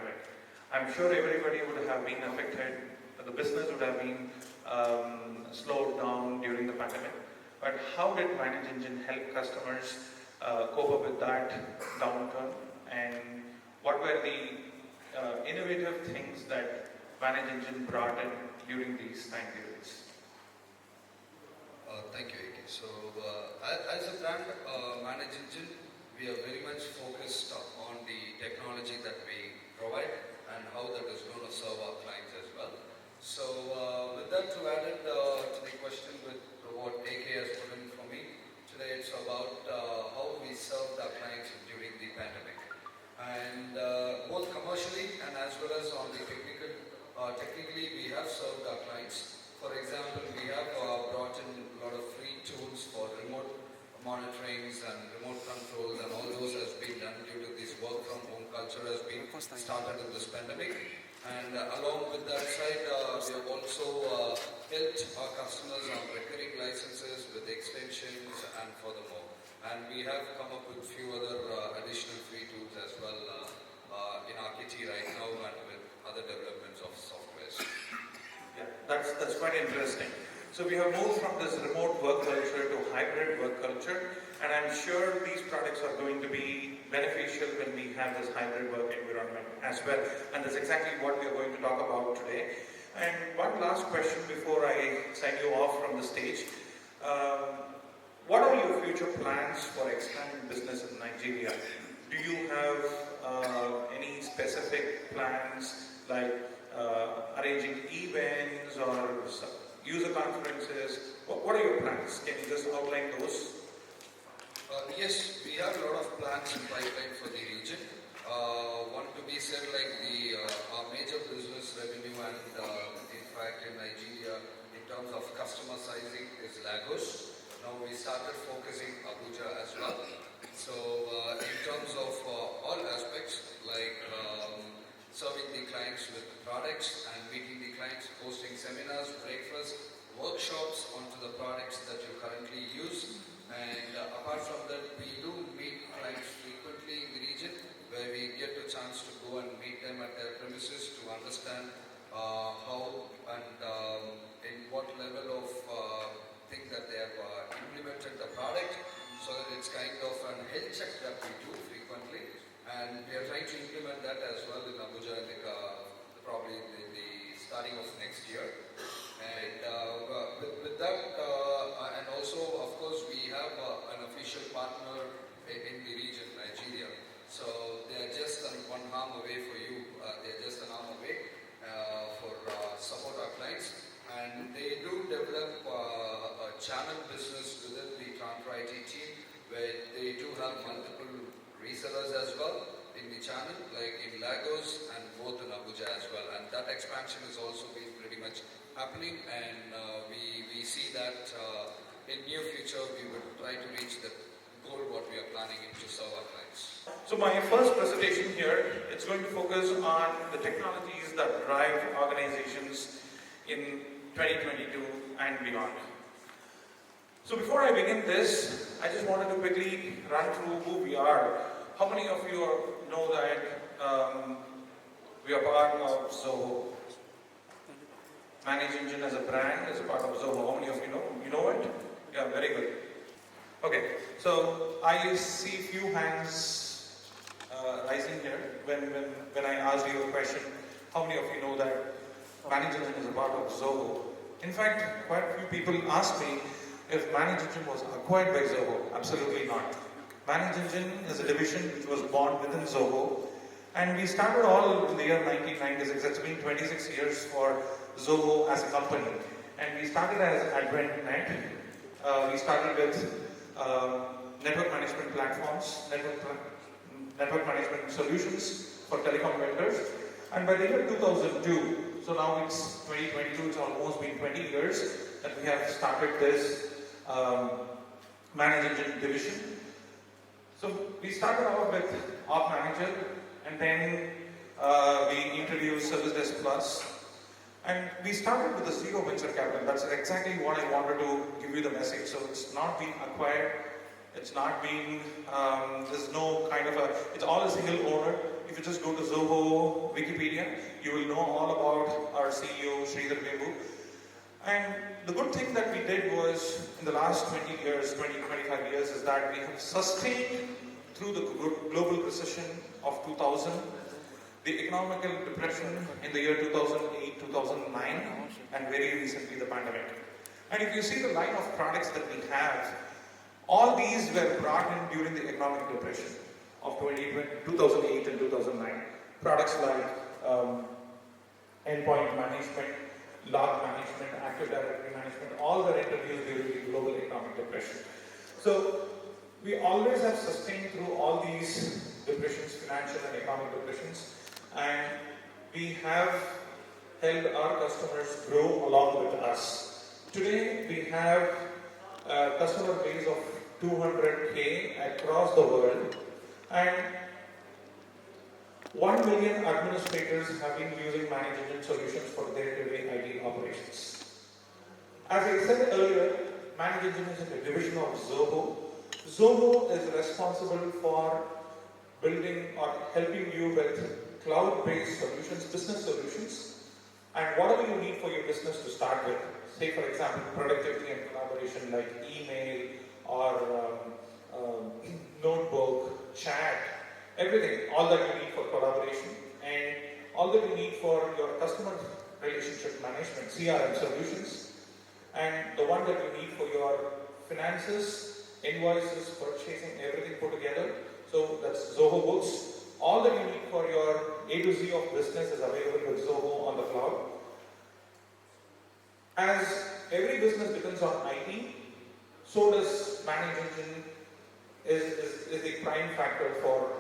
pandemic. I'm sure everybody would have been affected, the business would have been slowed down during the pandemic. But how did ManageEngine help customers cope up with that downturn? And what were the innovative things that ManageEngine brought in during these time periods? Thank you, Itcon. So, as a brand, ManageEngine, we are very much focused on the technology that we provide and how that is going to serve our clients as well. So, with that to add it to the question with what AK has put in for me, today it's about how we served our clients during the pandemic. And both commercially and as well as on the technically we have served our clients. For example, we have brought in a lot of free tools for remote monitorings and remote controls, and all those has been done due to this work from home culture has been started in this pandemic. And along with that side, we have also helped our customers on recurring licenses with extensions and furthermore. And we have come up with a few other additional free tools as well in our kitty right now and with other developments of softwares. Yeah, that's quite interesting. So we have moved from this remote work culture to hybrid work culture, and I'm sure these products are going to be beneficial when we have this hybrid work environment as well. And that's exactly what we are going to talk about today. And one last question before I sign you off from the stage. What are your future plans for expanding business in Nigeria? Do you have any specific plans like arranging events or user conferences? What are your plans? Can you just outline those? Yes, we have a lot of plans in pipeline for the region. One to be said like our major business revenue and in fact in Nigeria in terms of customer sizing is Lagos. Now we started focusing Abuja as well. So in terms of all aspects like serving the clients with products and meeting the clients, hosting seminars, breakfasts, workshops onto the products that you currently use. And apart from that, we do meet clients frequently in the region where we get the chance to go and meet them at their premises to understand how and in what level of thing that they have implemented the product, so that it's kind of an health check that we do frequently. And we are trying to implement that as well in Abuja, probably in the starting of next year. And with that, and also of course we have an official partner in the region, Nigeria. So they are just one arm away for you. They are just an arm away for support our clients. And they do develop a channel business within the Tranter IT team, where they do have multiple resellers as well in the channel, like in Lagos and both in Abuja as well. And that expansion has also been pretty much happening, and we see that in near future we will try to reach the goal what we are planning to serve our clients. So my first presentation here, it's going to focus on the technologies that drive organizations in 2022 and beyond. So before I begin this, I just wanted to quickly run through who we are. How many of you know that we are part of Zoho? ManageEngine as a brand is a part of Zoho. How many of you know? You know it? Yeah, very good. Okay, so I see few hands rising here when I asked you a question. How many of you know that ManageEngine is a part of Zoho? In fact, quite a few people asked me if ManageEngine was acquired by Zoho. Absolutely not. ManageEngine is a division which was born within Zoho, and we started all in the year 1996. It's been 26 years for Zoho as a company, and we started as AdventNet. We started with network management platforms, network management solutions for telecom vendors, and by the year 2002, so now it's 2022, it's almost been 20 years that we have started this ManageEngine division. So we started out with Op Manager, and then we introduced Service Desk Plus, and we started with the zero venture capital. That's exactly what I wanted to give you the message. So it's not being acquired, it's not being, there's no kind of it's all a single owner. If you just go to Zoho, Wikipedia, you will know all about our CEO, Sridhar Bembu. And the good thing that we did was, in the last 20 years, 25 years, is that we have sustained through the global recession of 2000, the economical depression in the year 2008, 2009, and very recently the pandemic. And if you see the line of products that we have, all these were brought in during the economic depression of 2008 and 2009. Products like endpoint management, log management, active directory management, all were introduced during the global economic depression. So we always have sustained through all these depressions, financial and economic depressions, and we have helped our customers grow along with us. Today we have a customer base of 200K across the world, and 1 million administrators have been using ManageEngine solutions for their day-to-day IT operations. As I said earlier, ManageEngine is a division of Zoho. Zoho is responsible for building or helping you with cloud-based solutions, business solutions, and whatever you need for your business to start with. Say, for example, productivity and collaboration like email or notebook, chat, everything, all that you need for collaboration, and all that you need for your customer relationship management, CRM solutions, and the one that you need for your finances, invoices, purchasing, everything put together. So that's Zoho Books. All that you need for your A to Z of business is available with Zoho on the cloud. As every business depends on IT, so does ManageEngine is the prime factor for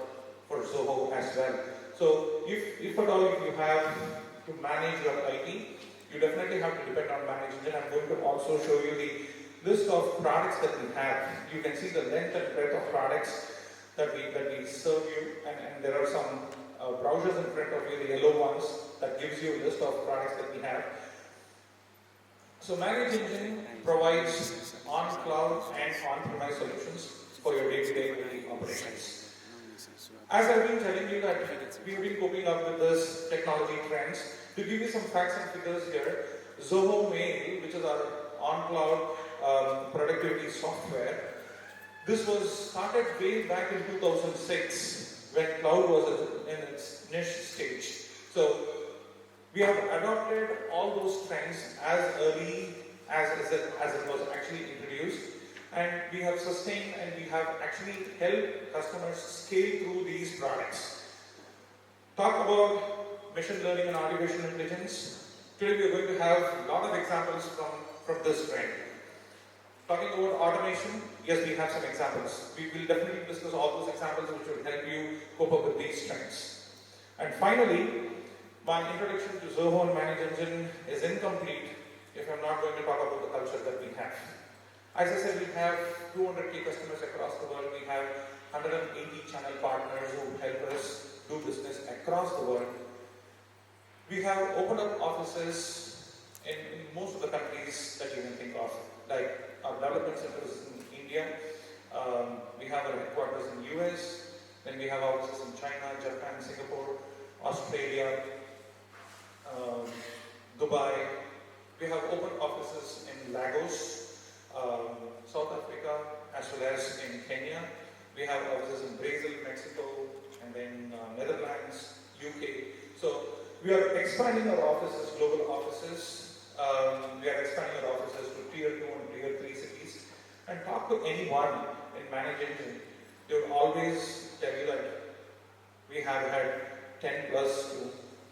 Zoho as well. So if at all you have to manage your IT, you definitely have to depend on ManageEngine. I'm going to also show you the list of products that we have. You can see the length and breadth of products that we serve you, and there are some browsers in front of you, the yellow ones, that gives you a list of products that we have. So ManageEngine provides on-cloud and on-premise solutions for your day-to-day operations. As I've been telling you that we've been coping up with this technology trends, to give you some facts and figures here, Zoho Mail, which is our on-cloud productivity software, this was started way back in 2006 when cloud was in its niche stage. So we have adopted all those trends as early as it was actually introduced, and we have sustained and we have actually helped customers scale through these products. Talk about machine learning and artificial intelligence. Today we are going to have a lot of examples from this trend. Talking about automation, yes, we have some examples. We will definitely discuss all those examples which will help you cope up with these trends. And finally, my introduction to Zoho and ManageEngine is incomplete if I'm not going to talk about the culture that we have. As I said, we have 200K customers across the world. We have 180 channel partners who help us do business across the world. We have opened up offices in most of the countries that you can think of, like our development centers in India. We have our headquarters in US. Then we have offices in China, Japan, Singapore, Australia, Dubai. We have opened offices in Lagos, South Africa, as well as in Kenya. We have offices in Brazil, Mexico, and then Netherlands, UK. So we are expanding our offices, global offices. We are expanding our offices to tier 2 and tier 3 cities. And talk to anyone in ManageEngine, they will always tell you that we have had 10 plus to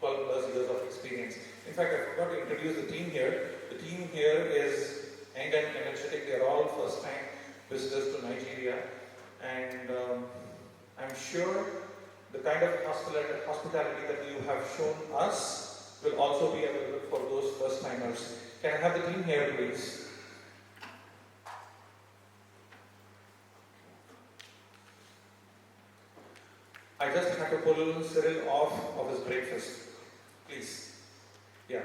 12 plus years of experience. In fact, I forgot to introduce the team here. The team here is young and energetic. They are all first-time visitors to Nigeria, and I'm sure the kind of hospitality that you have shown us will also be available for those first-timers. Can I have the team here, please? I just had to pull Cyril off of his breakfast. Please. Yeah.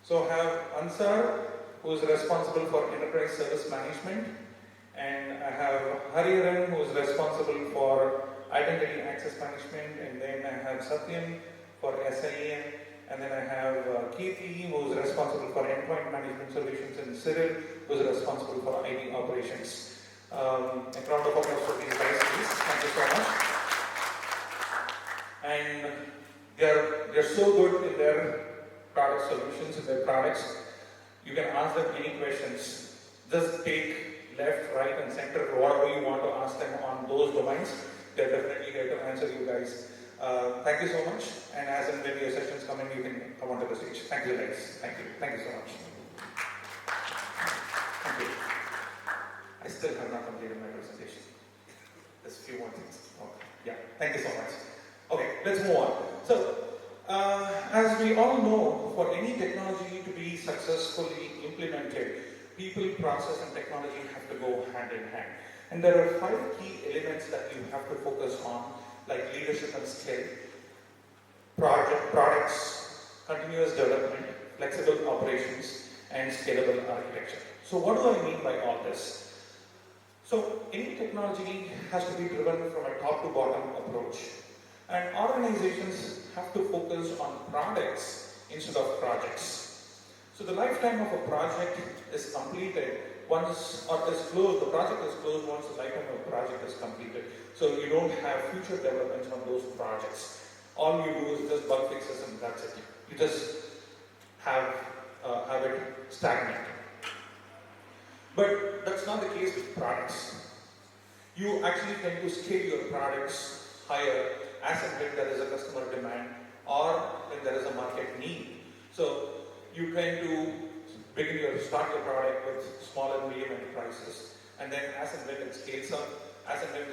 So I have Ansar, who is responsible for enterprise service management, and I have Hariharan, who is responsible for identity access management, and then I have Satyam, for SIEM, and then I have Keith Lee, who is responsible for endpoint management solutions, and Cyril, who is responsible for IT operations. A round of applause for these guys, please. Thank you so much. And they're so good in their product solutions, in their products. You can ask them any questions. Just take left, right, and center, whatever you want to ask them on those domains. They're definitely here to answer you guys. Thank you so much. And as and when your sessions come in, you can come onto the stage. Thank you, guys. Thank you. Thank you so much. Thank you. I still have not completed my presentation. There's a few more things. Okay. Yeah. Thank you so much. Okay, let's move on. So, as we all know, for any technology to be successfully implemented, people, process, and technology have to go hand in hand. And there are 5 key elements that you have to focus on, like leadership and skill, products, continuous development, flexible operations, and scalable architecture. So what do I mean by all this? So any technology has to be driven from a top to bottom approach. And organizations have to focus on products instead of projects. So the lifetime of a project is completed once, or is closed, the project is closed once the lifetime of a project is completed. So you don't have future developments on those projects. All you do is just bug fixes and that's it. You just have it stagnant. But that's not the case with products. You actually tend to scale your products higher as and when there is a customer demand or when there is a market need. So you tend to start your product with small and medium enterprises, and then as and when it scales up, as and when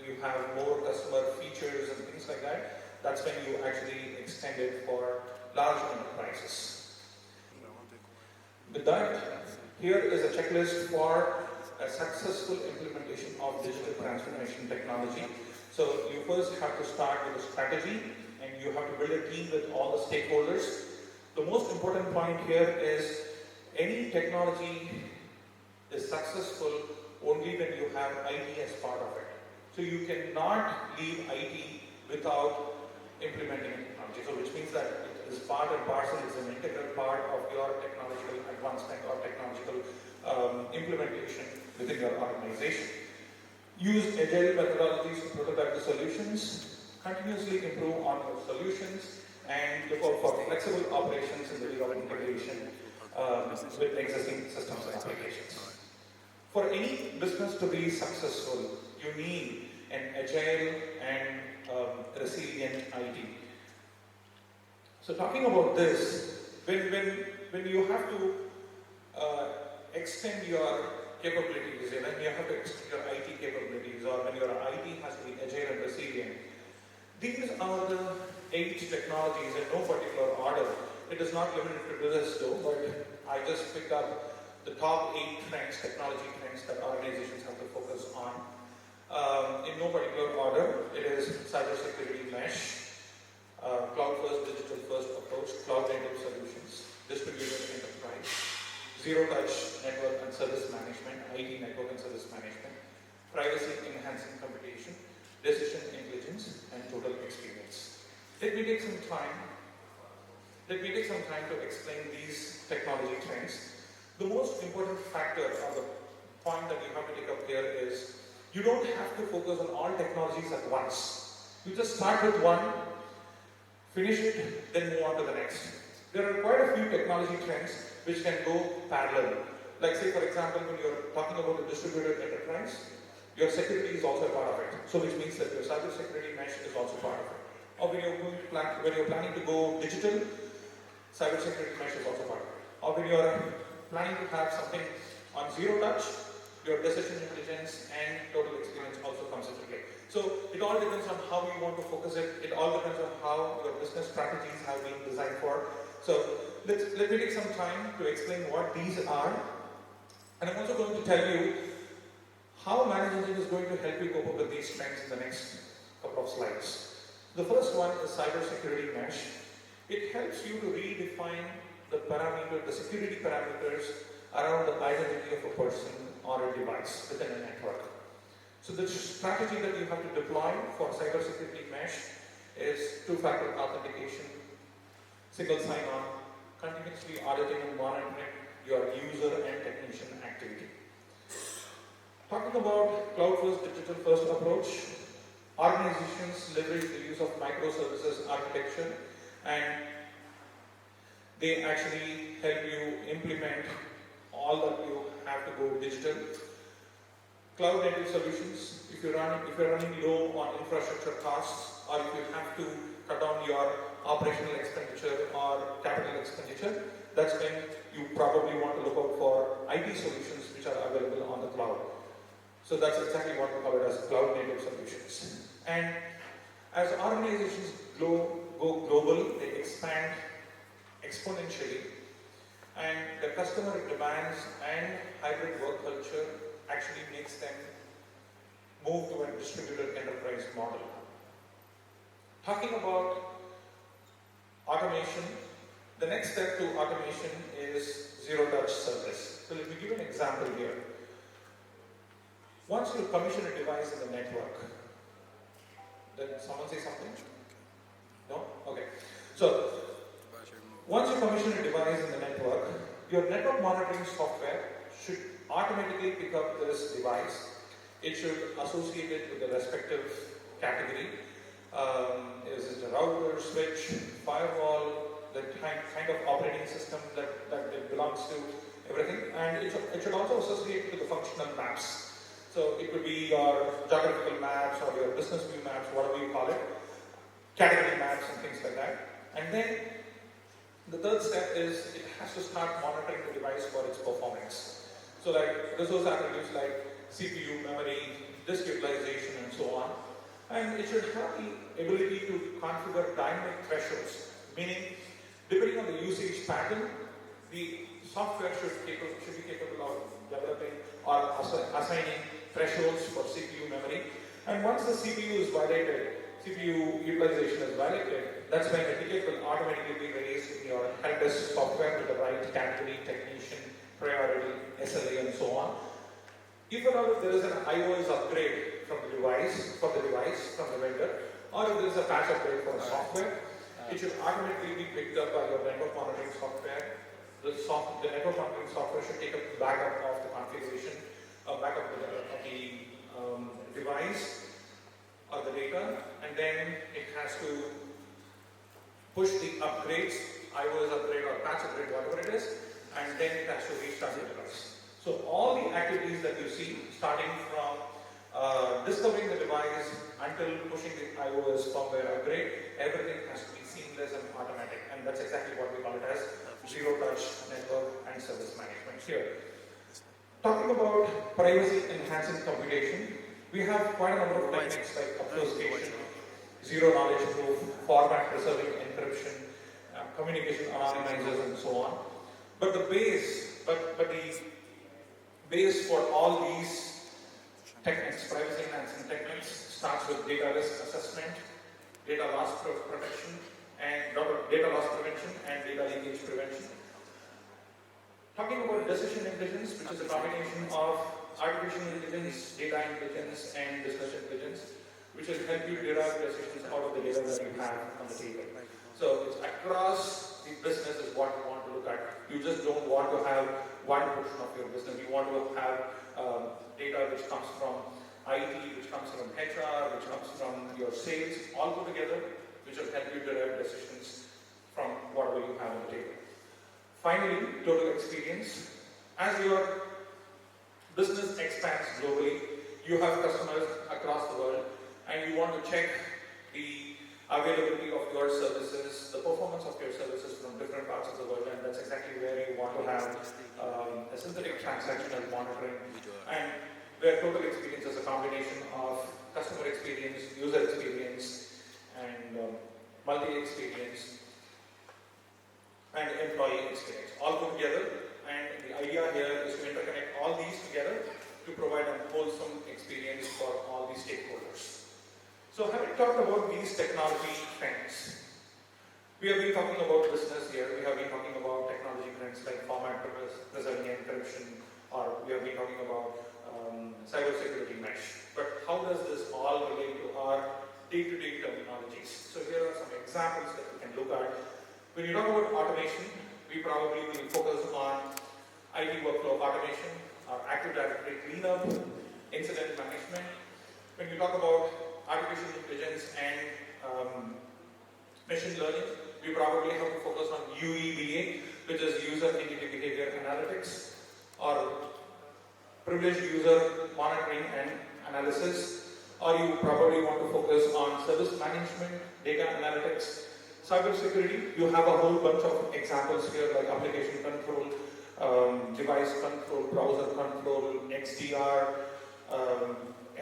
you have more customer features and things like that, that's when you actually extend it for large enterprises. With that, here is a checklist for a successful implementation of digital transformation technology. So you first have to start with a strategy, and you have to build a team with all the stakeholders. The most important point here is any technology is successful only when you have IT as part of it. So you cannot leave IT without implementing technology. So which means that it is part and parcel, is an integral part of your technological advancement or technological implementation within your organization. Use agile methodologies to prototype the solutions, continuously improve on your solutions, and look out for flexible operations in the way of integration with existing systems and applications. For any business to be successful, you need an agile and resilient IT. So talking about this, when you have to extend your capabilities, when you have to extend your IT capabilities, or when your IT has to be agile and resilient, these are the 8 technologies in no particular order. It is not limited to this though, but I just picked up the top 8 trends, technology trends that organizations have to focus on. In no particular order, it is cybersecurity mesh, cloud first, digital first approach, cloud native solutions, distributed enterprise, zero touch network and service management, IT network and service management, privacy enhancing computation, decision intelligence, and total experience. Let me take some time to explain these technology trends. The most important factor, or the point that you have to take up here, is you don't have to focus on all technologies at once. You just start with one, finish it, then move on to the next. There are quite a few technology trends which can go parallel. Like say for example, when you're talking about the distributed enterprise, your security is also a part of it. So which means that your cybersecurity mesh is also part of it. Or when you're planning to go digital, cybersecurity mesh is also part of it. Or when you're planning to have something on zero touch, your decision intelligence and total experience also comes into play. So it all depends on how you want to focus it. It all depends on how your business strategies have been designed for. So let me take some time to explain what these are. And I'm also going to tell you how Manageengine is going to help you cope up with these trends in the next couple of slides. The first one is cybersecurity mesh. It helps you to redefine the security parameters around the identity of a person or a device within a network. So the strategy that you have to deploy for cybersecurity mesh is two-factor authentication, single sign-on, continuously auditing and monitoring your user and technician activity. Talking about cloud-first, digital-first approach, organizations leverage the use of microservices architecture, and they actually help you implement all that you have to go digital. Cloud native solutions, if you're running low on infrastructure costs, or if you have to cut down your operational expenditure or capital expenditure, that's when you probably want to look out for IT solutions which are available on the cloud. So that's exactly what we call it as cloud native solutions. And as organizations go global, they expand exponentially, and the customer demands and hybrid work culture actually makes them move to a distributed enterprise model. Talking about automation, the next step to automation is zero-touch service. So let me give you an example here. Once you commission a device in the network, did someone say something? No? Okay. So, once you commission a device in the network, your network monitoring software should automatically pick up this device. It should associate it with the respective category. Is it a router, switch, firewall, the kind of operating system that it belongs to, everything. And it should also associate with the functional maps. So it could be your geographical maps or your business view maps, whatever you call it, category maps and things like that. And then the third step is it has to start monitoring the device for its performance. So like resource attributes like CPU, memory, disk utilization and so on. And it should have the ability to configure dynamic thresholds, meaning depending on the usage pattern, the software should be capable of developing or assigning thresholds for CPU memory. And once the CPU is validated, CPU utilization is validated, that's when the ticket will automatically be released in your help desk software with the right category, technician, priority, SLA, and so on. If at all there is an iOS upgrade from the device, from the vendor, or if there is a patch upgrade for the software, it should automatically be picked up by your network monitoring software. The network monitoring software should take a backup of the configuration, a backup of the device or the data, and then it has to push the upgrades, iOS upgrade or patch upgrade, whatever it is, and then it has to restart the device. So all the activities that you see, starting from discovering the device until pushing the iOS firmware upgrade, everything has to be seamless and automatic, and that's exactly what we call it as zero-touch network and service management here. Talking about privacy-enhancing computation, we have quite a number of techniques like obfuscation, zero-knowledge proof, format-preserving encryption, communication anonymizers, and so on. But the base for all these techniques, privacy-enhancing techniques, starts with data risk assessment, data loss protection, and data loss prevention and data leakage prevention. Talking about decision intelligence, which is a combination of artificial intelligence, data intelligence, and business intelligence, which will help you derive decisions out of the data that you have on the table. So it's across the business is what you want to look at. You just don't want to have one portion of your business. You want to have data which comes from IT, which comes from HR, which comes from your sales, all put together, which will help you derive decisions from whatever you have on the table. Finally, total experience. As your business expands globally, you have customers across the world, and you want to check the availability of your services, the performance of your services from different parts of the world, and that's exactly where you want to have a synthetic transactional monitoring, and where total experience is a combination of customer experience, user experience, and multi-experience, and employee experience, all put together. And the idea here is to interconnect all these together to provide a wholesome experience for all the stakeholders. So having talked about these technology trends, we have been talking about business here, we have been talking about technology trends like format preserving encryption, or we have been talking about cybersecurity mesh. But how does this all relate to our day-to-day terminologies. So here are some examples that we can look at. When you talk about automation, we probably will focus on IT workflow automation, or Active Directory cleanup, incident management. When you talk about artificial intelligence and machine learning, we probably have to focus on UEBA, which is user entity behavior analytics, or privileged user monitoring and analysis, or you probably want to focus on service management, data analytics, cybersecurity. You have a whole bunch of examples here like application control, device control, browser control, XDR,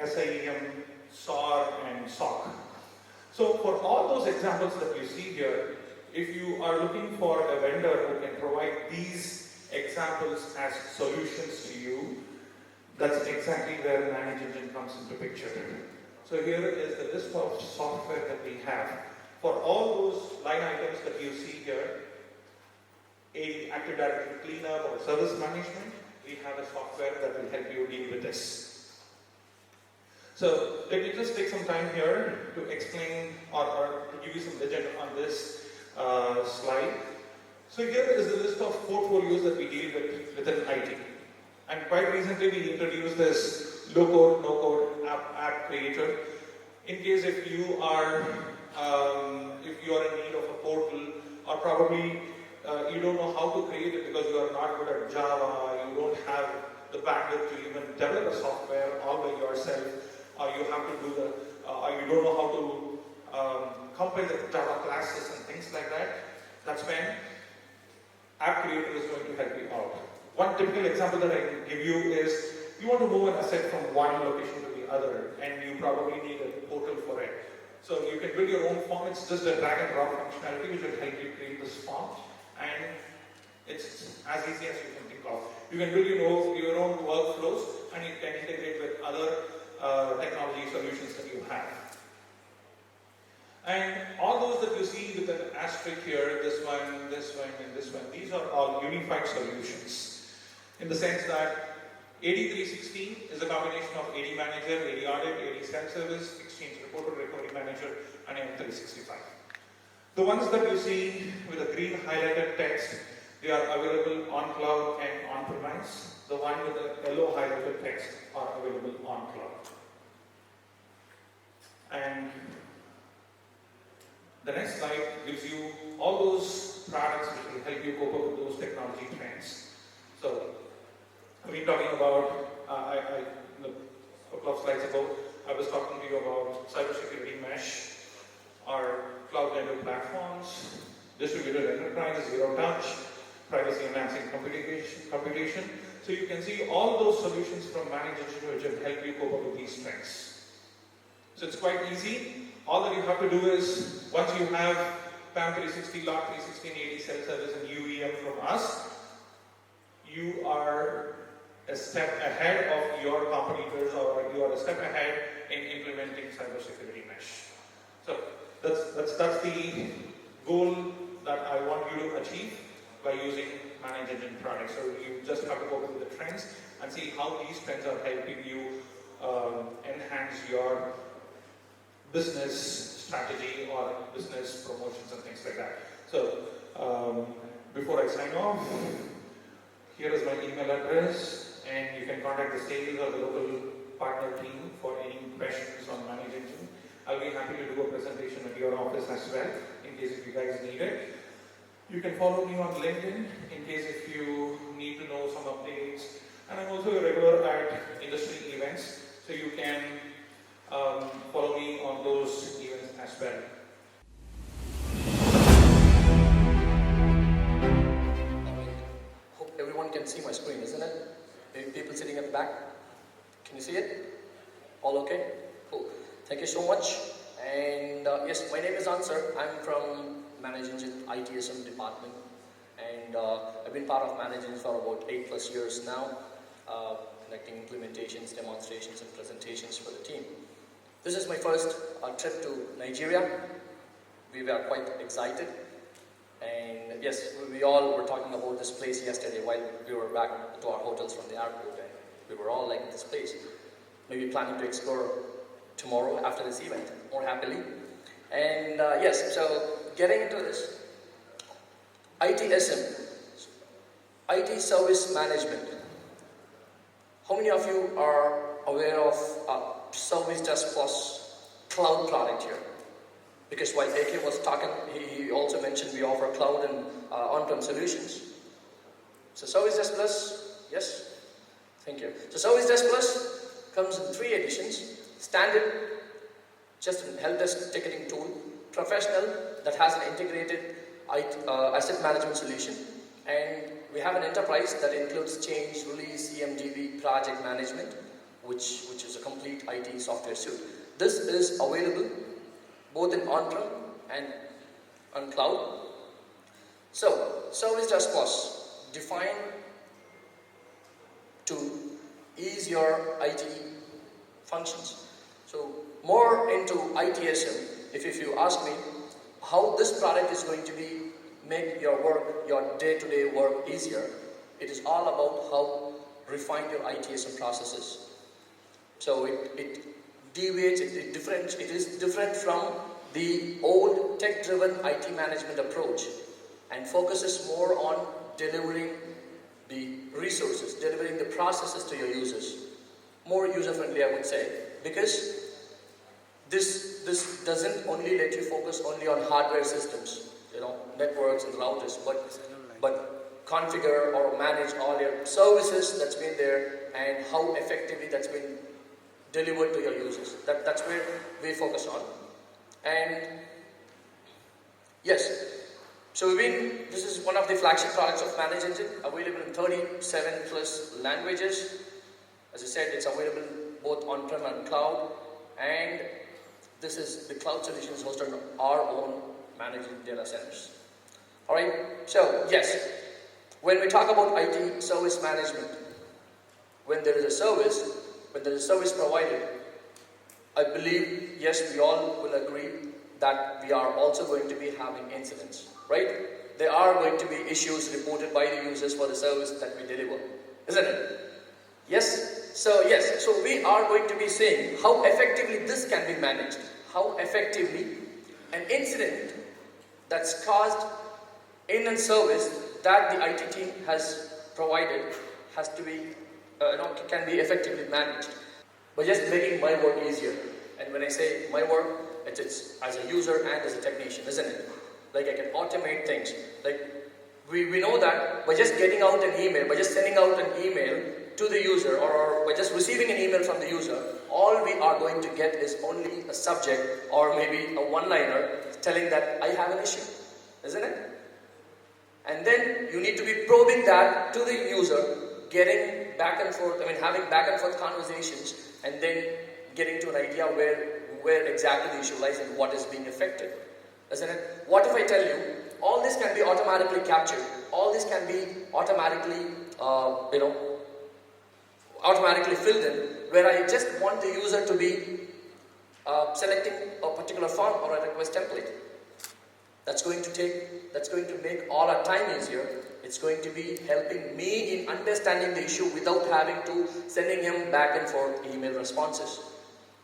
SIEM, SOAR, and SOC. So for all those examples that you see here, if you are looking for a vendor who can provide these examples as solutions to you, that's exactly where ManageEngine comes into picture. So here is the list of software that we have. For all those line items that you see here, Active Directory cleanup or service management, we have a software that will help you deal with this. So let me just take some time here to explain or to give you some legend on this slide. So here is the list of portfolios that we deal with within IT. And quite recently we introduced this low-code, no-code app creator. In case if you are in need of a portal, or probably you don't know how to create it because you are not good at Java, you don't have the bandwidth to even develop a software all by yourself, or you have to do or you don't know how to compile the Java classes and things like that, that's when App Creator is going to help you out. One typical example that I can give you is you want to move an asset from one location to the other, and you probably need a portal for it. So you can build your own form. It's just a drag and drop functionality which will help you create this form, and it's as easy as you can think of. You can build your own workflows, and you can integrate with other technology solutions that you have. And all those that you see with an asterisk here, this one, and this one, these are all unified solutions. In the sense that AD360 is a combination of AD Manager, AD Audit, AD Self-Service, Exchange Reporter, Recovery Manager, and M365. The ones that you see with the green highlighted text, they are available on cloud and on-premise. The one with the yellow highlighted text are available on cloud. And the next slide gives you all those products which will help you cope up with those technology trends. So, I've been talking about, a couple of slides ago, I was talking to you about cybersecurity mesh, our cloud-native platforms, distributed enterprise, zero touch, privacy enhancing computation. So you can see all those solutions from ManageEngine which will help you cope up with these trends. So it's quite easy. All that you have to do is, once you have PAM 360, Log 360, AD Self-Service, and UEM from us, you are a step ahead of your competitors, or you are a step ahead in implementing cybersecurity mesh. So that's the goal that I want you to achieve by using ManageEngine products. So you just have to go with the trends and see how these trends are helping you enhance your business strategy or business promotions and things like that. So before I sign off, here is my email address, and you can contact the sales or the local partner team for any questions on ManageEngine. I'll be happy to do a presentation at your office as well, in case if you guys need it. You can follow me on LinkedIn, in case if you need to know some updates. And I'm also a regular at industry events, so you can follow me on those events as well. Hope everyone can see my screen, isn't it? Maybe people sitting at the back, can you see it? All okay? Cool. Thank you so much. And yes, my name is Ansar. I'm from ManageEngine ITSM department, and I've been part of ManageEngine for about 8+ years now, conducting implementations, demonstrations, and presentations for the team. This is my first trip to Nigeria. We were quite excited, and yes, we all were talking about this place yesterday while we were back to our hotels from the airport, and we were all like, this place, maybe planning to explore tomorrow after this event, more happily. And yes, so getting into this, ITSM, IT Service Management. How many of you are aware of Service Desk Plus cloud product here? Because while AK was talking, he also mentioned we offer cloud and on-prem solutions. So Service Desk Plus, yes? Thank you. So Service Desk Plus comes in 3 editions. Standard, just a help desk ticketing tool. Professional, that has an integrated asset management solution. And we have an enterprise that includes change, release, CMDB, project management, which is a complete IT software suite. This is available both in on-prem and on cloud. So, Service Desk Plus, defined to ease your IT functions. So, more into ITSM, if you ask me, how this product is going to be make your work, your day-to-day work easier, it is all about how refine your ITSM processes. So it deviates, it is different from the old tech-driven IT management approach and focuses more on delivering the resources, delivering the processes to your users. More user-friendly, I would say, because this doesn't only let you focus only on hardware systems, networks and routers, but configure or manage all your services that's been there and how effectively that's been delivered to your users. That's where we focus on. And yes, so this is one of the flagship products of ManageEngine, available in 37 plus languages. As I said, it's available both on-prem and cloud, and this is the cloud solutions hosted on our own managing data centers. Alright, so yes, when we talk about IT service management, when there is a service provided, I believe, yes, we all will agree that we are also going to be having incidents, right? There are going to be issues reported by the users for the service that we deliver, isn't it? Yes, so we are going to be saying how effectively this can be managed, how effectively an incident that's caused in a service that the IT team has provided has to be, can be effectively managed by just making my work easier. And when I say my work, it's as a user and as a technician, isn't it? Like I can automate things. Like we know that by just getting out an email, by just sending out an email to the user or by just receiving an email from the user, all we are going to get is only a subject or maybe a one-liner telling that I have an issue, isn't it? And then you need to be probing that to the user, getting back and forth, having back and forth conversations, and then getting to an idea where exactly the issue lies and what is being affected, isn't it? What if I tell you, all this can be automatically captured, all this can be automatically, automatically filled in, where I just want the user to be selecting a particular form or a request template. That's going to make all our time easier. It's going to be helping me in understanding the issue without having to sending him back and forth email responses,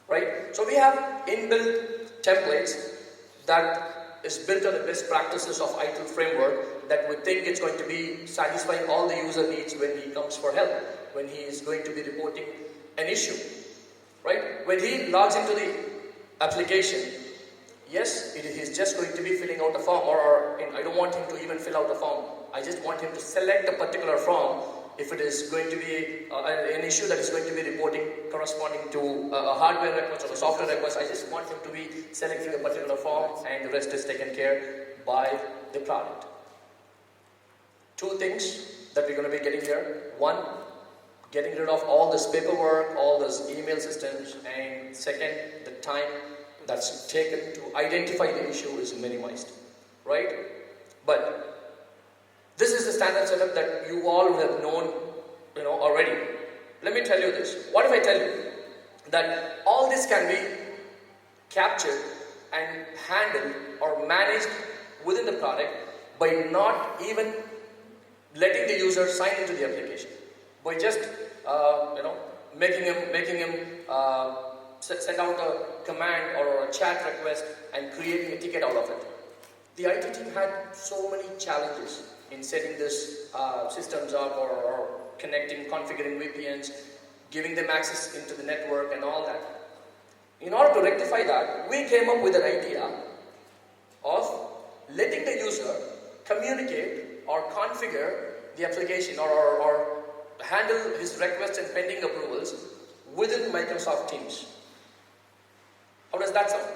right? So we have inbuilt templates that is built on the best practices of ITIL framework that we think it's going to be satisfying all the user needs when he comes for help, when he is going to be reporting an issue, right? When he logs into the application, yes, he's just going to be filling out a form, or I don't want him to even fill out a form. I just want him to select a particular form if it is going to be an issue that is going to be reporting corresponding to a hardware request or a software request. I just want him to be selecting a particular form and the rest is taken care by the product. 2 things that we're going to be getting here. 1, getting rid of all this paperwork, all those email systems, and second, the time that's taken to identify the issue is minimized, right? But this is the standard setup that you all would have known, already. Let me tell you this. What if I tell you that all this can be captured and handled or managed within the product by not even letting the user sign into the application, by just making him send out a command or a chat request and creating a ticket out of it. The IT team had so many challenges in setting this systems up or connecting, configuring VPNs, giving them access into the network and all that. In order to rectify that, we came up with an idea of letting the user communicate or configure the application or handle his requests and pending approvals within Microsoft Teams. How does that sound?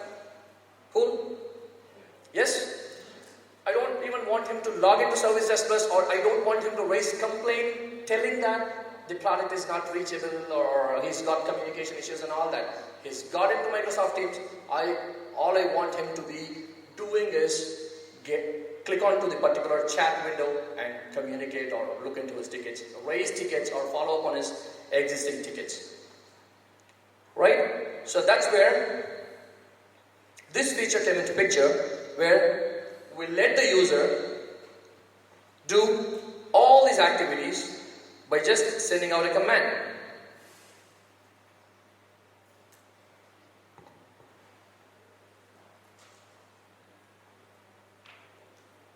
Cool? Yes? I don't even want him to log into Service Desk Plus, or I don't want him to raise complaint telling that the product is not reachable or he's got communication issues and all that. He's got into Microsoft Teams. All I want him to be doing is click onto the particular chat window and communicate or look into his tickets, raise tickets or follow up on his existing tickets. Right? So that's where this feature came into picture, where we let the user do all these activities by just sending out a command.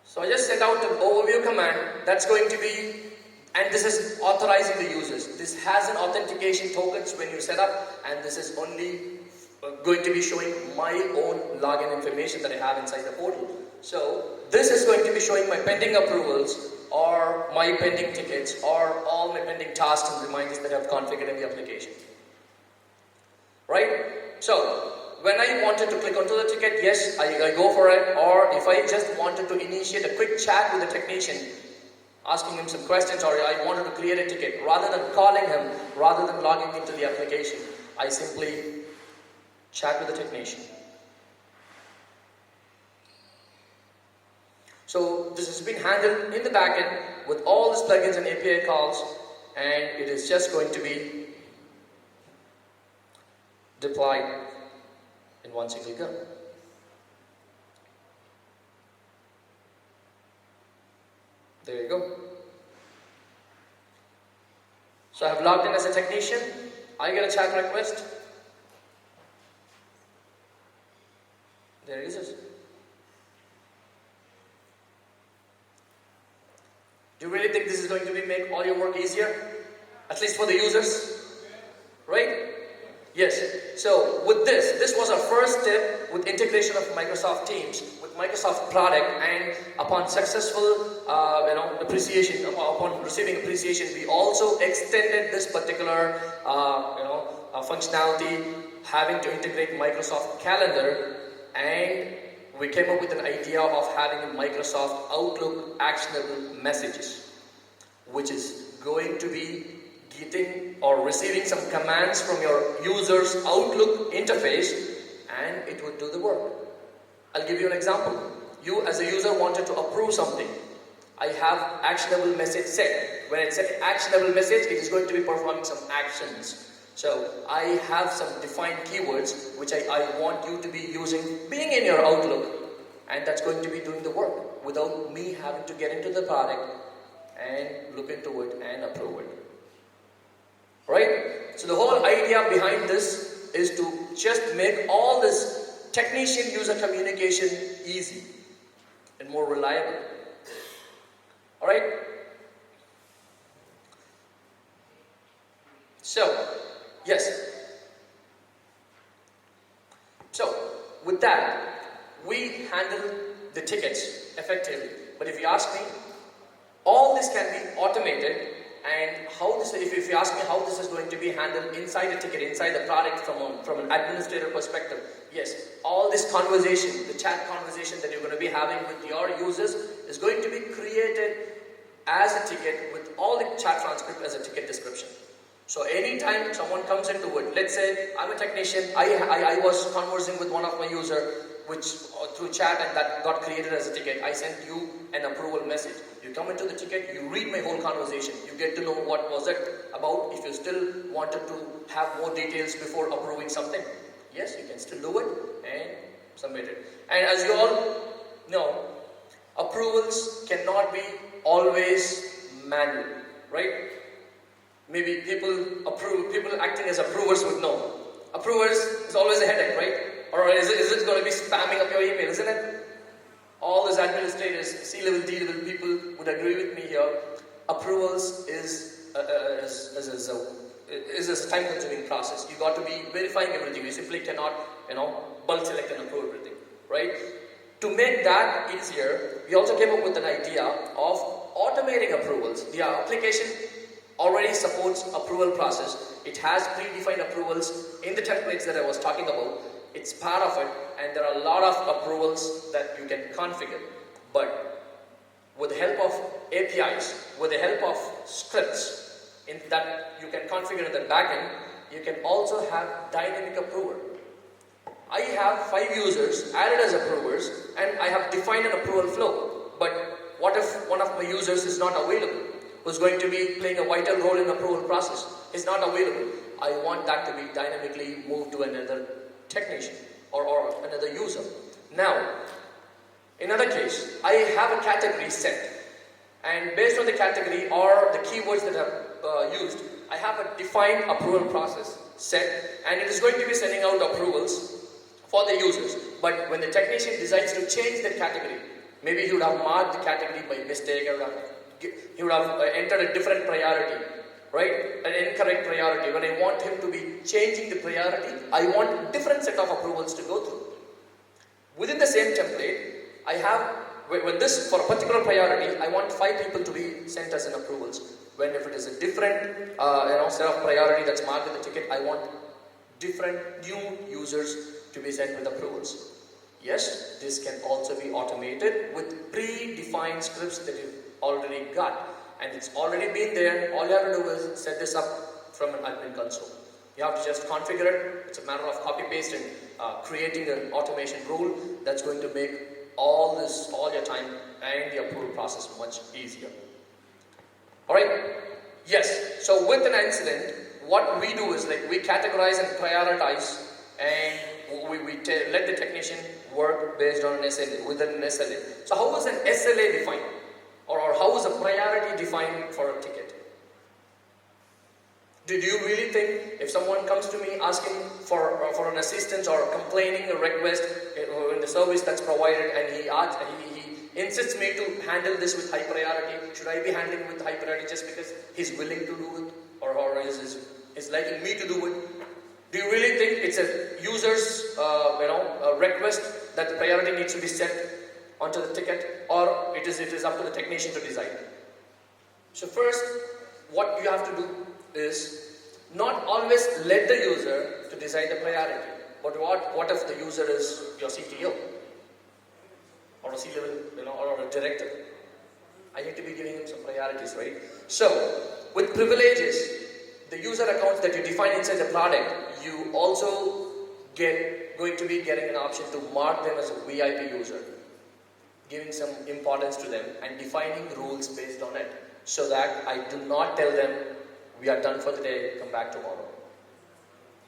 So I just sent out an overview command that's going to be, and this is authorizing the users. This has an authentication tokens when you set up, and this is only going to be showing my own login information that I have inside the portal. So this is going to be showing my pending approvals or my pending tickets or all my pending tasks and reminders that I've configured in the application. Right? So when I wanted to click onto the ticket, yes, I go for it. Or if I just wanted to initiate a quick chat with the technician, asking him some questions, or I wanted to create a ticket, rather than calling him, rather than logging into the application, I simply chat with the technician. So this has been handled in the backend with all these plugins and API calls, and it is just going to be deployed in one single go. There you go. So I have logged in as a technician. I get a chat request. There it is. Do you really think this is going to make all your work easier? At least for the users? Right? Yes. So with this was our first step with integration of Microsoft Teams with Microsoft product, and upon successful appreciation, upon receiving appreciation, we also extended this particular functionality, having to integrate Microsoft Calendar, and we came up with an idea of having a Microsoft Outlook actionable messages, which is going to be getting or receiving some commands from your user's Outlook interface, and it would do the work. I'll give you an example. You as a user wanted to approve something. I have actionable message set. When it's an actionable message, it is going to be performing some actions. So I have some defined keywords which I want you to be using being in your Outlook, and that's going to be doing the work without me having to get into the product and look into it and approve it. Right? So the whole idea behind this is to just make all this technician-user communication easy and more reliable. Alright? So, yes. So, with that, we handle the tickets effectively. But if you ask me, all this can be automated. And how this, if you ask me how this is going to be handled inside a ticket, inside the product from an administrator perspective, yes, all this conversation, the chat conversation that you're going to be having with your users is going to be created as a ticket with all the chat transcript as a ticket description. So anytime someone comes into it, let's say I'm a technician, I was conversing with one of my user, which through chat, and that got created as a ticket. I sent you an approval message. You come into the ticket, you read my whole conversation, you get to know what was it about. If you still wanted to have more details before approving something, yes, you can still do it and submit it. And as you all know, approvals cannot be always manual, right? Maybe people acting as approvers would know. Approvers is always a headache, right? Or is it going to be spamming up your email, isn't it? All these administrators, C-level, D-level people would agree with me here. Approvals is a time-consuming process. You got to be verifying everything. You simply cannot, bulk select and approve everything, right? To make that easier, we also came up with an idea of automating approvals. The application already supports approval process. It has predefined approvals in the templates that I was talking about. It's part of it, and there are a lot of approvals that you can configure. But with the help of APIs, with the help of scripts that you can configure in the backend, you can also have dynamic approval. I have 5 users added as approvers, and I have defined an approval flow. But what if one of my users is not available, who's going to be playing a vital role in the approval process, is not available? I want that to be dynamically moved to another technician or another user. Now, in another case, I have a category set, and based on the category or the keywords that I've used, I have a defined approval process set, and it is going to be sending out approvals for the users. But when the technician decides to change the category, maybe he would have marked the category by mistake, or he would have entered a different priority, right? An incorrect priority. When I want him to be changing the priority, I want a different set of approvals to go through. Within the same template, I have, when this, for a particular priority, I want 5 people to be sent as an approvals. When if it is a different set of priority that's marked in the ticket, I want different new users to be sent with approvals. Yes, this can also be automated with predefined scripts that you've already got, and it's already been there. All you have to do is set this up from an admin console. You have to just configure it. It's a matter of copy paste and creating an automation rule that's going to make all your time and the approval process much easier. Alright? Yes, so with an incident, what we do is we categorize and prioritize, and we let the technician work based on an SLA, within an SLA. So how is an SLA defined? Or how is a priority defined for a ticket? Do you really think if someone comes to me asking for an assistance or complaining a request in the service that's provided, and he insists me to handle this with high priority, should I be handling it with high priority just because he's willing to do it, or is liking me to do it? Do you really think it's a user's a request that the priority needs to be set onto the ticket, or it is up to the technician to decide? So first, what you have to do is not always let the user to decide the priority. But what if the user is your CTO or a C-level, or a director? I need to be giving him some priorities, right? So with privileges, the user accounts that you define inside the product, you also going to be getting an option to mark them as a VIP user, giving some importance to them and defining rules based on it, so that I do not tell them, we are done for the day, come back tomorrow.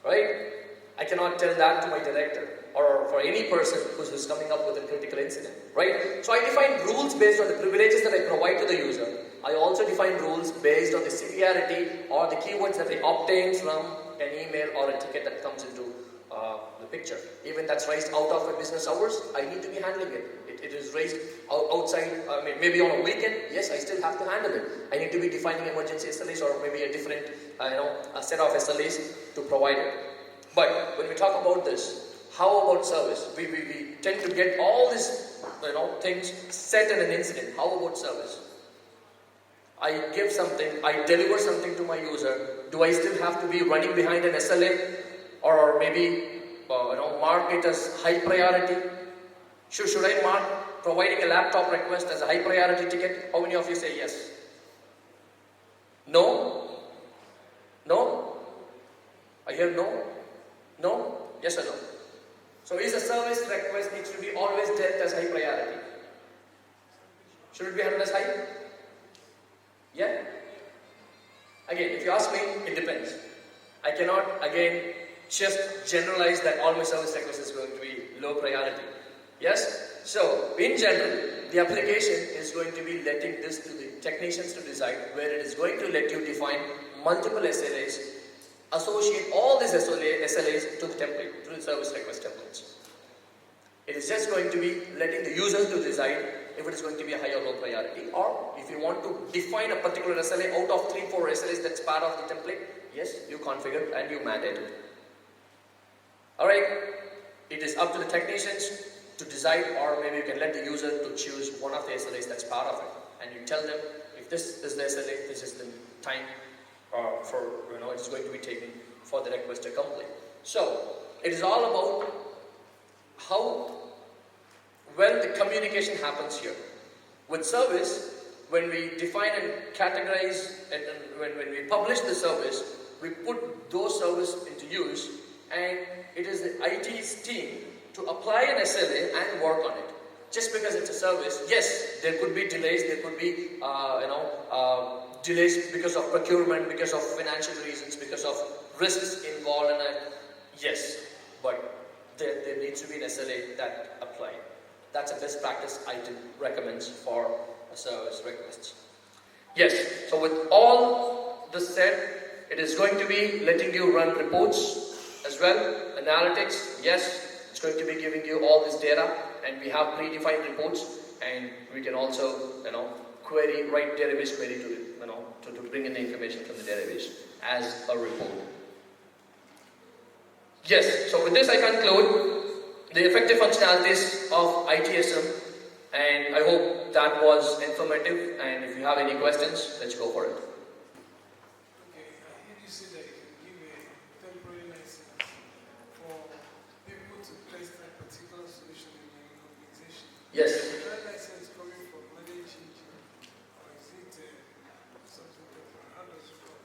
Right? I cannot tell that to my director or for any person who's coming up with a critical incident. Right? So I define rules based on the privileges that I provide to the user. I also define rules based on the severity or the keywords that I obtain from an email or a ticket that comes into the picture. Even that's raised out of a business hours, I need to be handling it. It is raised outside, maybe on a weekend, yes, I still have to handle it. I need to be defining emergency SLAs or maybe a different, a set of SLAs to provide it. But when we talk about this, how about service? We tend to get all these, things set in an incident. How about service? I give something, I deliver something to my user. Do I still have to be running behind an SLA? Or maybe, mark it as high priority? Should I mark providing a laptop request as a high priority ticket? How many of you say yes? No? No? I hear no? No? Yes or no? So is a service request needs to be always dealt as high priority? Should it be handled as high? Yeah? Again, if you ask me, it depends. I cannot, again, just generalize that all my service requests is going to be low priority. Yes? So, in general, the application is going to be letting this to the technicians to decide, where it is going to let you define multiple SLAs associate all these SLAs to the template, to the service request templates. It is just going to be letting the users to decide if it is going to be a high or low priority, or if you want to define a particular SLA out of 3-4 SLAs that's part of the template, yes, you configure and you mandate it. Alright, it is up to the technicians to decide, or maybe you can let the user to choose one of the SLAs that's part of it, and you tell them if this is the SLA, this is the time for it's going to be taken for the request to complete. So it is all about how well the communication happens here. With service, when we define and categorize and when we publish the service, we put those services into use, and it is the IT's team to apply an SLA and work on it. Just because it's a service, yes, there could be delays, there could be delays because of procurement, because of financial reasons, because of risks involved in it. Yes, but there needs to be an SLA that applied. That's a best practice item recommends for a service request. Yes, so with all this said, it is going to be letting you run reports as well, analytics. Yes, it's going to be giving you all this data, and we have predefined reports, and we can also query, write database query to bring in the information from the database as a report. Yes, so with this I conclude the effective functionalities of ITSM, and I hope that was informative, and if you have any questions, let's go for it. Okay, I heard you say that you can give a temporary license for people to place that particular solution in your organization. Yes. Is that license coming from Manageengine, or is it something different? How does it work?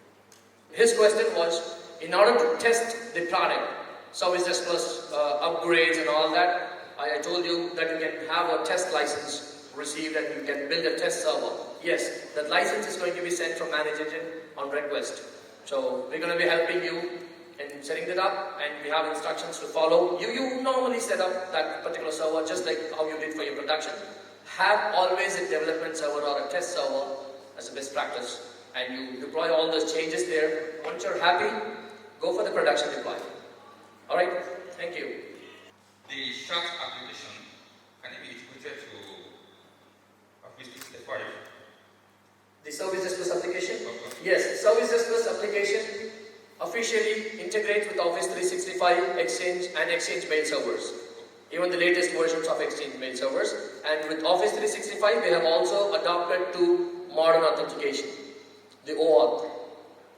His question was, in order to test the product, services plus upgrades and all that, I told you that you can have a test license received and you can build a test server. Yes, that license is going to be sent from Manageengine on request. So we're going to be helping you in setting that up, and we have instructions to follow. You normally set up that particular server just like how you did for your production. Have always a development server or a test server as a best practice, and you deploy all those changes there. Once you're happy, go for the production deployment. Alright, thank you. The chat application, can it be integrated to Office 365? The Services Plus application? Okay. Yes, Services Plus application officially integrates with Office 365, Exchange and Exchange mail servers. Even the latest versions of Exchange mail servers. And with Office 365, we have also adopted to modern authentication, the OAuth.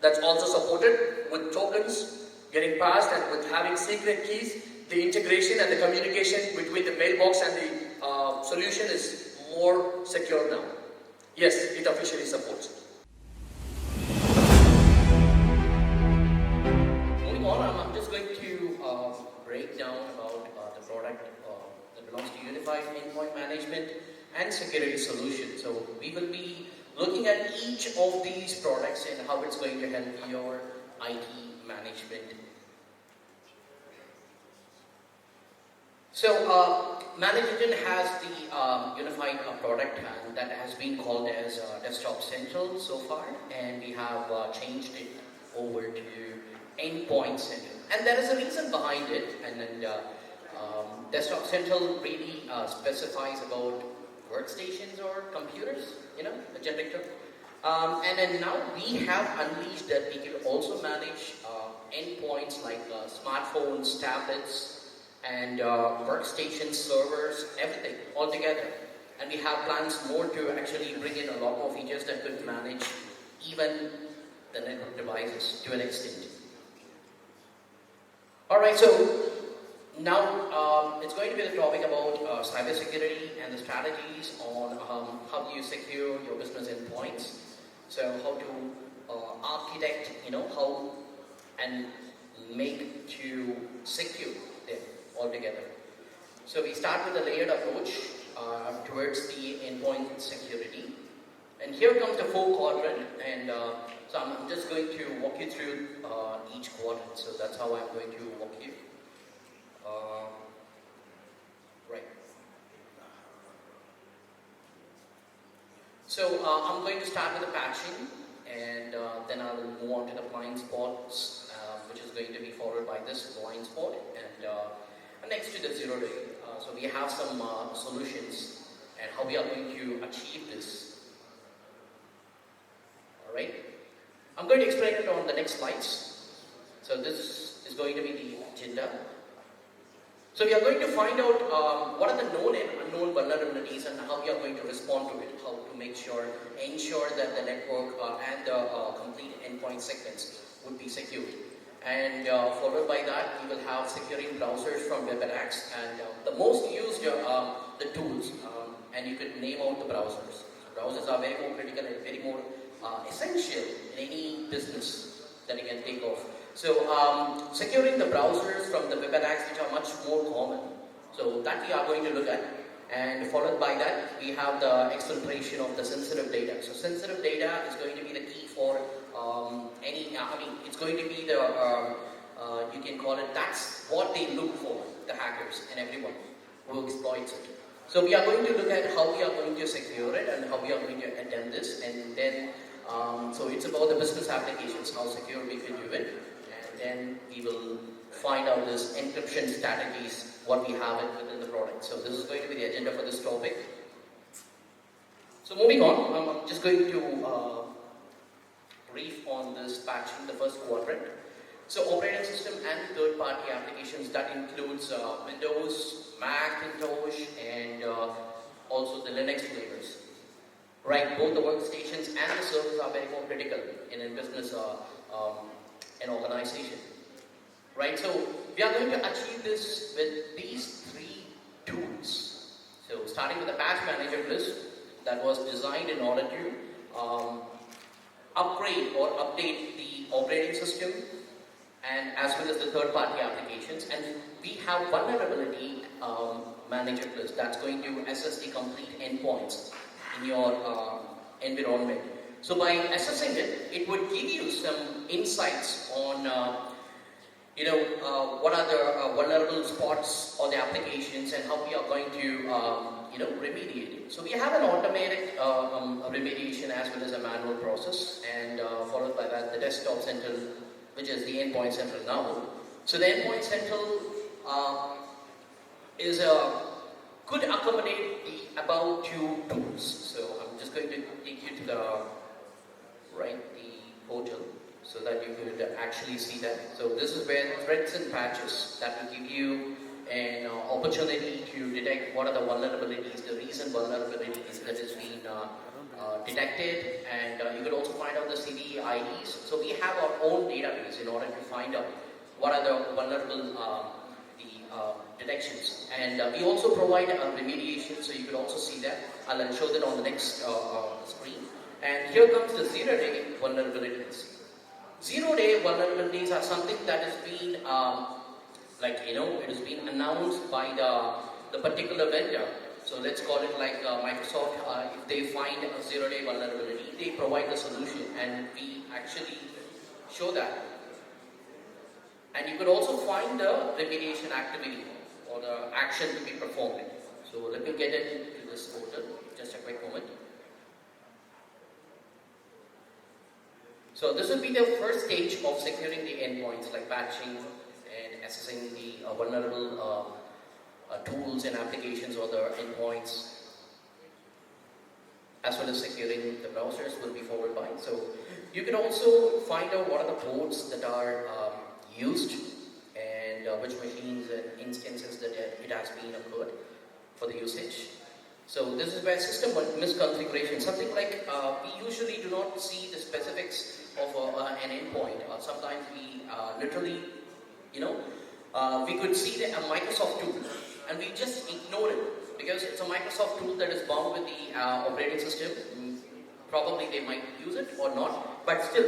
That's also supported with tokens getting passed, and with having secret keys, the integration and the communication between the mailbox and the solution is more secure now. Yes, it officially supports it. Moving on, I'm just going to break down about the product that belongs to Unified Endpoint Management and Security Solution. So we will be looking at each of these products and how it's going to help your IT management. So, Manageengine has the unified product that has been called as Desktop Central so far, and we have changed it over to Endpoint Central. And there is a reason behind it, and Desktop Central really specifies about workstations or computers, a generic term. And then now we have unleashed that we can also manage endpoints like smartphones, tablets, and workstations, servers, everything all together. And we have plans more to actually bring in a lot more features that could manage even the network devices to an extent. Alright, so now it's going to be the topic about cybersecurity and the strategies on how do you secure your business endpoints. So how to architect, how and make to secure them altogether. So we start with a layered approach towards the endpoint security. And here comes the 4 quadrant, and so I'm just going to walk you through each quadrant. So that's how I'm going to walk you. Right. So I'm going to start with the patching, and then I will move on to the blind spots, which is going to be followed by this blind spot, and next to the 0 day. So we have some solutions and how we are going to achieve this. Alright, I'm going to explain it on the next slides. So this is going to be the agenda. So we are going to find out what are the known and unknown vulnerabilities and how we are going to respond to it, how to ensure that the network and the complete endpoint segments would be secured. And followed by that, we will have securing browsers from web attacks, and the most used the tools, and you could name out the browsers. So browsers are very more critical and very more essential in any business that you can think of. So securing the browsers from the web attacks, which are much more common. So that we are going to look at. And followed by that, we have the exfiltration of the sensitive data. So sensitive data is going to be the key for it's going to be the, you can call it, that's what they look for, the hackers and everyone who exploits it. So we are going to look at how we are going to secure it and how we are going to attend this, and then, so it's about the business applications, how secure we can do it, and then we will find out this encryption strategies, what we have within the product. So this is going to be the agenda for this topic. So moving on, I'm just going to brief on this patching, the first quadrant. So operating system and third-party applications, that includes Windows, Macintosh, and also the Linux flavors. Right, both the workstations and the servers are very more critical in a business and organization. Right, so we are going to achieve this with these 3 tools. So starting with the patch manager list that was designed in order to upgrade or update the operating system and as well as the third-party applications. And we have vulnerability manager list that's going to assess the complete endpoints in your environment. So by assessing it, it would give you some insights on what are the vulnerable spots or the applications and how we are going to remediate it. So we have an automatic remediation as well as a manual process, and followed by that the desktop central, which is the endpoint central now. So the endpoint central could accommodate the above 2 tools. So I'm just going to take you to the portal so that you could actually see that. So this is where threats and patches that will give you an opportunity to detect what are the vulnerabilities, the recent vulnerabilities that has been detected, and you could also find out the CVE IDs. So we have our own database in order to find out what are the vulnerable detections, and we also provide remediation, so you could also see that. I'll show that on the next screen. And here comes the 0-day vulnerabilities. 0-day vulnerabilities are something that has been it has been announced by the particular vendor. So let's call it like Microsoft, if they find a 0-day vulnerability, they provide the solution and we actually show that. And you could also find the remediation activity or the action to be performed. So let me get into this portal, just a quick moment. So this will be the first stage of securing the endpoints, like patching and assessing the vulnerable tools and applications or the endpoints, as well as securing the browsers will be followed by. So you can also find out what are the ports that are used and which machines and instances that it has been occurred for the usage. So this is where system misconfiguration, something like we usually do not see the specifics of an endpoint. Sometimes we literally, we could see a Microsoft tool and we just ignore it because it's a Microsoft tool that is bound with the operating system. Probably they might use it or not, but still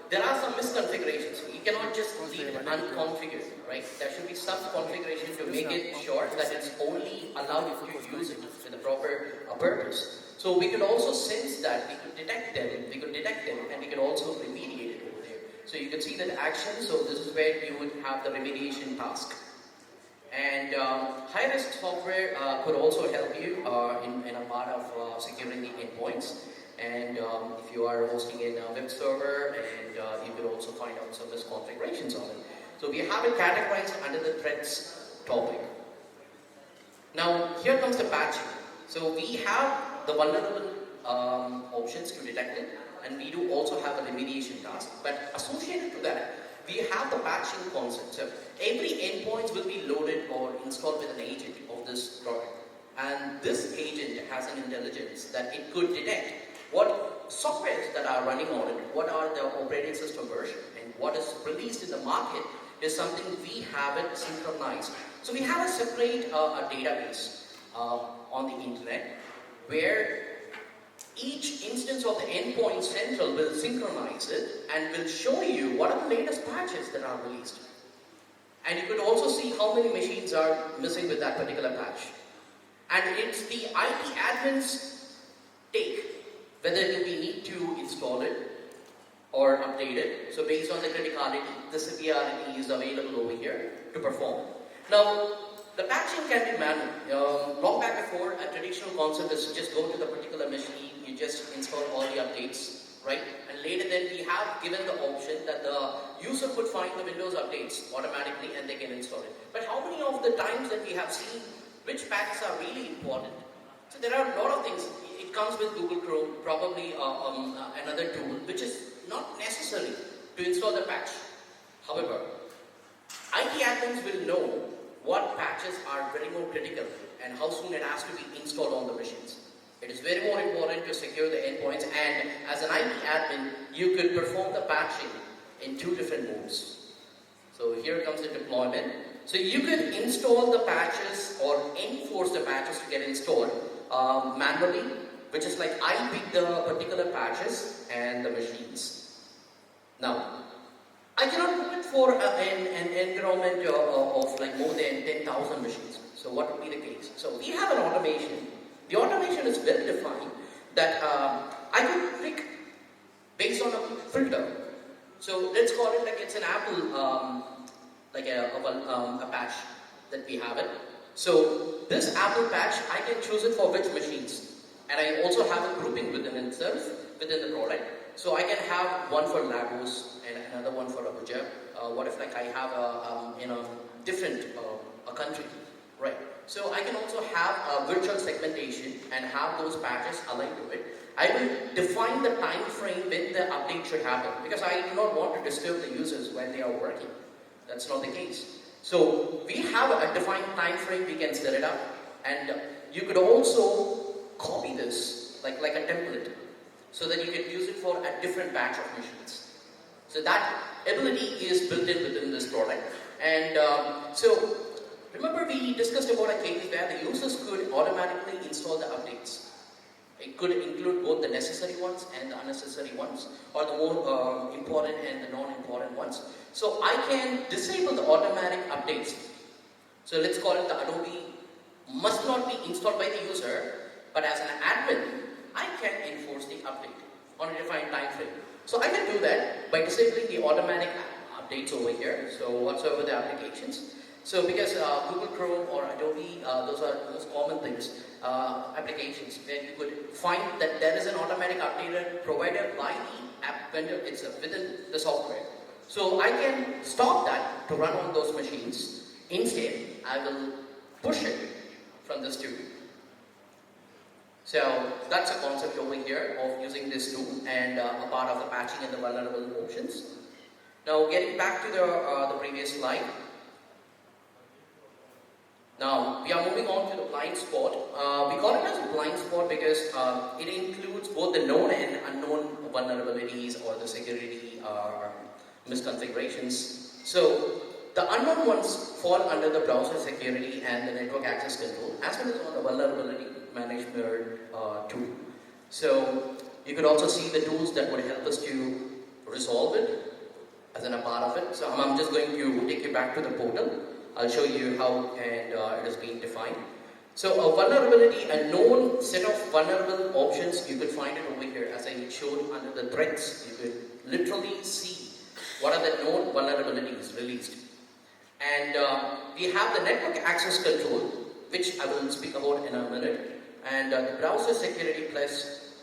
there are some misconfigurations. You cannot just leave it unconfigured, right? There should be some configuration to make it sure that it's only allowed to use it for the proper purpose. So we could also sense that, we could detect them, and we could also remediate it over there. So you can see that action, so this is where you would have the remediation task. And high-risk software could also help you in a part of securing the endpoints. and if you are hosting in a web server, and you could also find out some misconfigurations on it. So we have it categorized under the threats topic. Now here comes the patching. So we have the vulnerable options to detect it, and we do also have a remediation task. But associated to that, we have the patching concept. So every endpoint will be loaded or installed with an agent of this product. And this agent has an intelligence that it could detect what softwares that are running on it, what are the operating system version, and what is released in the market is something we have it synchronized. So we have a separate a database on the internet where each instance of the endpoint central will synchronize it and will show you what are the latest patches that are released. And you could also see how many machines are missing with that particular patch. And it's the IT admin's take whether we need to install it or update it. So based on the criticality, the severity is available over here to perform. Now, the patching can be manual. Long back before, a traditional concept is to just go to the particular machine, you just install all the updates, right? And later then we have given the option that the user could find the Windows updates automatically and they can install it. But how many of the times that we have seen which patches are really important? So there are a lot of things. It comes with Google Chrome, probably another tool, which is not necessary to install the patch. However, IT admins will know what patches are very more critical and how soon it has to be installed on the machines. It is very more important to secure the endpoints, and as an IT admin, you could perform the patching in two different modes. So here comes the deployment. So you could install the patches or enforce the patches to get installed manually, which is like I pick the particular patches and the machines. Now, I cannot do it for an environment of like more than 10,000 machines. So what would be the case? So we have an automation. The automation is well defined that I could pick based on a filter. So let's call it like it's an Apple, like a patch that we have it. So this Apple patch, I can choose it for which machines. And I also have a grouping within itself, within the product. So I can have one for Lagos and another one for Abuja. What if like I have a different a country, right? So I can also have a virtual segmentation and have those patches aligned to it. I will define the time frame when the update should happen, because I do not want to disturb the users when they are working. That's not the case. So we have a defined time frame, we can set it up, and you could also copy this like a template so that you can use it for a different batch of machines. So that ability is built in within this product. And so remember we discussed about a case where the users could automatically install the updates. It could include both the necessary ones and the unnecessary ones, or the more important and the non-important ones. So I can disable the automatic updates. So let's call it the Adobe must not be installed by the user, but as an admin, I can enforce the update on a defined time frame. So I can do that by disabling the automatic updates over here. So whatsoever the applications. So because Google Chrome or Adobe, those are the most common things, applications where you could find that there is an automatic updater provided by the app vendor itself within the software. So I can stop that to run on those machines. Instead, I will push it from this tool. So that's a concept over here of using this tool and a part of the patching and the vulnerable options. Now getting back to the previous slide. Now, we are moving on to the blind spot. We call it as a blind spot because it includes both the known and unknown vulnerabilities or the security misconfigurations. So, the unknown ones fall under the browser security and the network access control, as well as on the vulnerability management tool. So, you could also see the tools that would help us to resolve it as a part of it. So, I'm just going to take you back to the portal. I'll show you how and it is being defined. So a vulnerability, a known set of vulnerable options, you could find it over here as I showed under the threats. You could literally see what are the known vulnerabilities released. And we have the network access control, which I will speak about in a minute. And the browser security plus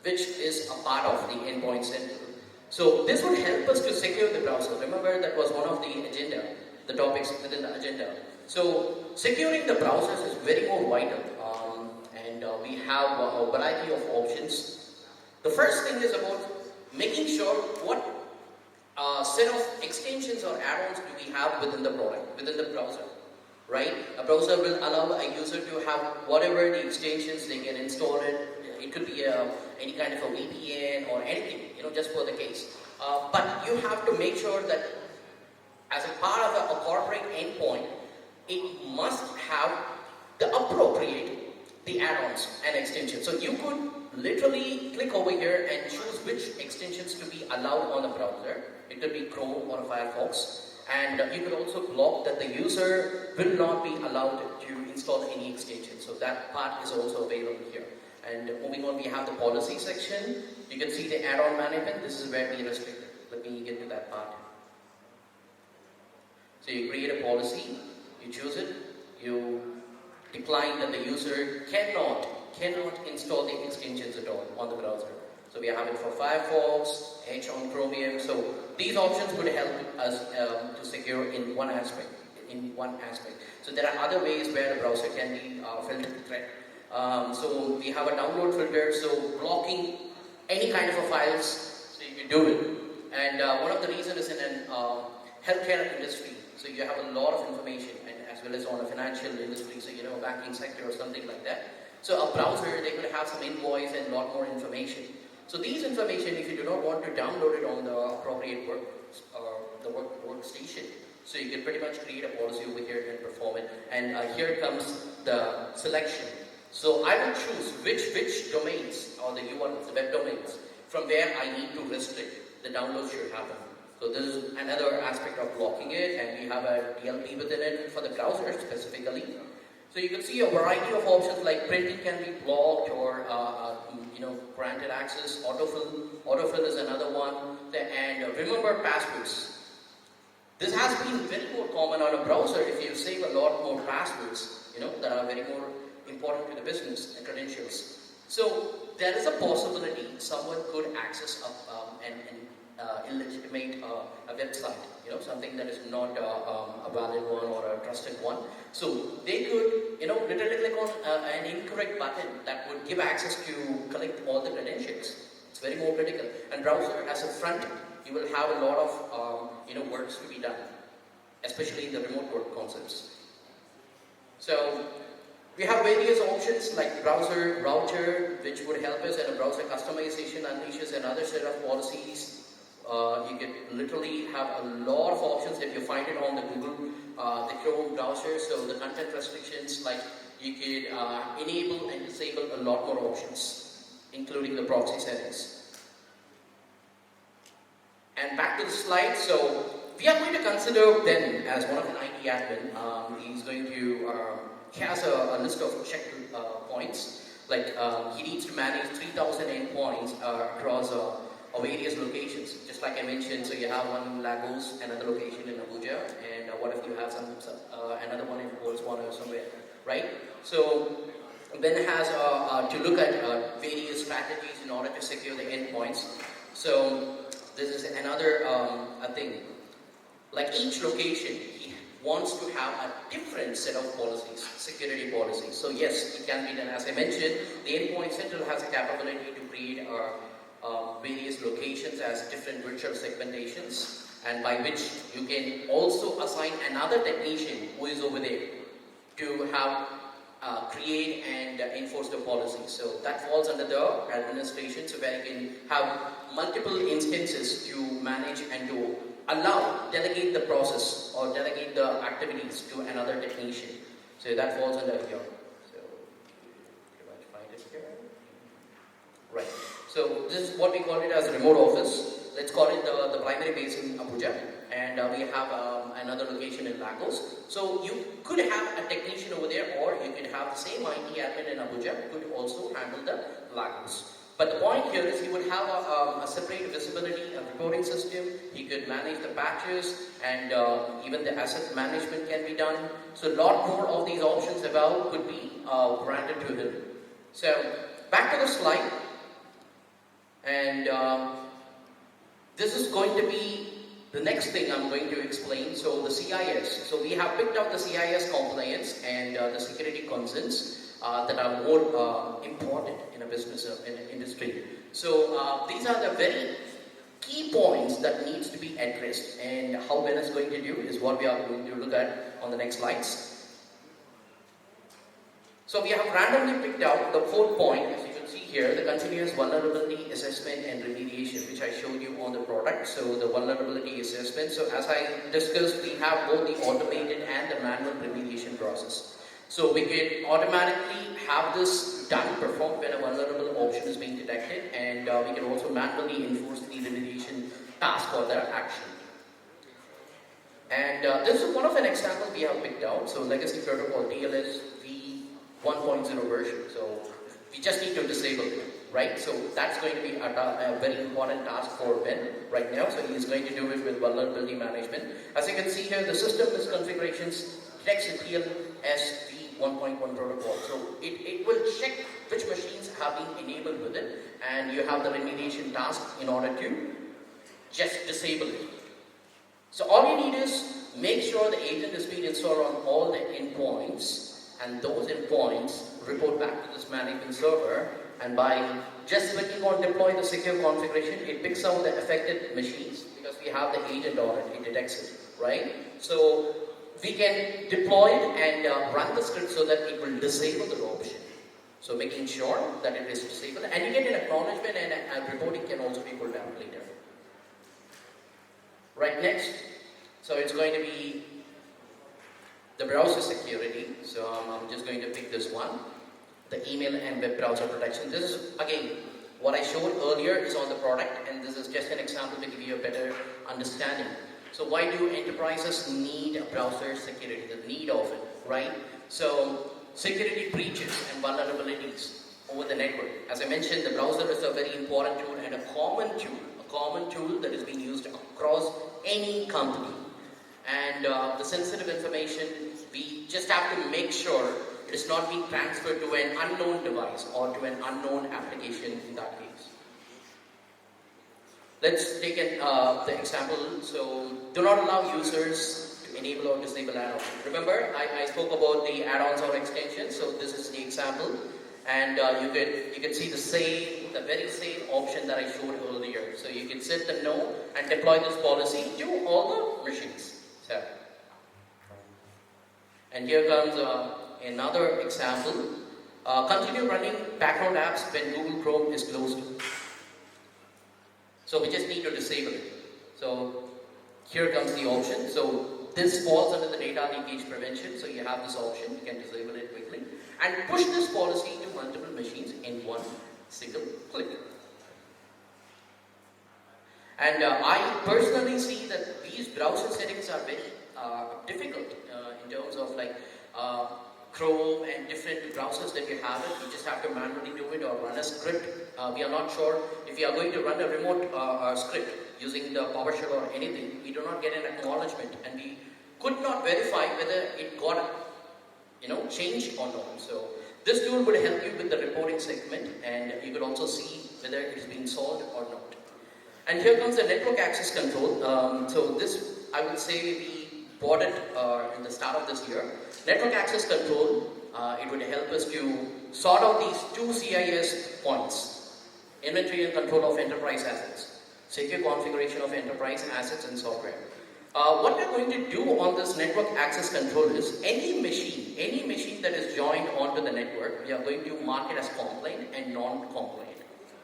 which is a part of the endpoint center. So this would help us to secure the browser. Remember, that was one of the agenda, the topics within the agenda. So securing the browsers is very more vital, and we have a variety of options. The first thing is about making sure what set of extensions or add-ons do we have within the product, within the browser, right? A browser will allow a user to have whatever the extensions they can install it. It could be any kind of a VPN or anything, just for the case. But you have to make sure that as a part of a corporate endpoint, it must have the the add-ons and extensions. So you could literally click over here and choose which extensions to be allowed on the browser. It could be Chrome or Firefox. And you could also block that the user will not be allowed to install any extension. So that part is also available here. And moving on, we have the policy section. You can see the add-on management. This is where we restrict it. Let me get to that part. So you create a policy, you choose it, you decline that the user cannot install the extensions at all on the browser. So we have it for Firefox, Edge on Chromium. So these options would help us to secure in one aspect. So there are other ways where the browser can be filtered threat. So we have a download filter, so blocking any kind of a files, so you can do it. And one of the reasons is in an healthcare industry, so you have a lot of information, and as well as on a financial industry, so a banking sector or something like that. So a browser, they could have some invoice and a lot more information. So these information, if you do not want to download it on the appropriate workstation, so you can pretty much create a policy over here and perform it. And here comes the selection. So I will choose which domains or the URLs, the web domains, from where I need to restrict the download should happen. So this is another aspect of blocking it, and we have a DLP within it for the browser specifically. So you can see a variety of options like printing can be blocked or granted access. Autofill is another one. And remember passwords. This has been very more common on a browser if you save a lot more passwords, that are very more important to the business and credentials. So there is a possibility someone could access an illegitimate a website, something that is not a valid one or a trusted one. So they could, literally click on an incorrect button that would give access to collect all the credentials. It's very more critical. And browser as a front, you will have a lot of works to be done, especially in the remote work concepts. So we have various options like browser router, which would help us, and a browser customization unleashes another set of policies. You can literally have a lot of options if you find it on the Google, the Chrome browser. So the content restrictions, like you could enable and disable a lot more options, including the proxy settings. And back to the slide. So we are going to consider Ben as one of an IT admin. He's going to he has a list of check points. Like he needs to manage 3,000 endpoints across various locations. Just like I mentioned, so you have one in Lagos, another location in Abuja, and what if you have another one in Botswana or somewhere, right? So Ben has to look at various strategies in order to secure the endpoints. So this is another thing. Like each location, he wants to have a different set of policies, security policies. So yes, it can be done. As I mentioned, the endpoint center has a capability to create various locations as different virtual segmentations, and by which you can also assign another technician who is over there to have create and enforce the policy. So that falls under the administration, so where you can have multiple instances to manage and to delegate the process or delegate the activities to another technician. So that falls under here. So pretty much find it here. Right. So this is what we call it as a remote office. Let's call it the primary base in Abuja, and we have another location in Lagos. So you could have a technician over there, or you could have the same IT admin in Abuja who could also handle the Lagos. But the point here is he would have a separate visibility and reporting system. He could manage the patches, and even the asset management can be done. So a lot more of these options above could be granted to him. So back to the slide. And this is going to be the next thing I'm going to explain. So the CIS. So we have picked out the CIS compliance and the security concerns that are more important in a business, in an industry. So these are the very key points that needs to be addressed, and how Ben is going to do is what we are going to look at on the next slides. So we have randomly picked out the 4th point, as you can see here, the continuous vulnerability assessment and remediation, which I showed you on the product. So the vulnerability assessment. So as I discussed, we have both the automated and the manual remediation process. So we can automatically have this done, performed when a vulnerable option is being detected, and we can also manually enforce the remediation task or their action. And this is one of an example we have picked out. So legacy protocol TLS v1.0 version. So we just need to disable it, right? So that's going to be a very important task for Ben right now. So he's going to do it with vulnerability management. As you can see here, the system misconfigurations detects the TLS v1.1 protocol. So it will check which machines have been enabled with it, and you have the remediation task in order to just disable it. So all you need is make sure the agent is being installed on all the endpoints, and those endpoints report back to this management server, and by just clicking on deploy the secure configuration, it picks out the affected machines because we have the agent on it, it detects it, right? So we can deploy it and run the script so that it will disable the option. So making sure that it is disabled, and you get an acknowledgement, and reporting can also be pulled down later. Right, next. So it's going to be the browser security. So I'm just going to pick this one. The email and web browser protection. This is, again, what I showed earlier is on the product, and this is just an example to give you a better understanding. So why do enterprises need a browser security? The need of it, right? So security breaches and vulnerabilities over the network. As I mentioned, the browser is a very important tool and a common tool that is being used across any company. And the sensitive information, we just have to make sure it is not being transferred to an unknown device or to an unknown application in that case. Let's take the example. So do not allow users to enable or disable add-ons. Remember, I spoke about the add-ons or extensions. So this is the example, and you can see the very same option that I showed earlier. So you can set the no and deploy this policy to all the machines. So, and here comes another example. Continue running background apps when Google Chrome is closed. So we just need to disable it. So here comes the option. So this falls under the data leakage prevention. So you have this option. You can disable it quickly and push this policy to multiple machines in one single click. And I personally see that these browser settings are very difficult in terms of like Chrome and different browsers that you have it. You just have to manually do it or run a script. We are not sure if you are going to run a remote script using the PowerShell or anything. We do not get an acknowledgement, and we could not verify whether it got changed or not. So this tool would help you with the reporting segment, and you could also see whether it is being solved or not. And here comes the network access control. So this, I would say, we bought it in the start of this year. Network access control, it would help us to sort out these two CIS points: inventory and control of enterprise assets, secure configuration of enterprise assets and software. What we're going to do on this network access control is any machine that is joined onto the network, we are going to mark it as compliant and non-compliant.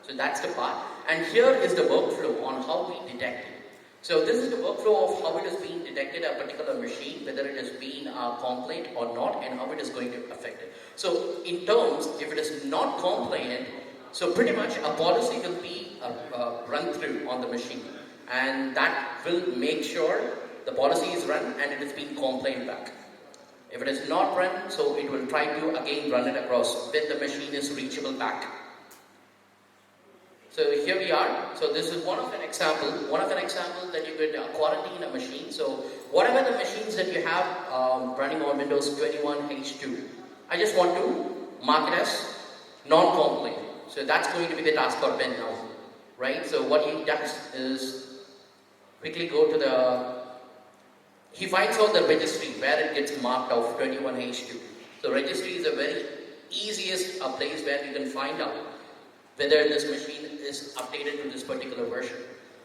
So that's the part. And here is the workflow on how we detect it. So this is the workflow of how it is being detected, a particular machine, whether it is being compliant or not, and how it is going to affect it. So in terms, if it is not compliant, so pretty much a policy will be run through on the machine, and that will make sure the policy is run and it is being compliant back. If it is not run, so it will try to again run it across when the machine is reachable back. So here we are. So this is one of an example that you could quarantine a machine. So whatever the machines that you have running on Windows 21 H2, I just want to mark it as non-compliant. So that's going to be the task for Ben now, right? So what he does is quickly go to he finds out the registry where it gets marked off 21H2. So registry is the very easiest place where you can find out whether this machine is updated to this particular version.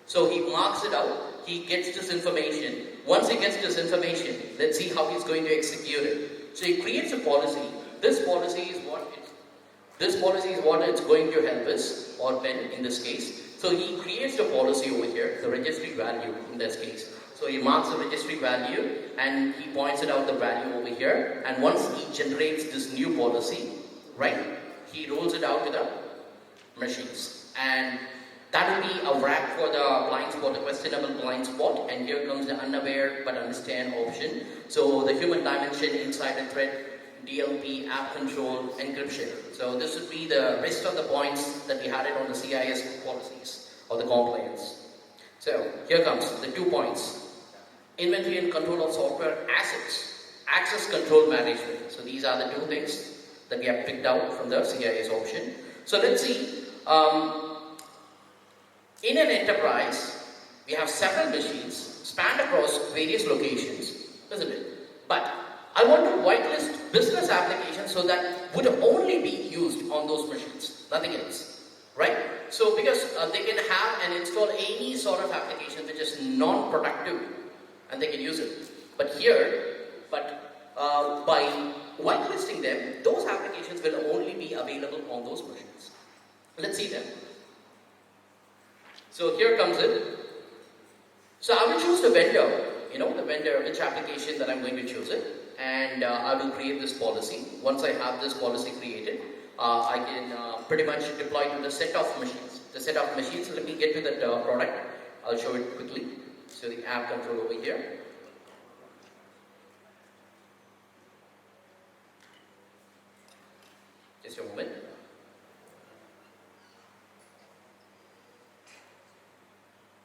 So he marks it out, he gets this information. Once he gets this information, let's see how he's going to execute it. So he creates a policy. This policy is what it's going to help us, or Ben in this case. So he creates the policy over here, the registry value in this case. So he marks the registry value and he points it out the value over here. And once he generates this new policy, right, he rolls it out to the machines. And that will be a wrap for the blind spot, the questionable blind spot. And here comes the unaware but understand option. So the human dimension inside the thread, DLP, app control, encryption. So this would be the rest of the points that we had it on the CIS policies or the compliance. So here comes the 2 points. Inventory and control of software assets, access control management. So these are the 2 things that we have picked out from the CIS option. So let's see. In an enterprise, we have several machines spanned across various locations, isn't it? But I want to whitelist business applications so that would only be used on those machines, nothing else, right? So because they can have and install any sort of application which is non-productive, and they can use it. But by whitelisting them, those applications will only be available on those machines. Let's see them. So here comes it. So I will choose the vendor, which application that I'm going to choose it, and I will create this policy. Once I have this policy created, I can pretty much deploy to the set of machines. The set of machines, let me get to that product. I'll show it quickly. So the app control over here. Just a moment.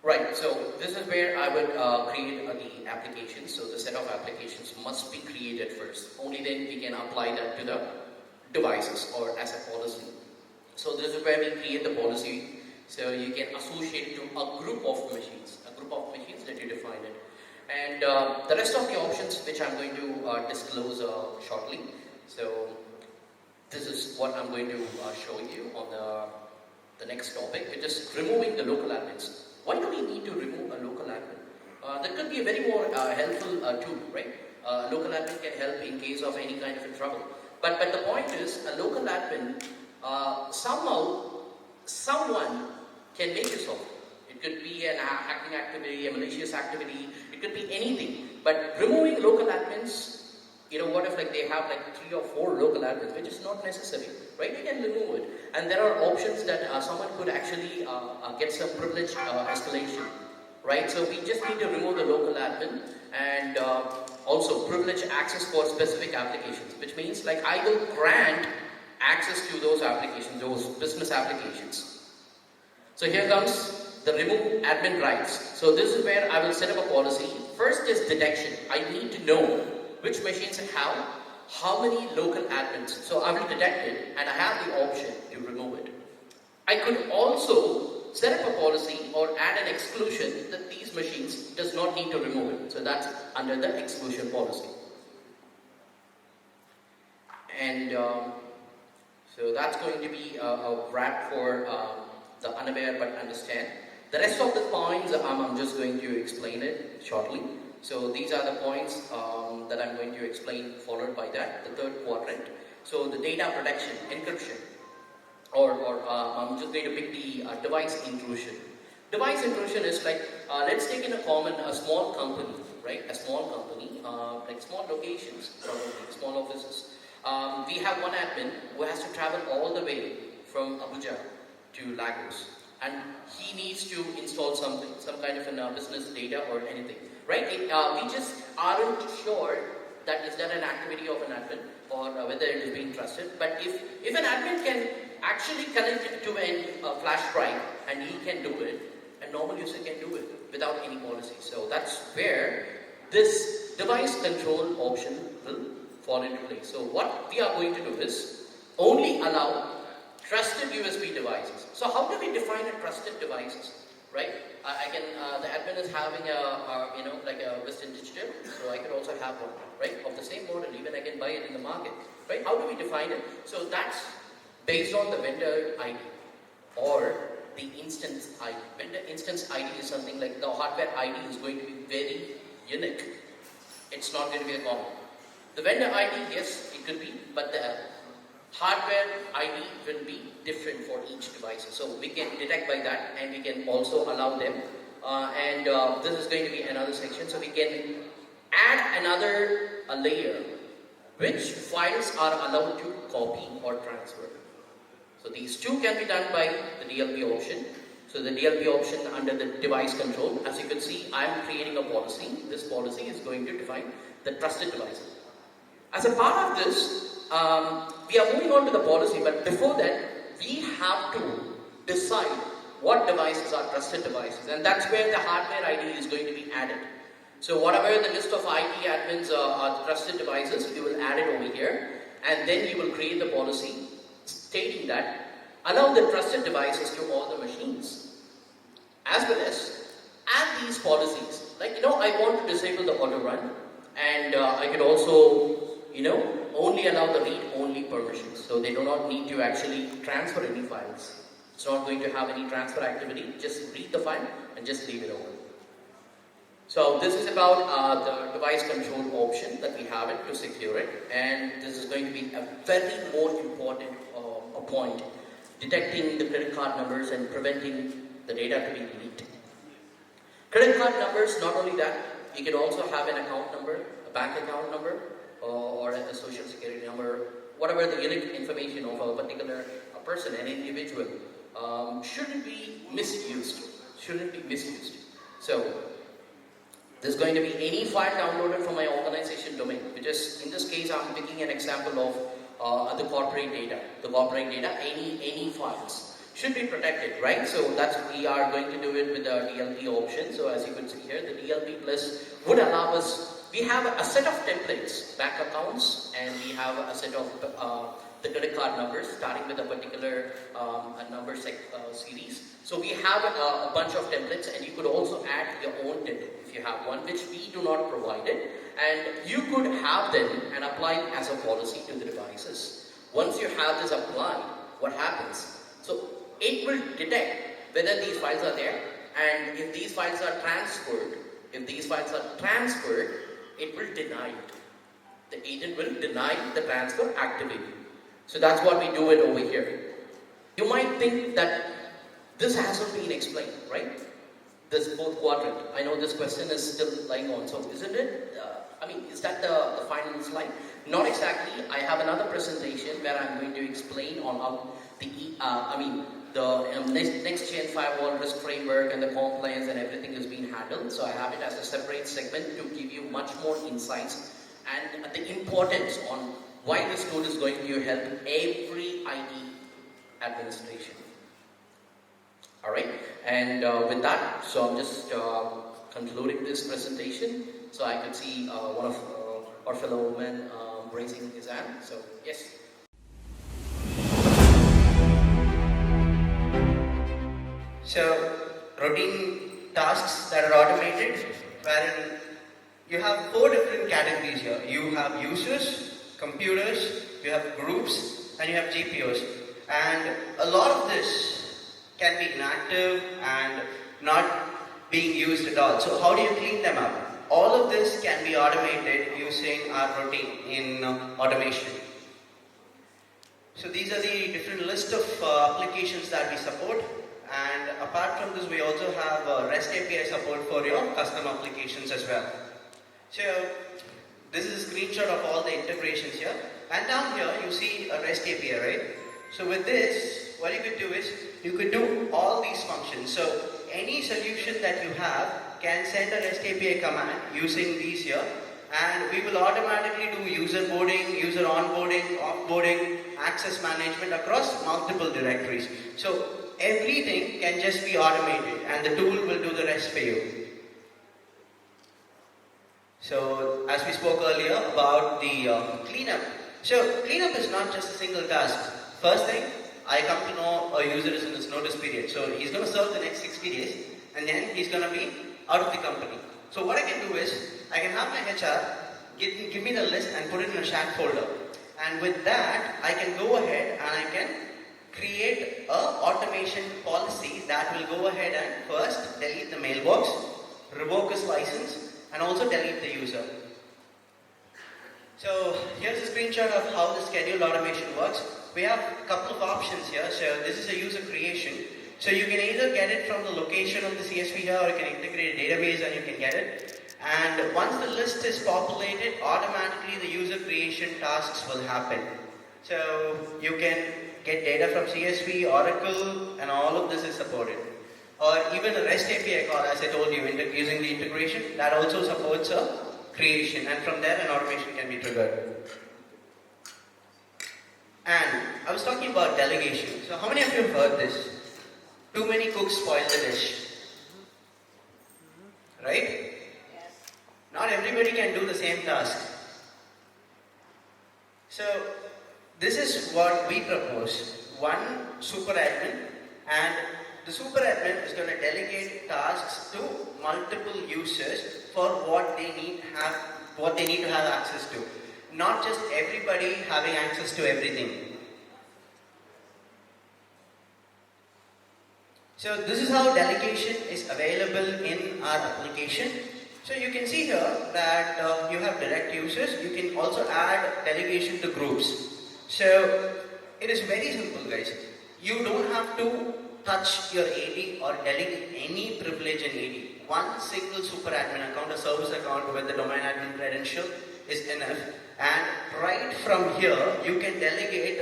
Right, so this is where I would create the applications. So the set of applications must be created first. Only then we can apply that to the devices or as a policy. So this is where we create the policy. So you can associate it to a group of machines that you define it. And the rest of the options which I'm going to disclose shortly. So this is what I'm going to show you on the next topic, which is removing the local admins. Why do we need to remove a local admin? That could be a very more helpful tool, right? Local admin can help in case of any kind of a trouble. But the point is, a local admin, somehow, someone can make use of it. It could be an hacking activity, a malicious activity, it could be anything. But removing local admins, what if they have 3 or 4 local admins, which is not necessary, right? You can remove it. And there are options that someone could actually get some privilege escalation, right? So we just need to remove the local admin and also privilege access for specific applications, which means I will grant access to those applications, those business applications. So here comes the remove admin rights. So this is where I will set up a policy. First is detection. I need to know which machines have how many local admins. So I will detect it and I have the option to remove it. I could also set up a policy or add an exclusion that these machines does not need to remove it. So that's under the exclusion policy. And so that's going to be a wrap for the unaware but understand. The rest of the points, I'm just going to explain it shortly. So these are the points that I'm going to explain, followed by that, the third quadrant. So the data protection, encryption, or I'm just going to pick the device intrusion. Device intrusion is let's take in a small company, right? A small company, small locations, probably, small offices. We have one admin who has to travel all the way from Abuja to Lagos. And he needs to install something, some kind of a business data or anything, right? We just aren't sure that is that an activity of an admin or whether it is being trusted. But if an admin can actually connect it to a flash drive and he can do it, a normal user can do it without any policy. So that's where this device control option will fall into place. So what we are going to do is only allow trusted USB devices. So how do we define a trusted devices, right? The admin is having like a Western Digital, so I could also have one, right? Of the same model, even I can buy it in the market, right? How do we define it? So that's based on the vendor ID or the instance ID. Vendor instance ID is something like the hardware ID is going to be very unique. It's not going to be a common. The vendor ID, yes, it could be, but the hardware ID will be different for each device. So we can detect by that, and we can also allow them. This is going to be another section. So we can add another layer, which files are allowed to copy or transfer. So these two can be done by the DLP option. So the DLP option under the device control, as you can see, I am creating a policy. This policy is going to define the trusted devices. As a part of this, we are moving on to the policy, but before that, we have to decide what devices are trusted devices, and that's where the hardware ID is going to be added. So whatever the list of IT admins are trusted devices, you will add it over here, and then you will create the policy stating that allow the trusted devices to all the machines, as well as add these policies. Like, I want to disable the auto run, and I could also, only allow the read-only permissions. So they do not need to actually transfer any files. It's not going to have any transfer activity. Just read the file and just leave it over. So this is about the device control option that we have it to secure it, and this is going to be a very more important point, detecting the credit card numbers and preventing the data to be leaked. Credit card numbers, not only that, you can also have an account number, a bank account number, or a social security number, whatever the unique information of a particular person, an individual, shouldn't be misused. So there's going to be any file downloaded from my organization domain, which is, in this case, I'm picking an example of the corporate data. The corporate data, any files should be protected, right? So we are going to do it with the DLP option. So as you can see here, the DLP Plus would allow us, we have a set of templates, bank accounts, and we have a set of the credit card numbers, starting with a particular number series. So we have a bunch of templates, and you could also add your own template if you have one, which we do not provide it, and you could have them and apply it as a policy to the devices. Once you have this applied, what happens? So it will detect whether these files are there, and if these files are transferred, it will deny it. The agent will deny the transfer activity. So that's what we do it over here. You might think that this hasn't been explained, right? This fourth quadrant. I know this question is still lying on. So isn't it? Is that the final slide? Not exactly. I have another presentation where I'm going to explain on how the next gen firewall risk framework and the compliance and everything is being handled. So I have it as a separate segment to give you much more insights and the importance on why this tool is going to help every IT administration. Alright, and with that, so I'm just concluding this presentation. So I could see one of our fellow men raising his hand. So, yes. So, routine tasks that are automated, wherein you have 4 different categories here. You have users, computers, you have groups, and you have GPOs. And a lot of this can be inactive and not being used at all. So how do you clean them up? All of this can be automated using our routine in automation. So these are the different list of applications that we support. And apart from this, we also have REST API support for your custom applications as well. So this is a screenshot of all the integrations here. And down here, you see a REST API, right? So with this, what you could do is, you could do all these functions. So any solution that you have can send a REST API command using these here, and we will automatically do user boarding, user onboarding, offboarding, access management across multiple directories. So everything can just be automated, and the tool will do the rest for you. So as we spoke earlier about the cleanup. So cleanup is not just a single task. First thing, I come to know a user is in this notice period. So he's going to serve the next 60 days and then he's going to be out of the company. So what I can do is, I can have my HR give me the list and put it in a shared folder. And with that, I can go ahead and I can create a automation policy that will go ahead and first delete the mailbox, revoke his license, and also delete the user. So here's a screenshot of how the scheduled automation works. We have a couple of options here. So this is a user creation. So you can either get it from the location of the CSV here, or you can integrate a database and you can get it. And once the list is populated, automatically the user creation tasks will happen. So you can get data from CSV, Oracle, and all of this is supported. Or even a REST API call, as I told you, using the integration, that also supports a creation, and from there an automation can be triggered. And I was talking about delegation. So how many of you have heard this? Too many cooks spoil the dish. Right? Not everybody can do the same task. So this is what we propose. One super admin, and the super admin is going to delegate tasks to multiple users for what they need to have access to. Not just everybody having access to everything. So this is how delegation is available in our application. So you can see here that you have direct users. You can also add delegation to groups. So it is very simple, guys. You don't have to touch your AD or delegate any privilege in AD. One single super admin account, a service account with the domain admin credential is enough. And right from here, you can delegate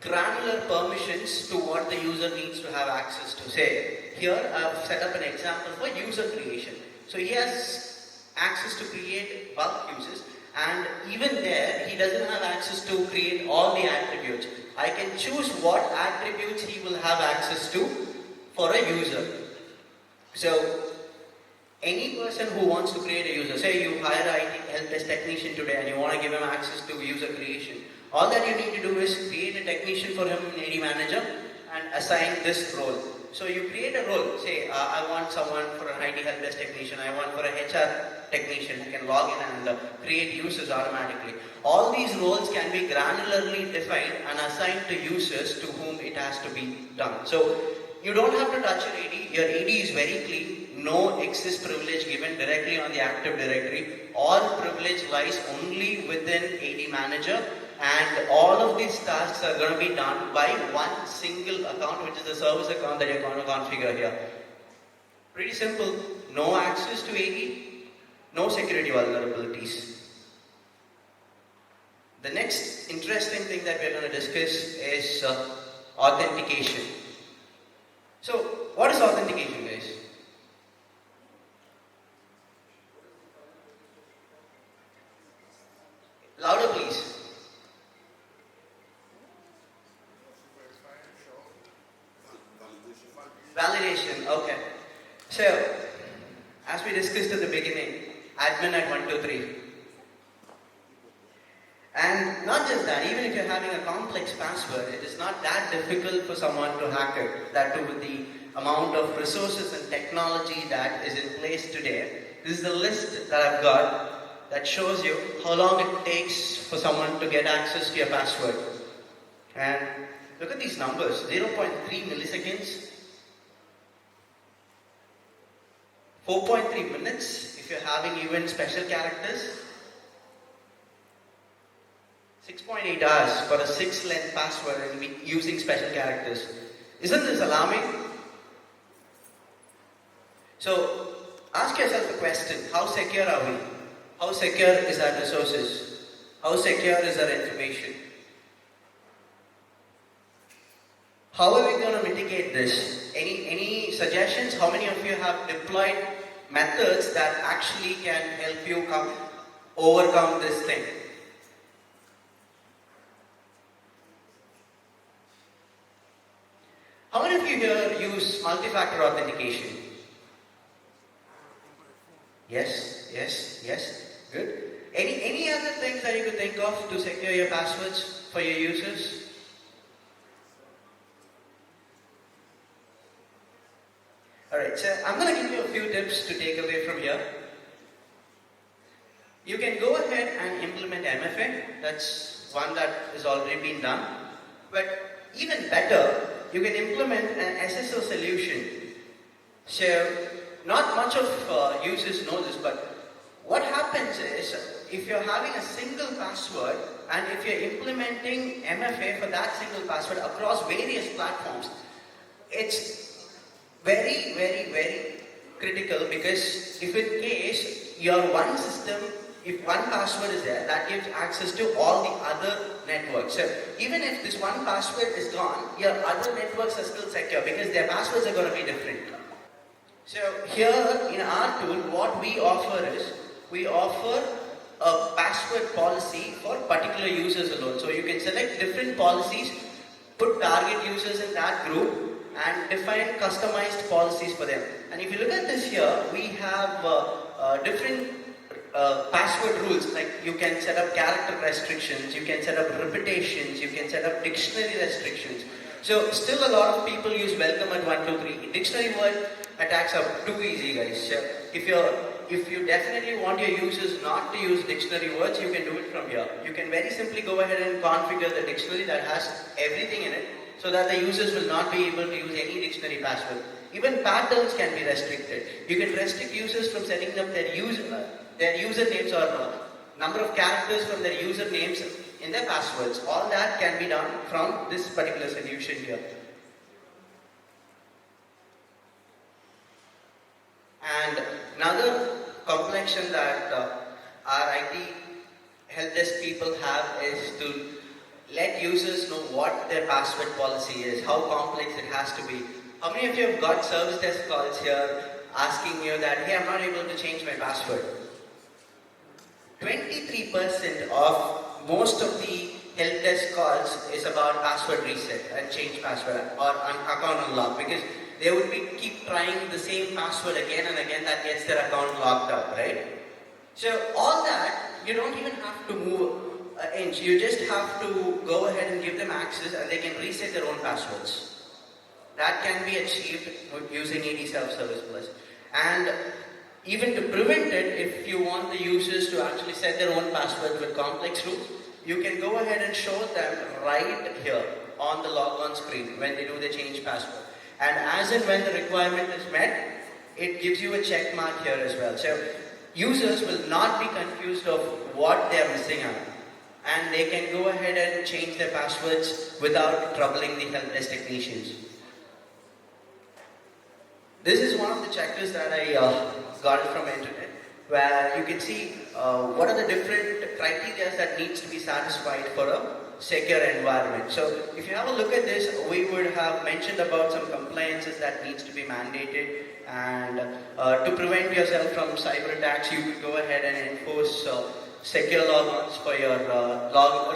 granular permissions to what the user needs to have access to. Say, here I've set up an example for user creation. So he has access to create bulk users, and even there he doesn't have access to create all the attributes. I can choose what attributes he will have access to for a user. So any person who wants to create a user, say you hire an IT help desk technician today and you want to give him access to user creation, all that you need to do is create a technician for him in AD Manager and assign this role. So you create a role, say I want someone for an IT help desk technician, I want for a HR technician who can log in and create users automatically. All these roles can be granularly defined and assigned to users to whom it has to be done. So you don't have to touch your AD is very clean, no excess privilege given directly on the Active Directory. All privilege lies only within AD Manager. And all of these tasks are going to be done by one single account, which is the service account that you're going to configure here. Pretty simple. No access to AD, no security vulnerabilities. The next interesting thing that we're going to discuss is authentication. So, what is authentication, guys? Louder, please. Validation, okay. So, as we discussed at the beginning, admin at 1, 2, 3. And not just that, even if you're having a complex password, it is not that difficult for someone to hack it. That too with the amount of resources and technology that is in place today. This is the list that I've got that shows you how long it takes for someone to get access to your password. And look at these numbers, 0.3 milliseconds, 4.3 minutes if you're having even special characters, 6.8 hours for a 6-length password and using special characters. Isn't this alarming? So ask yourself the question, how secure are we? How secure is our resources? How secure is our information? How are we going to mitigate this? Any suggestions? How many of you have deployed methods that actually can help you overcome this thing? How many of you here use multi-factor authentication? Yes, yes, yes. Good. Any other things that you could think of to secure your passwords for your users? Alright, so I'm going to give you a few tips to take away from here. You can go ahead and implement MFA. That's one that has already been done. But even better, you can implement an SSO solution. So, not much of users know this, but what happens is, if you're having a single password and if you're implementing MFA for that single password across various platforms, it's very, very, very critical, because if in case your one system, if one password is there, that gives access to all the other networks. So even if this one password is gone, your other networks are still secure because their passwords are going to be different. So here in our tool, what we offer is, we offer a password policy for particular users alone. So you can select different policies, put target users in that group, and define customized policies for them. And if you look at this here, we have different password rules. Like you can set up character restrictions, you can set up repetitions, you can set up dictionary restrictions. So still a lot of people use welcome at 1, 2, 3. Dictionary word attacks are too easy, guys. So if you definitely want your users not to use dictionary words, you can do it from here. You can very simply go ahead and configure the dictionary that has everything in it, so that the users will not be able to use any dictionary password. Even patterns can be restricted. You can restrict users from setting up their usernames or number of characters from their usernames in their passwords. All that can be done from this particular solution here. And another complexion that our IT help desk people have is to let users know what their password policy is, how complex it has to be. How many of you have got service desk calls here asking you that, hey, I'm not able to change my password? 23% of most of the help desk calls is about password reset and change password or account unlock, because they would keep trying the same password again and again. That gets their account locked up, right? So all that, you don't even have to move an inch. You just have to go ahead and give them access and they can reset their own passwords. That can be achieved using AD Self-Service Plus. And even to prevent it, if you want the users to actually set their own password with complex rules, you can go ahead and show them right here on the logon screen when they do the change password. And as and when the requirement is met, it gives you a check mark here as well. So users will not be confused of what they are missing out. And they can go ahead and change their passwords without troubling the help desk technicians. This is one of the checklists that I got it from the internet, where you can see what are the different criteria that needs to be satisfied for a secure environment. So if you have a look at this, we would have mentioned about some compliances that needs to be mandated, and to prevent yourself from cyber attacks, you could go ahead and enforce secure logons for your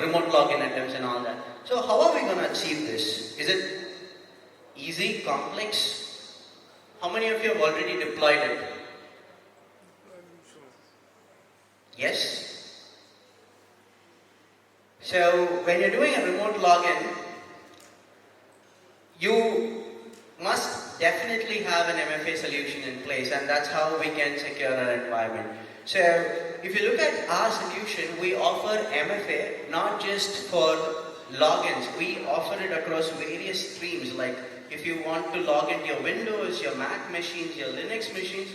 remote login attempts and all that. So how are we going to achieve this? Is it easy, complex? How many of you have already deployed it? Yes? So when you're doing a remote login, you must definitely have an MFA solution in place, and that's how we can secure our environment. So if you look at our solution, we offer MFA not just for logins, we offer it across various streams. Like if you want to log into your Windows, your Mac machines, your Linux machines,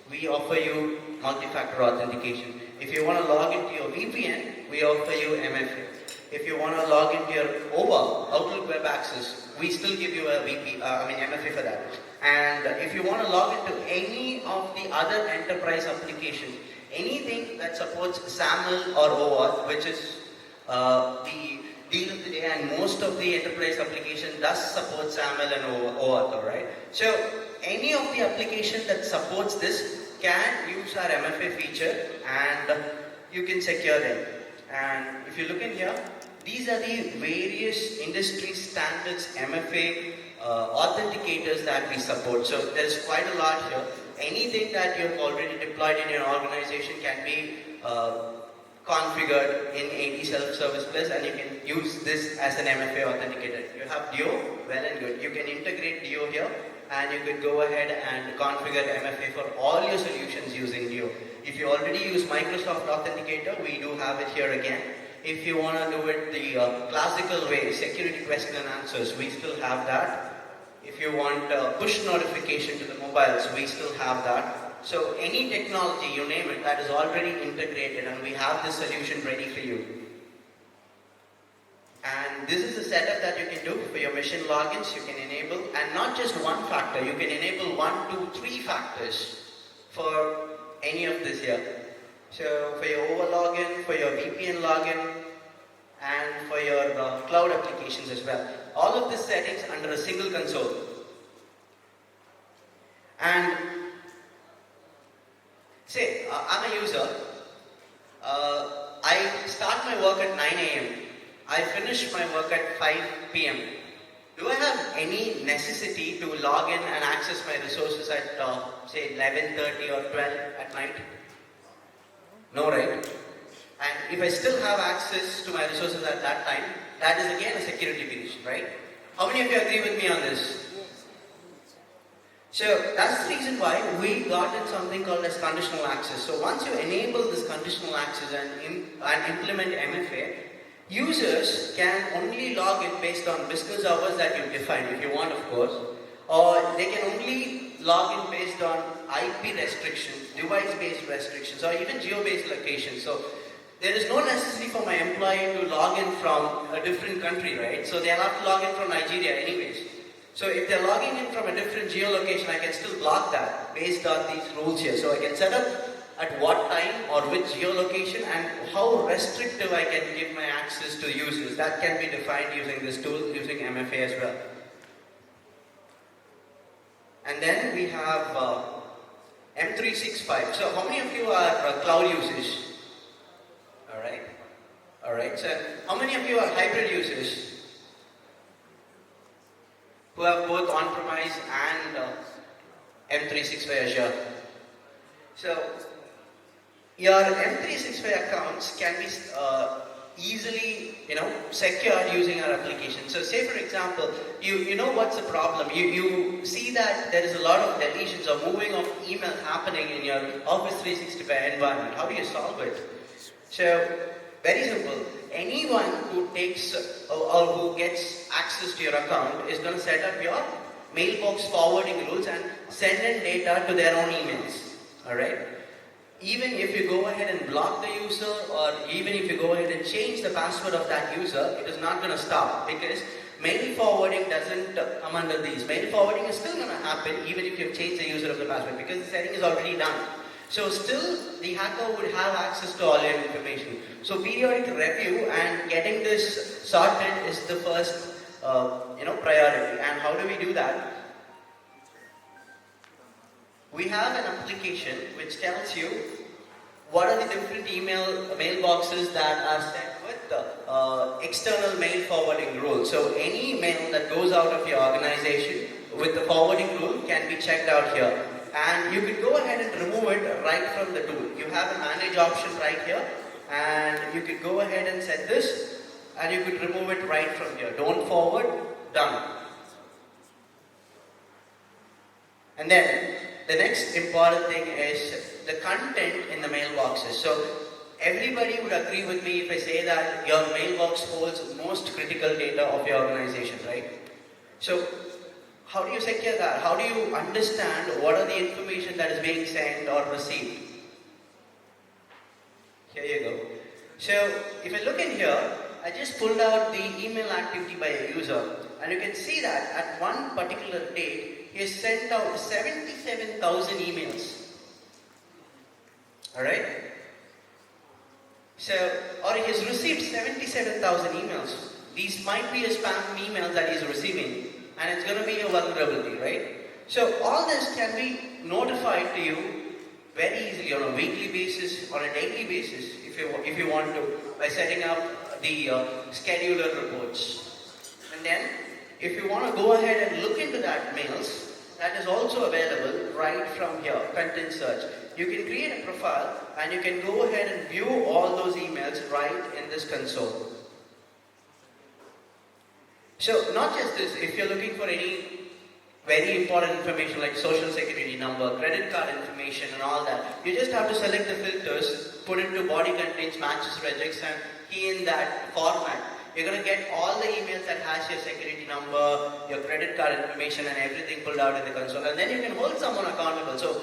we offer you multi-factor authentication. If you want to log into your VPN, we offer you MFA. If you want to log into your OWA, Outlook Web Access, we still give you a MFA for that. And if you want to log into any of the other enterprise applications, anything that supports SAML or OAuth, which is the deal of the day, and most of the enterprise application does support SAML and OAuth, alright? So any of the application that supports this can use our MFA feature, and you can secure them. And if you look in here, these are the various industry standards MFA authenticators that we support. So there's quite a lot here. Anything that you have already deployed in your organization can be configured in AD Self-Service Plus, and you can use this as an MFA authenticator. You have DO, well and good. You can integrate DO here, and you could go ahead and configure MFA for all your solutions using Geo. If you already use Microsoft Authenticator, we do have it here again. If you want to do it the classical way, security question and answers, we still have that. If you want push notification to the mobiles, we still have that. So any technology, you name it, that is already integrated, and we have this solution ready for you. And this is the setup that you can do for your machine logins. You can enable, and not just one factor, you can enable 1, 2, 3 factors for any of this here. So for your over login, for your VPN login, and for your cloud applications as well. All of these settings under a single console. And say, I'm a user. I start my work at 9 a.m. I finish my work at 5 p.m. Do I have any necessity to log in and access my resources at say 11:30 or 12 at night? No, right? And if I still have access to my resources at that time, that is again a security breach, right? How many of you agree with me on this? So that's the reason why we got in something called as conditional access. So once you enable this conditional access and implement MFA, users can only log in based on business hours that you define, if you want, of course, or they can only log in based on IP restrictions, device-based restrictions, or even geo-based locations. So there is no necessity for my employee to log in from a different country, right? So they'll have to log in from Nigeria anyways. So if they're logging in from a different geolocation, I can still block that based on these rules here. So I can set up at what time or which geolocation and how restrictive I can give my access to users. That can be defined using this tool, using MFA as well. And then we have M365. So how many of you are cloud users? Alright, so how many of you are hybrid users? Who have both on-premise and M365 Azure. So your M365 accounts can be easily, secured using our application. So say for example, you know what's the problem. You see that there is a lot of deletions or moving of email happening in your Office 365 environment. How do you solve it? So very simple. Anyone who takes or who gets access to your account is going to set up your mailbox forwarding rules and send in data to their own emails. Alright? Even if you go ahead and block the user, or even if you go ahead and change the password of that user, it is not going to stop, because mail forwarding doesn't come under these. Mail forwarding is still going to happen even if you have changed the user of the password, because the setting is already done. So still the hacker would have access to all your information. So periodic review and getting this sorted is the first priority. And how do we do that? We have an application which tells you what are the different mailboxes that are set with the external mail forwarding rule. So any mail that goes out of your organization with the forwarding rule can be checked out here. And you can go ahead and remove it right from the tool. You have a manage option right here, and you could go ahead and set this, and you could remove it right from here. Don't forward, done. And then the next important thing is the content in the mailboxes. So everybody would agree with me if I say that your mailbox holds most critical data of your organization, right? So how do you secure that? How do you understand what are the information that is being sent or received? Here you go. So if I look in here, I just pulled out the email activity by a user, and you can see that at one particular date, he has sent out 77,000 emails. Alright? So, or he has received 77,000 emails. These might be a spam emails that he is receiving, and it's going to be a vulnerability, right? So all this can be notified to you very easily on a weekly basis, on a daily basis, if you want to, by setting up the scheduler reports. And then, if you want to go ahead and look into that mails, that is also available right from here, content search. You can create a profile and you can go ahead and view all those emails right in this console. So not just this, if you're looking for any very important information like social security number, credit card information and all that. You just have to select the filters, put it to body contains, matches, regex and key in that format. You're going to get all the emails that has your security number, your credit card information and everything pulled out in the console, and then you can hold someone accountable. So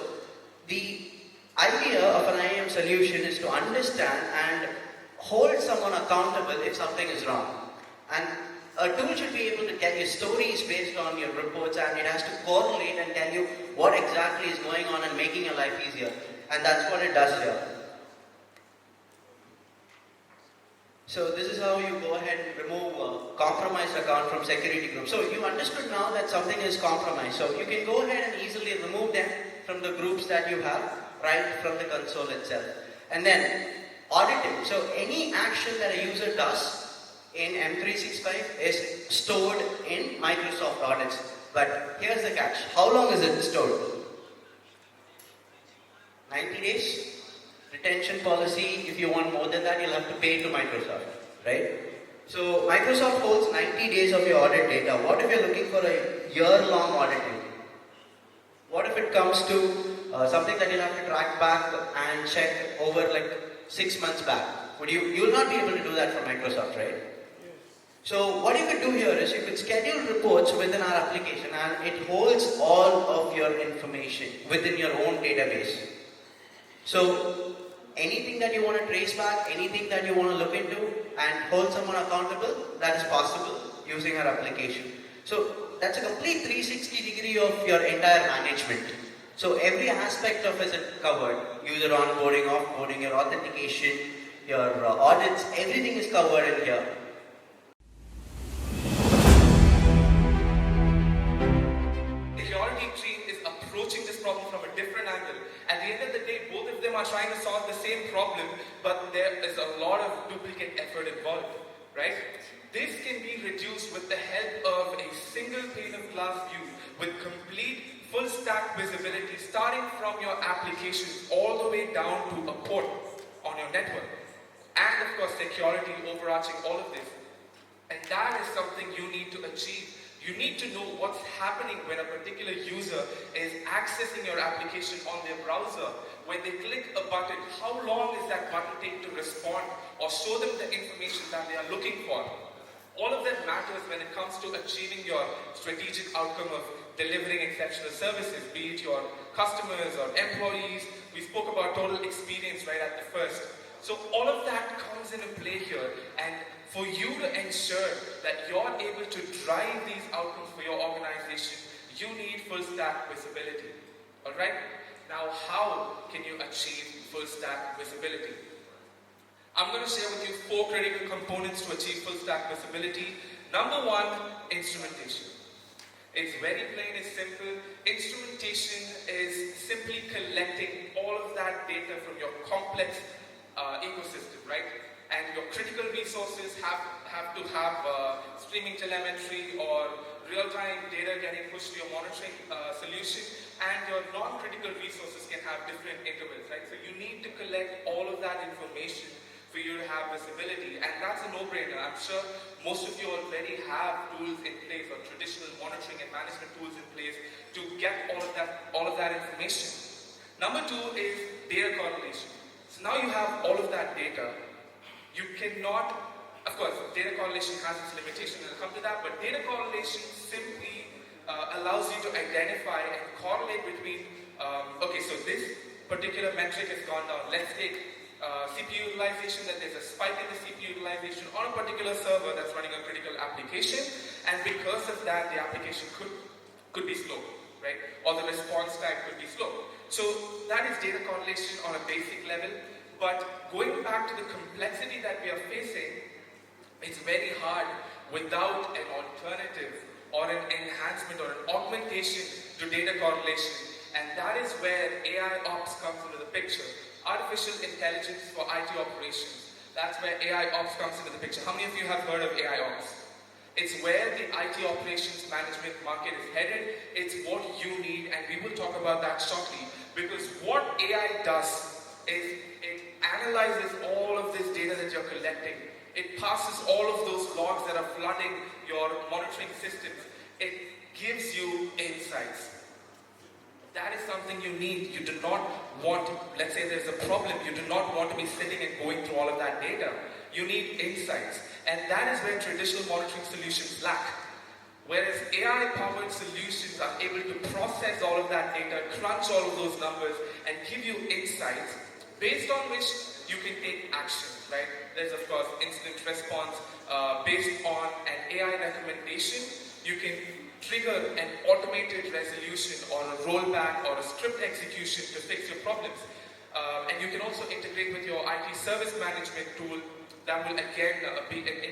the idea of an IAM solution is to understand and hold someone accountable if something is wrong. And a tool should be able to tell you stories based on your reports, and it has to correlate and tell you what exactly is going on and making your life easier. And that's what it does here. So this is how you go ahead and remove a compromised account from security group. So you understood now that something is compromised. So you can go ahead and easily remove them from the groups that you have right from the console itself. And then auditing. So any action that a user does in M365 is stored in Microsoft audits. But here's the catch. How long is it stored? 90 days? Retention policy, if you want more than that, you'll have to pay to Microsoft, right? So Microsoft holds 90 days of your audit data. What if you're looking for a year-long auditing? What if it comes to something that you'll have to track back and check over like 6 months back? You'll not be able to do that from Microsoft, right? So what you could do here is you could schedule reports within our application, and it holds all of your information within your own database. So anything that you want to trace back, anything that you want to look into and hold someone accountable, that is possible using our application. So that's a complete 360-degree of your entire management. So every aspect of it is covered. User onboarding, offboarding, your authentication, your audits, everything is covered in here. Security team is approaching this problem from a different angle. At the end of the day, both of them are trying to solve the same problem, but there is a lot of duplicate effort involved, right? This can be reduced with the help of a single pane of glass view with complete full stack visibility starting from your application all the way down to a port on your network. And of course, security overarching all of this. And that is something you need to achieve. You need to know what's happening when a particular user is accessing your application on their browser. When they click a button, how long is that button take to respond or show them the information that they are looking for? All of that matters when it comes to achieving your strategic outcome of delivering exceptional services, be it your customers or employees. We spoke about total experience right at the first. So all of that comes into play here, and for you to ensure that you're able to drive these outcomes for your organization, you need full stack visibility. Alright? Now how can you achieve full stack visibility? I'm going to share with you 4 critical components to achieve full stack visibility. Number 1, instrumentation. It's very plain, it's simple. Instrumentation is simply collecting all of that data from your complex ecosystem, right? And your critical resources have to have streaming telemetry or real-time data getting pushed to your monitoring solution, and your non-critical resources can have different intervals, right? So you need to collect all of that information for you to have visibility, and that's a no-brainer. I'm sure most of you already have tools in place, or traditional monitoring and management tools in place to get all of that information. Number 2 is data correlation. So now you have all of that data. You cannot, of course, data correlation has its limitations, and I'll come to that, but data correlation simply allows you to identify and correlate between, okay, so this particular metric has gone down. Let's take CPU utilization, that there's a spike in the CPU utilization on a particular server that's running a critical application, and because of that, the application could be slow, right? Or the response time could be slow. So that is data correlation on a basic level. But going back to the complexity that we are facing, it's very hard without an alternative or an enhancement or an augmentation to data correlation. And that is where AI Ops comes into the picture. Artificial intelligence for IT operations. That's where AI Ops comes into the picture. How many of you have heard of AI Ops? It's where the IT operations management market is headed. It's what you need, and we will talk about that shortly. Because what AI does is it analyzes all of this data that you're collecting. It passes all of those logs that are flooding your monitoring systems. It gives you insights. That is something you need. You do not want, let's say there's a problem, you do not want to be sitting and going through all of that data. You need insights. And that is where traditional monitoring solutions lack. Whereas AI-powered solutions are able to process all of that data, crunch all of those numbers, and give you insights based on which you can take action, right? There's of course incident response based on an AI recommendation. You can trigger an automated resolution or a rollback or a script execution to fix your problems. And you can also integrate with your IT service management tool that will again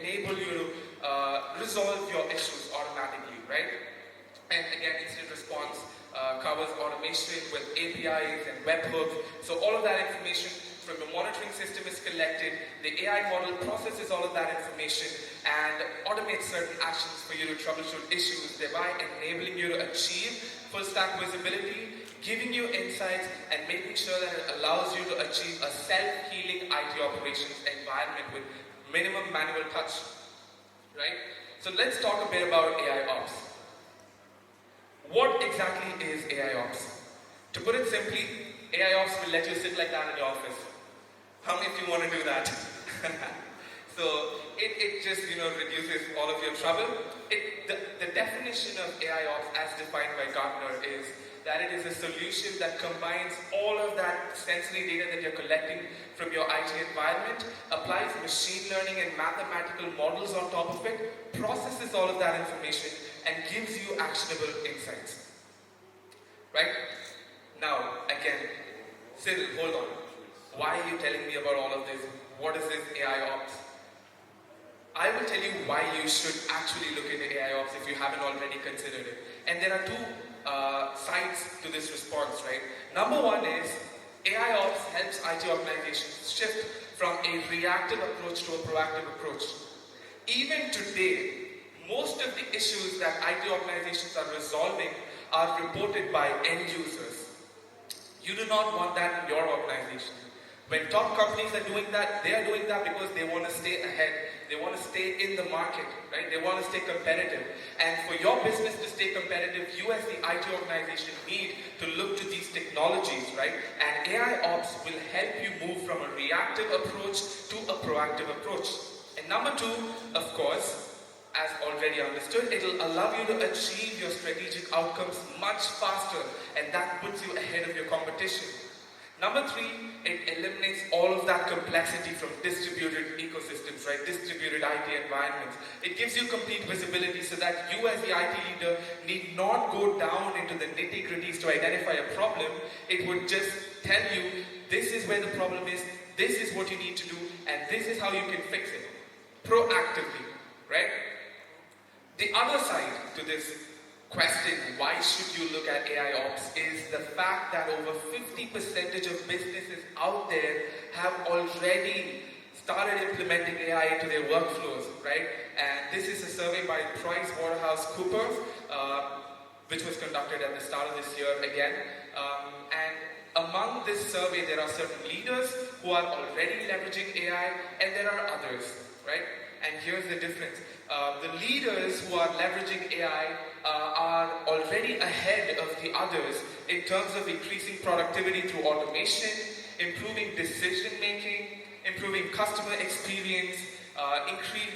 enable you to resolve your issues automatically, right? And again, incident response covers automation with APIs and webhooks. So all of that information from your monitoring system is collected. The AI model processes all of that information and automates certain actions for you to troubleshoot issues, thereby enabling you to achieve full stack visibility, giving you insights, and making sure that it allows you to achieve a self-healing IT operations environment with minimum manual touch, right? So let's talk a bit about AI Ops. What exactly is AI Ops? To put it simply, AI Ops will let you sit like that in your office. How many of you want to do that? So it just reduces all of your trouble. The definition of AI Ops as defined by Gartner is that it is a solution that combines all of that sensory data that you're collecting from your IT environment, applies machine learning and mathematical models on top of it, processes all of that information, and gives you actionable insights. Right? Now, again, Cyril, hold on. Why are you telling me about all of this? What is this AI Ops? I will tell you why you should actually look into AI Ops if you haven't already considered it. And there are two sides to this response, right? Number one is AI Ops helps IT organizations shift from a reactive approach to a proactive approach. Even today, most of the issues that IT organizations are resolving are reported by end users. You do not want that in your organization. When top companies are doing that, they are doing that because they want to stay ahead. They want to stay in the market, right? They want to stay competitive. And for your business to stay competitive, you as the IT organization need to look to these technologies, right? And AI Ops will help you move from a reactive approach to a proactive approach. And number two, of course, as already understood, it will allow you to achieve your strategic outcomes much faster, and that puts you ahead of your competition. Number three, it eliminates all of that complexity from distributed ecosystems, right? Distributed IT environments. It gives you complete visibility so that you as the IT leader need not go down into the nitty-gritties to identify a problem. It would just tell you, this is where the problem is, this is what you need to do, and this is how you can fix it. Proactively, right? The other side to this question, why should you look at AI Ops, is the fact that over 50% of businesses out there have already started implementing AI into their workflows, right? And this is a survey by PricewaterhouseCoopers, which was conducted at the start of this year again. And among this survey, there are certain leaders who are already leveraging AI, and there are others, right? And here's the difference. The leaders who are leveraging AI are already ahead of the others in terms of increasing productivity through automation, improving decision making, improving customer experience,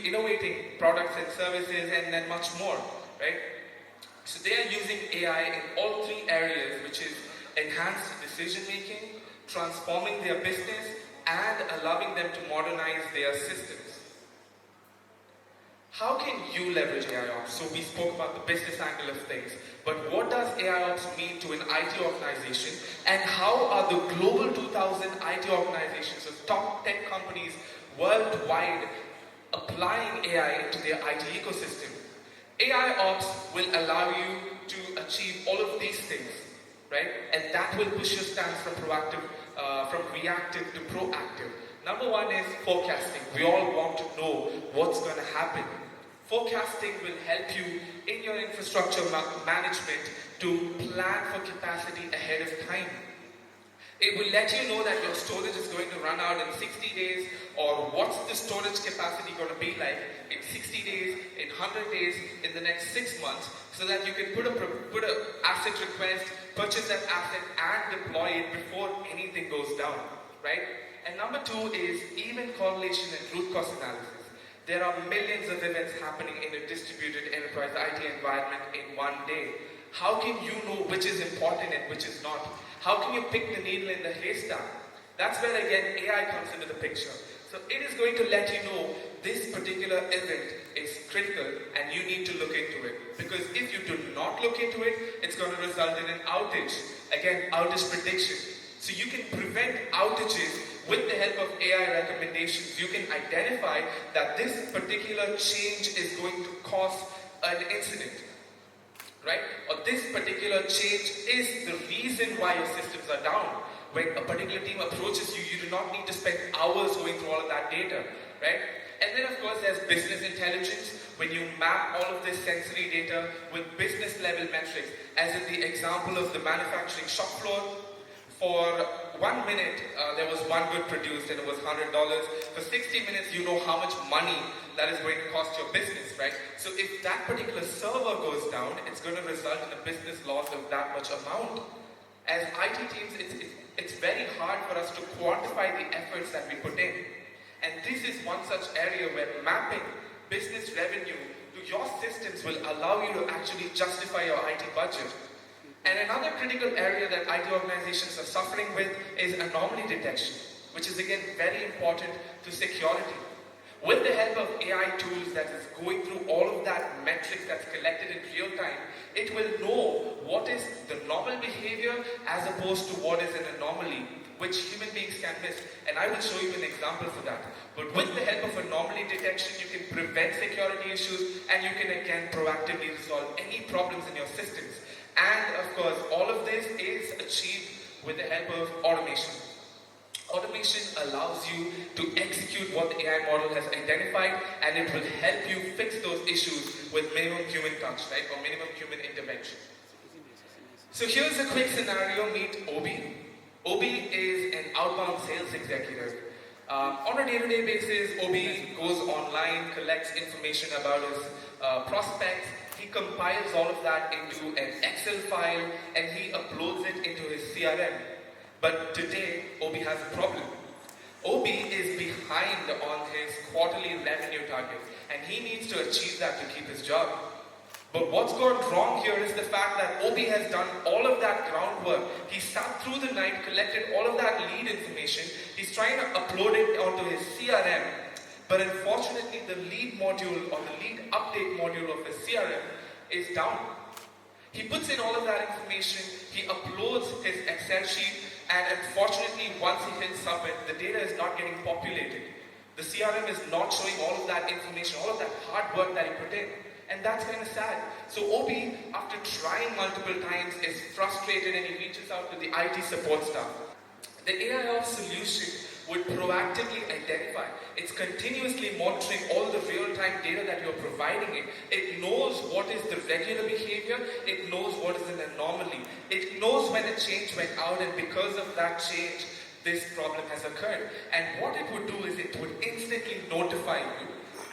innovating products and services, and then much more, right? So they are using AI in all three areas, which is enhanced decision making, transforming their business, and allowing them to modernize their systems. How can you leverage AI Ops? So we spoke about the business angle of things, but what does AI Ops mean to an IT organization, and how are the global 2000 IT organizations of top tech companies worldwide applying AI to their IT ecosystem? AI Ops will allow you to achieve all of these things, right? And that will push your stance from reactive to proactive. Number one is forecasting. We all want to know what's going to happen. Forecasting will help you in your infrastructure management to plan for capacity ahead of time. It will let you know that your storage is going to run out in 60 days, or what's the storage capacity going to be like in 60 days, in 100 days, in the next 6 months, so that you can put a asset request, purchase that asset, and deploy it before anything goes down, right? And number 2 is event correlation and root cause analysis. There are millions of events happening in a distributed enterprise IT environment in one day. How can you know which is important and which is not? How can you pick the needle in the haystack? That's where again AI comes into the picture. So it is going to let you know this particular event is critical and you need to look into it. Because if you do not look into it, it's going to result in an outage. Again, outage prediction. So you can prevent outages with the help of AI recommendations. You can identify that this particular change is going to cause an incident, right? Or this particular change is the reason why your systems are down. When a particular team approaches you, you do not need to spend hours going through all of that data, right? And then of course there's business intelligence. When you map all of this sensory data with business level metrics, as in the example of the manufacturing shop floor, for 1 minute, there was one good produced and it was $100. For 60 minutes, you know how much money that is going to cost your business, right? So if that particular server goes down, it's going to result in a business loss of that much amount. As IT teams, it's very hard for us to quantify the efforts that we put in. And this is one such area where mapping business revenue to your systems will allow you to actually justify your IT budget. And another critical area that IT organizations are suffering with is anomaly detection, which is again very important to security. With the help of AI tools that is going through all of that metrics that's collected in real time, it will know what is the normal behavior as opposed to what is an anomaly, which human beings can miss. And I will show you an example for that. But with the help of anomaly detection, you can prevent security issues and you can again proactively resolve any problems in your systems. And of course, all of this is achieved with the help of automation. Automation allows you to execute what the AI model has identified, and it will help you fix those issues with minimum human touch, right? Or minimum human intervention. So here's a quick scenario. Meet Obi. Obi is an outbound sales executive. On a day-to-day basis, Obi goes online, collects information about his prospects. He compiles all of that into an Excel file and he uploads it into his CRM. But today, Obi has a problem. Obi is behind on his quarterly revenue target and he needs to achieve that to keep his job. But what's gone wrong here is the fact that Obi has done all of that groundwork. He sat through the night, collected all of that lead information. He's trying to upload it onto his CRM. But unfortunately, the lead module or the lead update module of his CRM is down. He puts in all of that information, he uploads his Excel sheet, and unfortunately, once he hits submit, the data is not getting populated. The CRM is not showing all of that information, all of that hard work that he put in. And that's kind of sad. So Obi, after trying multiple times, is frustrated and he reaches out to the IT support staff. The AIOps solution would proactively identify. It's continuously monitoring all the real-time data that you're providing it. It knows what is the regular behavior. It knows what is an anomaly. It knows when a change went out and because of that change, this problem has occurred. And what it would do is it would instantly notify you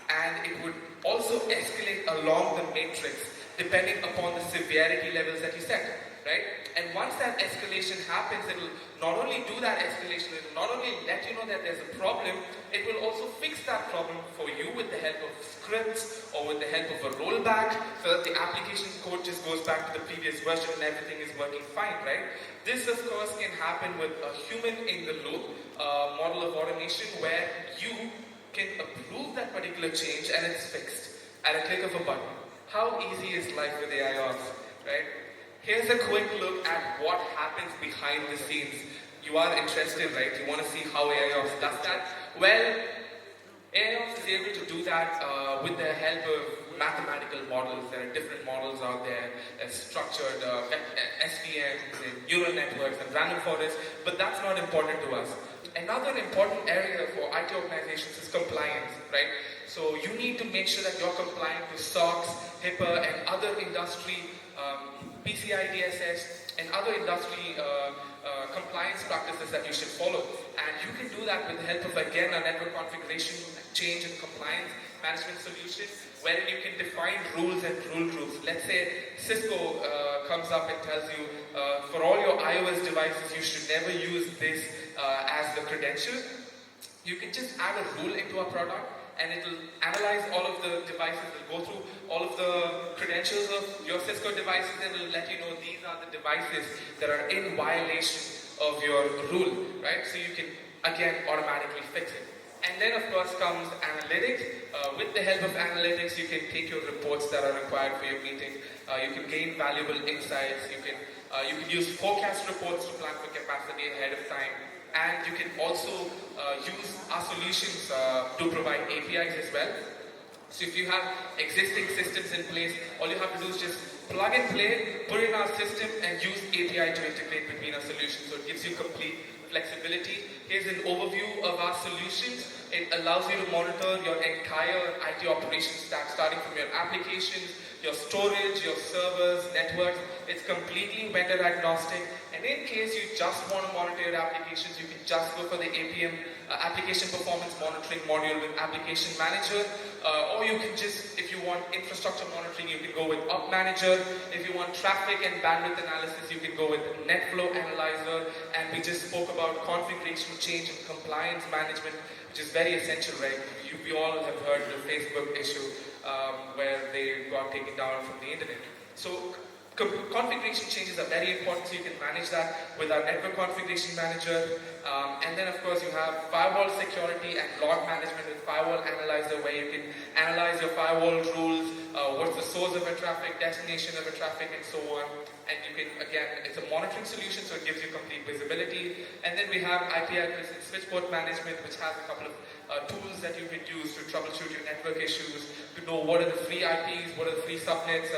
and it would also escalate along the matrix depending upon the severity levels that you set, right? And once that escalation happens, it will not only do that escalation, it will not only let you know that there's a problem, it will also fix that problem for you with the help of scripts or with the help of a rollback so that the application code just goes back to the previous version and everything is working fine, right? This, of course, can happen with a human-in-the-loop model of automation where you can approve that particular change and it's fixed at a click of a button. How easy is life with AIOps, right? Here's a quick look at what happens behind the scenes. You are interested, right? You want to see how AIOps does that? Well, AIOps is able to do that with the help of mathematical models. There are different models out there, structured SVMs and neural networks and random forests, but that's not important to us. Another important area for IT organizations is compliance, right? So you need to make sure that you're compliant to SOX, HIPAA, and other industry PCI DSS and other industry compliance practices process that you should follow. And you can do that with the help of, again, a network configuration change and compliance management solution, wherein you can define rules and rule groups. Let's say Cisco comes up and tells you, for all your iOS devices, you should never use this as the credential. You can just add a rule into a product, and it will analyze all of the devices, it will go through all of the credentials of your Cisco devices, and it will let you know these are the devices that are in violation of your rule, right? So you can, again, automatically fix it. And then, of course, comes analytics. With the help of analytics, you can take your reports that are required for your meeting. You can gain valuable insights. You can use forecast reports to plan for capacity ahead of time. And you can also use our solutions to provide APIs as well. So if you have existing systems in place, all you have to do is just plug and play, put in our system, and use API to integrate between our solutions. So it gives you complete flexibility. Here's an overview of our solutions. It allows you to monitor your entire IT operations stack, starting from your applications, your storage, your servers, networks. It's completely vendor agnostic. And in case you just want to monitor your applications, you can just go for the APM, Application Performance Monitoring module with Application Manager. Or you can just, if you want infrastructure monitoring, you can go with Op Manager. If you want traffic and bandwidth analysis, you can go with NetFlow Analyzer. And we just spoke about configuration change and compliance management, which is very essential, right? We all have heard the Facebook issue where they got taken down from the internet. So configuration changes are very important, so you can manage that with our Network Configuration Manager. And then, of course, you have firewall security and log management with Firewall Analyzer, where you can analyze your firewall rules, what's the source of a traffic, destination of a traffic, and so on. And you can, again, it's a monitoring solution, so it gives you complete visibility. And then we have IP address and switch port management, which has a couple of tools that you can use to troubleshoot your network issues, to know what are the free IPs, what are the free subnets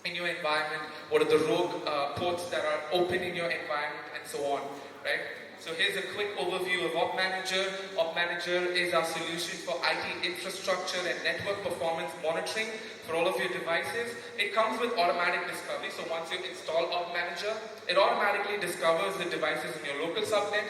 in your environment, what are the rogue ports that are open in your environment, and so on, right? So here's a quick overview of Op Manager. Op Manager is our solution for IT infrastructure and network performance monitoring for all of your devices. It comes with automatic discovery, so once you install Op Manager, it automatically discovers the devices in your local subnet,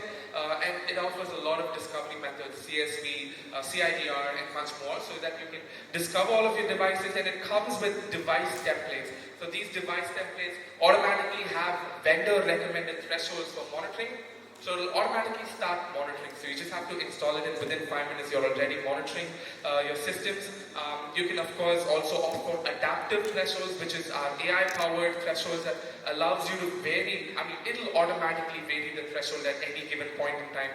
and it offers a lot of discovery methods, CSV, CIDR, and much more, so that you can discover all of your devices, and it comes with device templates. So these device templates automatically have vendor recommended thresholds for monitoring. So it will automatically start monitoring. So you just have to install it, and within 5 minutes you're already monitoring your systems. You can, of course, also opt for adaptive thresholds, which is our AI-powered thresholds that allows you to vary. I mean, it'll automatically vary the threshold at any given point in time,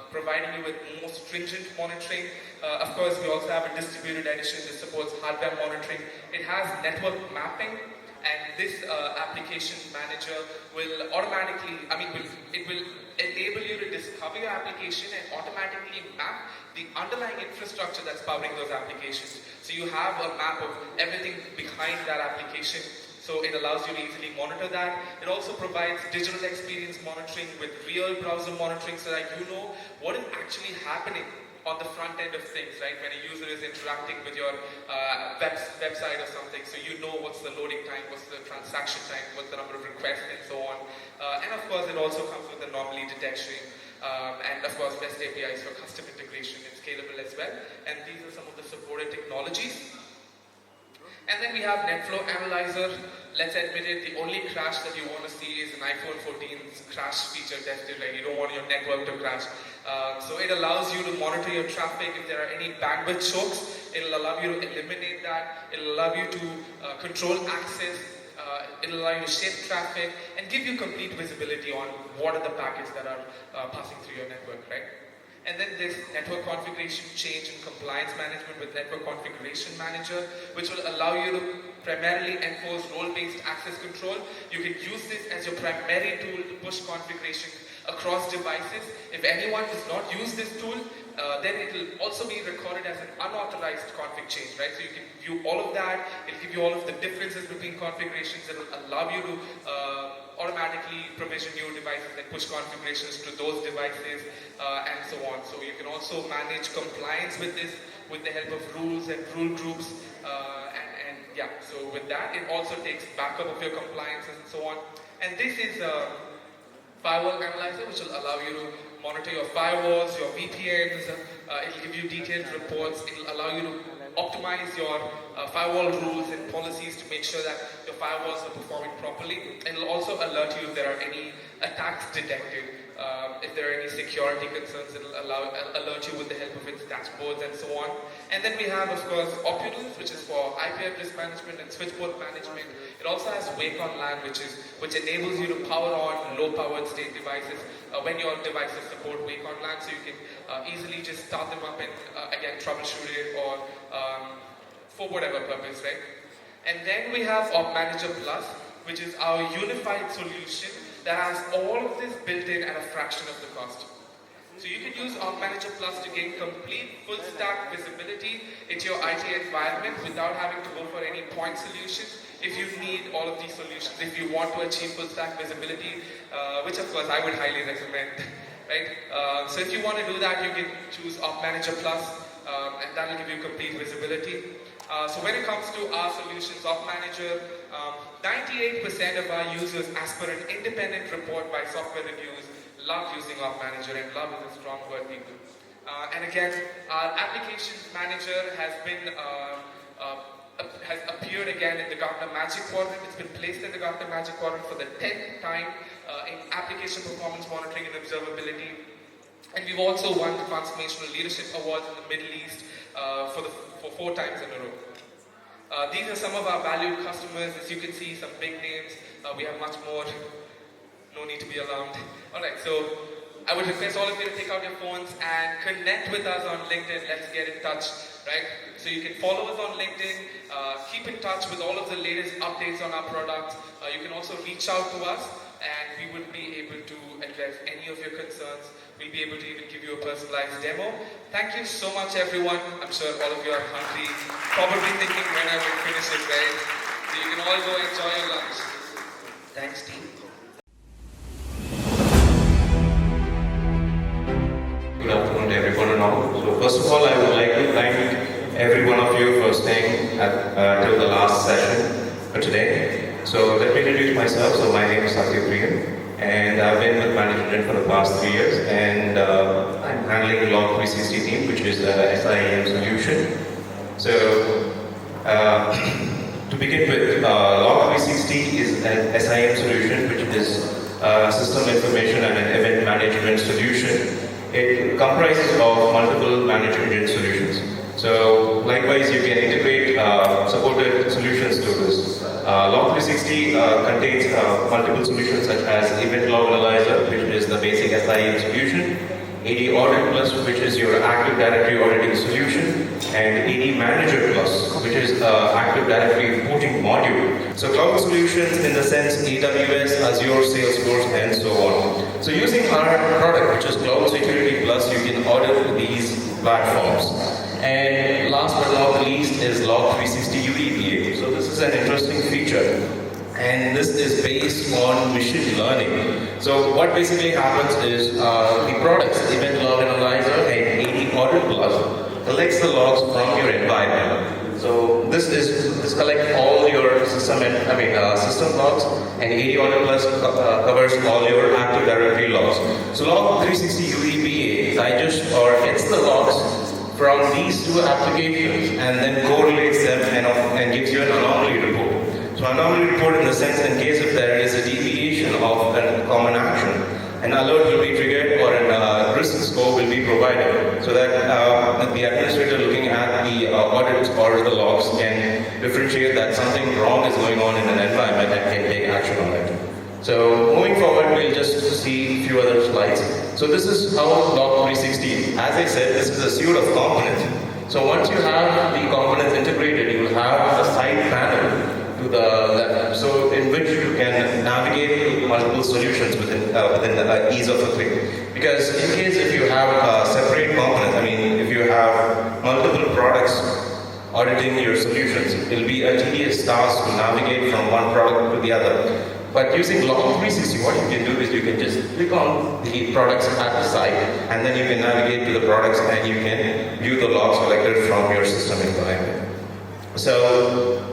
providing you with more stringent monitoring. Of course, we also have a distributed edition that supports hardware monitoring. It has network mapping. And this application manager will automatically, it will enable you to discover your application and automatically map the underlying infrastructure that's powering those applications. So you have a map of everything behind that application. So it allows you to easily monitor that. It also provides digital experience monitoring with real browser monitoring, so that you know what is actually happening on the front end of things, right? When a user is interacting with your website or something, so you know what's the loading time, what's the transaction time, what's the number of requests, and so on. And of course, it also comes with anomaly detection, and of course, REST APIs for custom integration and scalable as well. And these are some of the supported technologies. And then we have NetFlow Analyzer. Let's admit it, the only crash that you want to see is an iPhone 14's crash feature tested, right? You don't want your network to crash. So it allows you to monitor your traffic. If there are any bandwidth chokes, it'll allow you to eliminate that. It'll allow you to control access. It'll allow you to shape traffic and give you complete visibility on what are the packets that are passing through your network, right? And then this network configuration change and compliance management with Network Configuration Manager, which will allow you to primarily enforce role-based access control. You can use this as your primary tool to push configuration across devices. If anyone does not use this tool, then it will also be recorded as an unauthorized config change, right? So you can view all of that. It'll give you all of the differences between configurations. It will allow you to automatically provision new devices and push configurations to those devices, and so on. So you can also manage compliance with this with the help of rules and rule groups, and yeah, so with that, it also takes backup of your compliances and so on. And this is firewall analyzer, which will allow you to monitor your firewalls, your VPNs. It'll give you detailed reports. It'll allow you to optimize your firewall rules and policies to make sure that your firewalls are performing properly. It'll also alert you if there are any attacks detected. If there are any security concerns, it'll alert you with the help of its dashboards and so on. And then we have, of course, Opulence, which is for IP address management and switchboard management. It also has Wake on LAN, which enables you to power on low-powered state devices when your devices support Wake on LAN, so you can easily just start them up and again troubleshoot it or for whatever purpose, right? And then we have Op Manager Plus, which is our unified solution that has all of this built in at a fraction of the cost. So you can use Op Manager Plus to gain complete full stack visibility into your IT environment without having to go for any point solutions. If you need all of these solutions, if you want to achieve full stack visibility, which of course I would highly recommend, right? So if you want to do that, you can choose Op Manager Plus, and that will give you complete visibility. So when it comes to our solutions, Op Manager, 98% of our users, as per an independent report by Software Reviews, love using Op Manager, and love is a strong word, people. And again, our Applications Manager has appeared again in the Gartner Magic Quadrant. It's been placed in the Gartner Magic Quadrant for the 10th time in application performance monitoring and observability. And we've also won the Transformational Leadership Awards in the Middle East for 4 times in a row. These are some of our valued customers. As you can see, some big names. We have much more. No need to be alarmed. Alright, so I would request all of you to take out your phones and connect with us on LinkedIn. Let's get in touch, right? So you can follow us on LinkedIn, keep in touch with all of the latest updates on our products. You can also reach out to us and we will be able to address any of your concerns. We'll be able to even give you a personalized demo. Thank you so much, everyone. I'm sure all of you are hungry, probably thinking when I will finish it, right? So you can all go enjoy your lunch. Thanks, team. Good afternoon to everyone now. So first of all, I would like to thank every one of you for staying till the last session for today. So let me introduce myself. So my name is Satyapriyan, and I've been with Manageengine for the past 3 years, and I'm handling Log 360 team, which is a SIEM solution. So to begin with, Log 360 is an SIEM solution, which is a system information and an event management solution. It comprises of multiple Manageengine solutions. So likewise, you can integrate supported solutions to this. Log 360 contains multiple solutions such as Event Log Analyzer, which is the basic SIEM solution, AD Audit Plus, which is your Active Directory auditing solution, and AD Manager Plus, which is Active Directory reporting module. So cloud solutions in the sense AWS, Azure, Salesforce, and so on. So using our product, which is Cloud Security Plus, you can audit these platforms. And last but not least is Log 360 UEBA. So this is an interesting feature, and this is based on machine learning. So what basically happens is the products, Event Log Analyzer and AD Audit Plus, collects the logs from your environment. So this collects all your system logs, and AD Audit Plus covers all your Active Directory logs. So Log 360 UEBA digests or gets the logs from these 2 applications and then correlates them and gives you an anomaly report. So anomaly report in the sense, in case if there is a deviation of a common action, an alert will be triggered or a risk score will be provided, so that the administrator looking at the audits or the logs can differentiate that something wrong is going on in an environment and can take action on it. So moving forward, we'll just see a few other slides. So this is how Log 360, as I said, this is a suite of components. So once you have the components integrated, you will have a side panel to the left, so in which you can navigate multiple solutions within the ease of a click. Because in case if you have separate components, if you have multiple products auditing your solutions, it will be a tedious task to navigate from one product to the other. But using Log 360, what you can do is you can just click on the products at the side, and then you can navigate to the products and you can view the logs collected from your system environment. So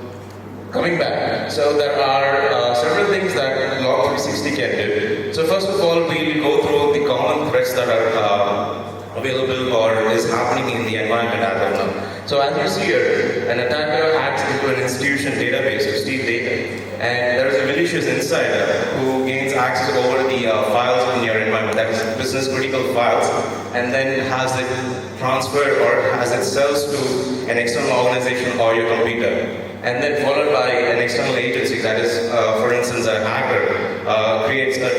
coming back, so there are several things that Log 360 can do. So first of all, we'll go through the common threats that are available or is happening in the environment as of now. So as you see here, an attacker hacks into an institution database to steal data, and there is a malicious insider who gains access over the files in your environment, that is business critical files, and then has it transferred or has it sells to an external organization or your computer. And then followed by an external agency, that is, for instance, a hacker creates a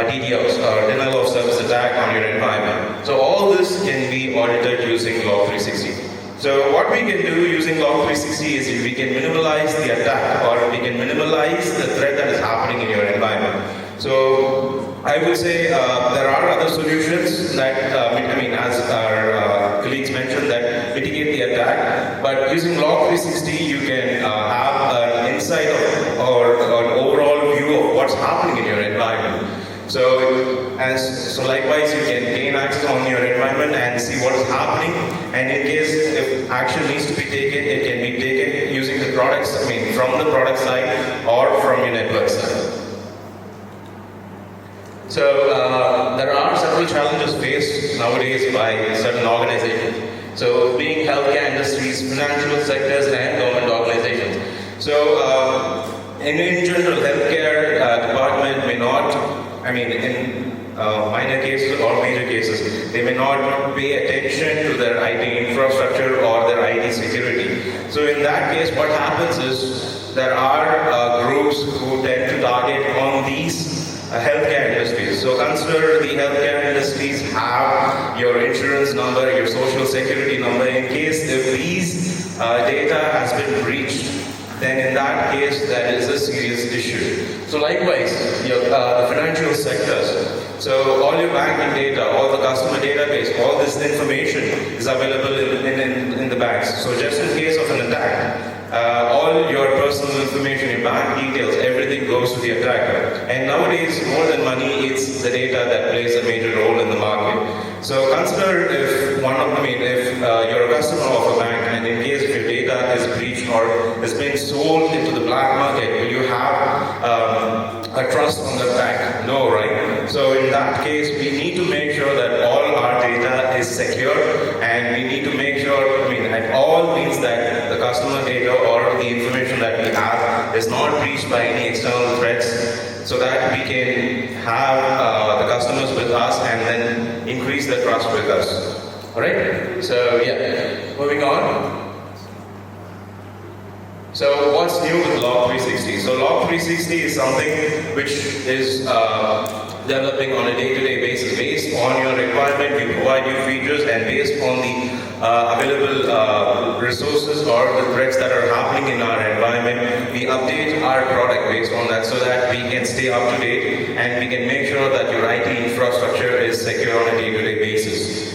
DDoS or denial of service attack on your environment. So all this can be audited using Log 360. So what we can do using Log 360 is we can minimize the attack, or we can minimize the threat that is happening in your environment. So I would say there are other solutions that, as our colleagues mentioned, that mitigate the attack. But using Log 360, you can have an insight or an overall view of what's happening in your environment. So likewise, you can gain access on your environment and see what is happening. And in case if action needs to be taken, it can be taken using the products, from the product side or from your network side. So there are several challenges faced nowadays by certain organizations. So being healthcare industries, financial sectors, and government organizations. So in general, healthcare department may not, in minor cases or major cases, they may not pay attention to their IT infrastructure or their IT security. So in that case, what happens is there are groups who tend to target on these healthcare industries. So consider the healthcare industries have your insurance number, your social security number. In case if these data has been breached, then in that case, that is a serious issue. So likewise, the financial sectors. So all your banking data, all the customer database, all this information is available in the banks. So just in case of an attack, all your personal information, your bank details, everything goes to the attacker. And nowadays, more than money, it's the data that plays a major role in the market. So consider if you're a customer of a bank, and in case if your data is breached or is being sold into the black market, will you have a trust on the bank? No, right? So in that case, we need to make sure that all our data is secure, and we need to make sure, at all means that the customer data or the information that we have is not breached by any external threats, so that we can have the customers with us and then increase the trust with us. Alright? So yeah, moving on. So what's new with Log 360? So Log 360 is something which is developing on a day-to-day basis. Based on your requirement, we provide you features, and based on the available resources or the threats that are happening in our environment, we update our product based on that, so that we can stay up to date and we can make sure that your IT infrastructure is secure on a day-to-day basis.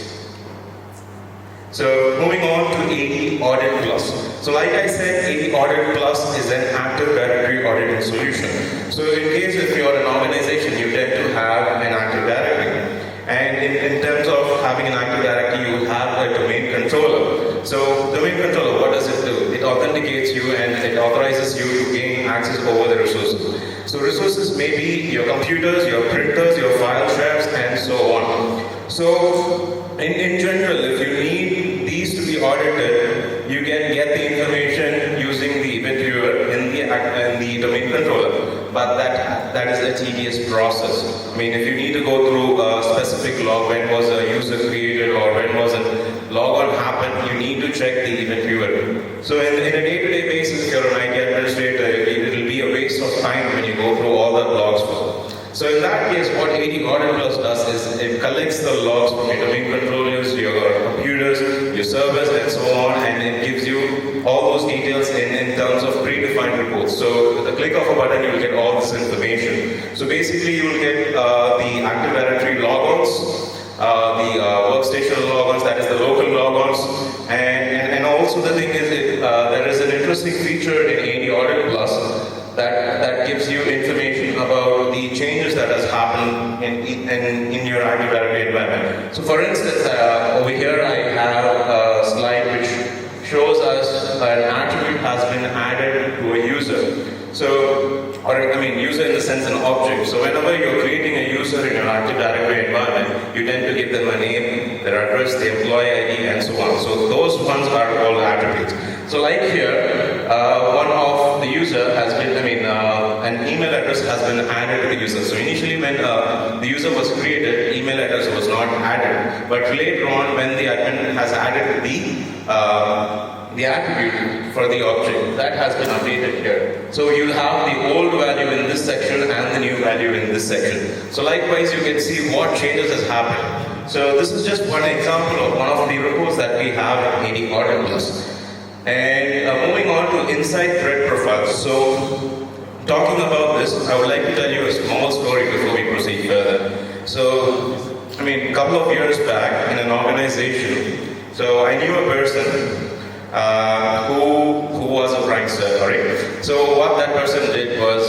So moving on to AD Audit Plus. So like I said, AD Audit Plus is an Active Directory auditing solution. So in case if you're an organization, you tend to have an Active Directory. And in terms of having an Active Directory, you have a domain controller. So domain controller, what does it do? It authenticates you and it authorizes you to gain access over the resources. So resources may be your computers, your printers, your file shares, and so on. So in general, if you need these to be audited, you can get the information using the event viewer in the domain controller. But that is a tedious process. If you need to go through a specific log, when was a user created or when was a logon happened, you need to check the event viewer. So in a day-to-day basis, if you're an IT administrator, it will be a waste of time when you go through all the logs. So in that case, what AD Audit Plus does is it collects the logs from your domain controllers, your computers, your servers, and so on, and it gives you all those details in terms of predefined reports. So with the click of a button, you will get all this information. So basically, you will get the Active Directory logons, the workstation logons, that is the local logons, and also the thing is there is an interesting feature in AD Audit Plus that gives you information about the changes that has happened in your Active Directory environment. So for instance, over here I have a slide which shows us an attribute has been added to a user. So, user in the sense as an object. So whenever you're creating a user in your Active Directory environment, you tend to give them a name, their address, the employee ID, and so on. So those ones are called attributes. So like here, one of the user has been, an email address has been added to the user. So initially when the user was created, email address was not added. But later on, when the admin has added the attribute for the object, that has been updated here. So you'll have the old value in this section and the new value in this section. So likewise, you can see what changes has happened. So this is just one example of one of the reports that we have in AD Audit Plus. And moving on to inside thread profiles. So talking about this, I would like to tell you a small story before we proceed further. So, a couple of years back in an organization, so I knew a person who was a prankster, right? So what that person did was,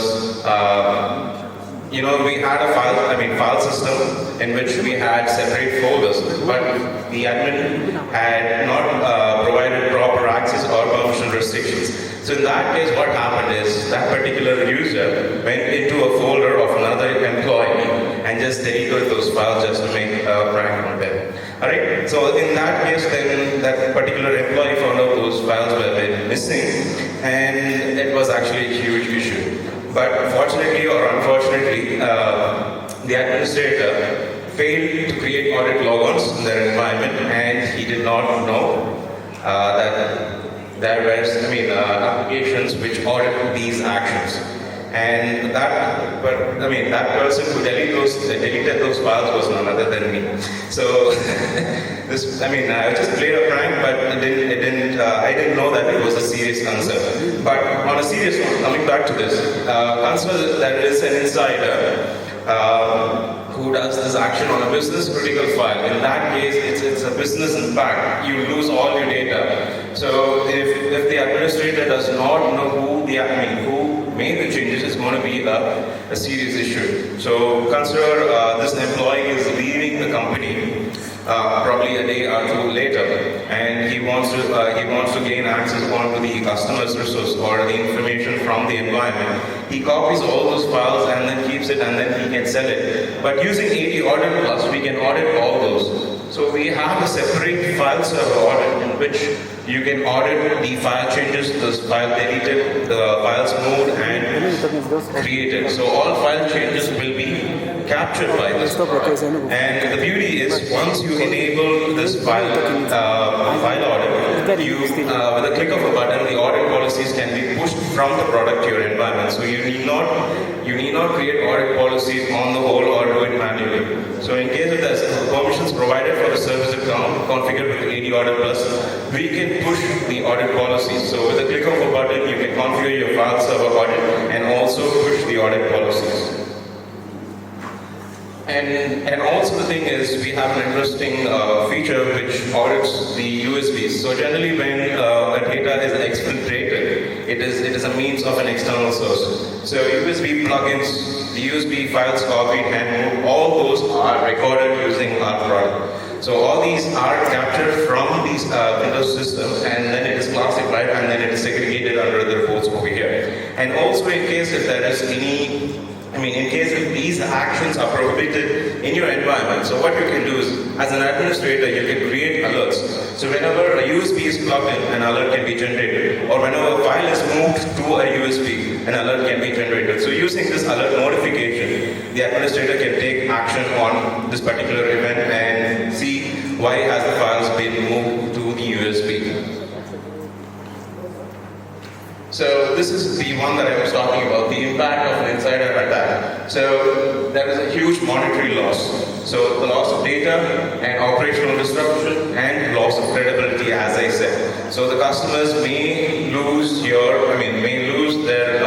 we had a file system in which we had separate folders, but the admin had not provided proper access or permission restrictions. So in that case, what happened is that particular user went into a folder of another employee and just deleted those files just to make a prank on them. Alright, so in that case, then that particular employee found out those files were missing, and it was actually a huge issue. But fortunately or unfortunately, the administrator failed to create audit logons in their environment, and he did not know that there were applications which audit these actions. And that person who deleted those files was none other than me. So I just played a prank, but I didn't know that it was a serious concern. But on a serious note, coming back to this, consider that there is an insider who does this action on a business critical file. In that case, it's a business impact. You lose all your data. So if the administrator does not know who made the changes, it's going to be a serious issue. So consider this employee is leaving the company probably a day or two later, and he wants to gain access onto the customer's resource or the information from the environment. He copies all those files and then keeps it, and then he can sell it. But using AD Audit Plus, we can audit all those. So we have a separate file server audit in which you can audit the file changes, the file deleted, the files moved and created. So all file changes will be captured by this product. And the beauty is, once you enable this file audit, with a click of a button, the audit policies can be pushed from the product to your environment. So you need not create audit policies on the whole or do it manually. So in case of there's permissions provided for the service account configured with AD Audit Plus, we can push the audit policies. So with a click of a button, you can configure your file server audit and also push the audit policies. And also the thing is, we have an interesting feature which audits the USBs. So generally when a data is exfiltrated, it is a means of an external source. So USB plugins, the USB files copied and moved, all those are recorded using our product. So all these are captured from these Windows systems, and then it is classified, and then it is segregated under the reports over here. And also in case if there is in case if these actions are prohibited in your environment, so what you can do is, as an administrator, you can create alerts. So whenever a USB is plugged in, an alert can be generated. Or whenever a file is moved to a USB, an alert can be generated. So using this alert notification, the administrator can take action on this particular event and see why has the files been moved to the USB. So this is the one that I was talking about, the impact of an insider attack. So there is a huge monetary loss. So the loss of data and operational disruption and loss of credibility, as I said. So the customers may lose their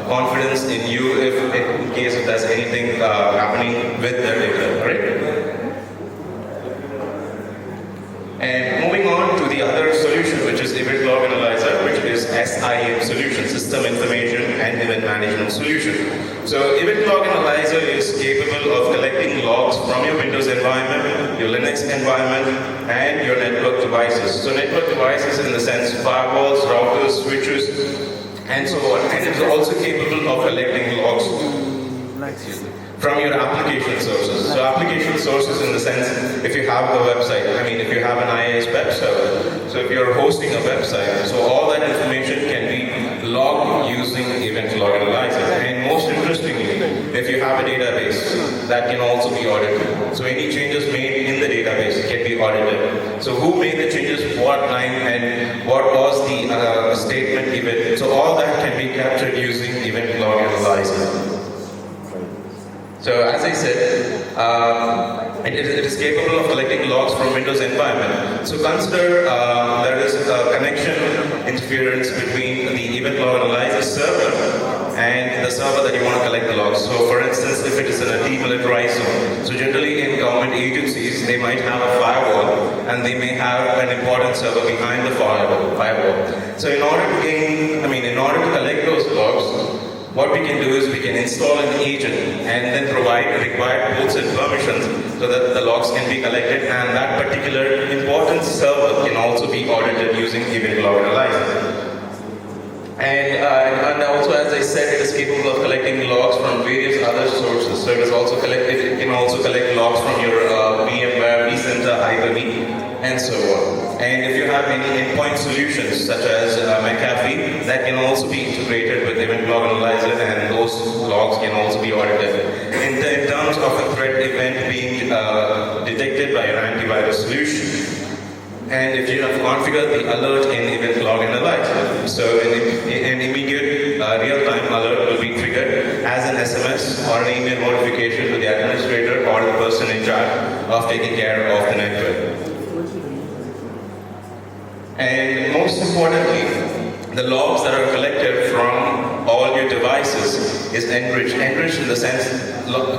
confidence in you in case if there's anything happening with their data, right? And moving on to the other solution, which is Event Log Analyzer, which is SIM solution, System Information and Event Management Solution. So Event Log Analyzer is capable of collecting logs from your Windows environment, your Linux environment, and your network devices. So network devices in the sense firewalls, routers, switches, and so on. And it is also capable of collecting logs from your application sources. So application sources in the sense, if you have a website, I mean, if you have an IIS web server, so if you're hosting a website, so all that information can be logged using event log analyzer. And most interestingly, if you have a database, that can also be audited. So any changes made in the database can be audited. So who made the changes, what time, and what was the statement event. So all that can be captured using event log analyzer. So as I said, it is capable of collecting logs from Windows environment. So consider there is a connection interference between the event log analyzer server and the server that you want to collect the logs. So for instance, if it is in a demilitarized zone, so generally in government agencies, they might have a firewall and they may have an important server behind the firewall. So in order to collect those logs, what we can do is we can install an agent and then provide required ports and permissions so that the logs can be collected, and that particular important server can also be audited using event log analyzer. And also, as I said, it is capable of collecting logs from various other sources. So it can also collect logs from your VMware, vCenter, Hyper-V, and so on. And if you have any endpoint solutions such as McAfee, that can also be integrated with event log analyzer, and those logs can also be audited. In terms of a threat event being detected by your antivirus solution, and if you have configured the alert in event log analyzer, so an immediate real-time alert will be triggered as an SMS or an email notification to the administrator or the person in charge of taking care of the network. And most importantly, the logs that are collected from all your devices is enriched. Enriched in the sense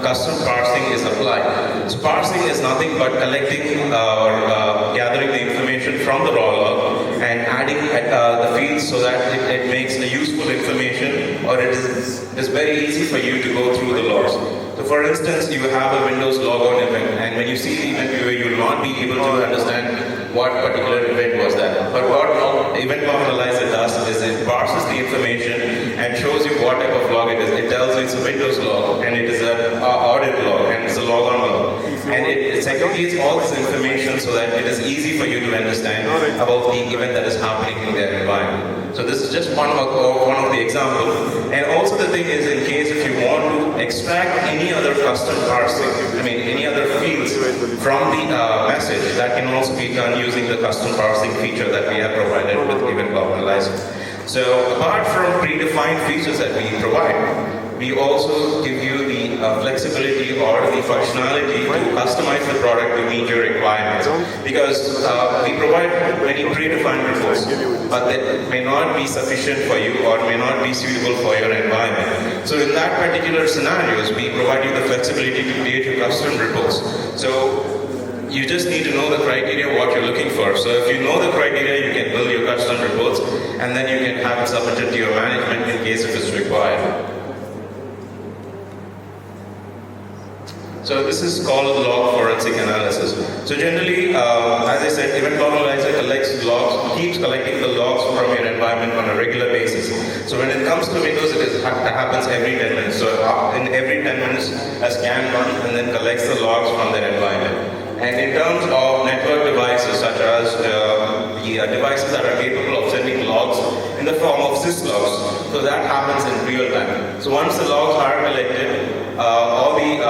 custom parsing is applied. So parsing is nothing but collecting or gathering the information from the raw log and adding the fields so that it makes a useful information, or it is very easy for you to go through the logs. So for instance, you have a Windows logon event, and when you see the event viewer, you will not be able to understand what particular event was that. But what event log analyzer does is it parses the information and shows you what type of log it is. It tells you it's a Windows log, and it is an audit log, and it's a logon log. And it segregates all this information so that it is easy for you to understand about the event that is happening in their environment. So this is just one of the examples. And also the thing is, in case if you want to extract any other custom parsing, any other fields from the message, that can also be done using the custom parsing feature that we have provided with event log analyzer. So apart from predefined features that we provide, we also give you the flexibility or the functionality to customize the product to meet your requirements. Because we provide many predefined reports, but that may not be sufficient for you or may not be suitable for your environment. So in that particular scenarios, we provide you the flexibility to create your custom reports. So you just need to know the criteria, what you're looking for. So if you know the criteria, you can build your custom reports, and then you can have it submitted to your management in case if it's required. So this is called log forensic analysis. So generally, as I said, event log analyzer collects logs, keeps collecting the logs from your environment on a regular basis. So when it comes to Windows, it happens every 10 minutes. So in every 10 minutes, a scan runs and then collects the logs from their environment. And in terms of network devices, such as the devices that are capable of sending logs in the form of syslogs, so that happens in real time. So once the logs are collected, all the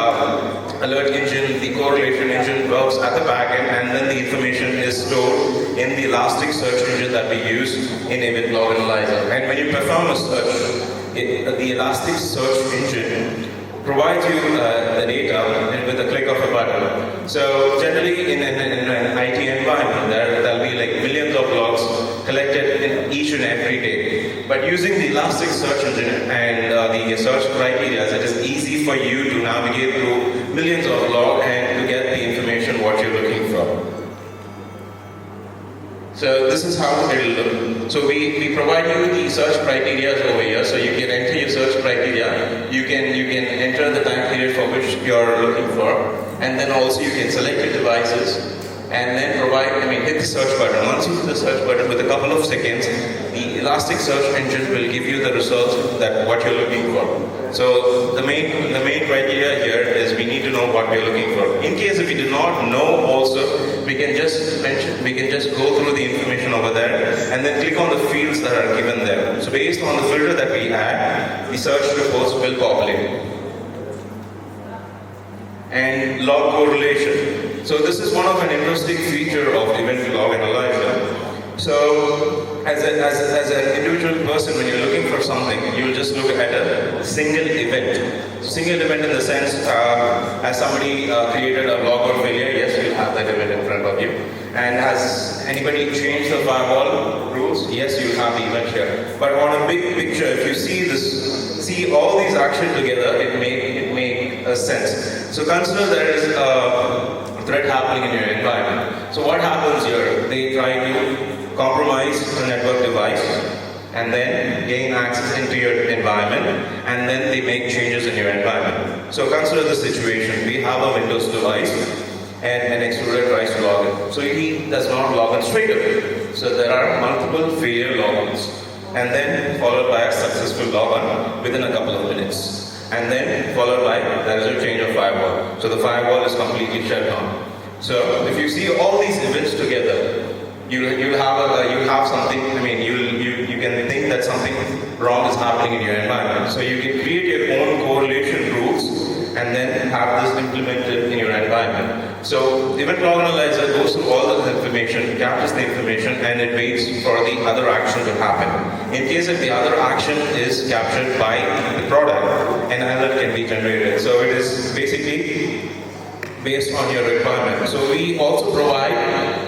alert engine, the correlation engine works at the back end, and then the information is stored in the Elasticsearch engine that we use in event log analyzer. And when you perform a search, the Elasticsearch engine provides you the data with a click of a button. So generally in an IT environment, there'll be like millions of logs collected in each and every day. But using the Elasticsearch engine and the search criteria, it is easy for you to navigate through millions of logs and to get the information what you're looking for. So this is how it will look. So we provide you the search criteria over here. So you can enter your search criteria. You can enter the time period for which you're looking for, and then also you can select your devices. and then hit the search button. Once you hit the search button, with a couple of seconds, the elastic search engine will give you the results that what you're looking for. So the main criteria here is we need to know what we're looking for. In case if we do not know also, we can just go through the information over there and then click on the fields that are given there. So based on the filter that we add, the search reports will populate. And log correlation. So this is one of an interesting feature of event log analyzer. So as an individual person, when you're looking for something, you'll just look at a single event. Single event in the sense, as somebody created a log or failure, yes, you'll have that event in front of you. And has anybody changed the firewall rules? Yes, you'll have the event here. But on a big picture, if you see all these actions together, it make a sense. So consider there is a threat happening in your environment. So what happens here? They try to compromise the network device and then gain access into your environment, and then they make changes in your environment. So consider the situation. We have a Windows device and an extruder tries to log in. So he does not log in straight away. So there are multiple failure logins, and then followed by a successful logon within a couple of minutes. And then followed by there is a change of firewall. So the firewall is completely shut down. So if you see all these events together, you have something. You can think that something wrong is happening in your environment. So you can create your own correlation rules and then have this implemented in your environment. So event log analyzer goes through all the information, captures the information, and it waits for the other action to happen. In case if the other action is captured by the product, an alert can be generated. So it is basically based on your requirement. So we also provide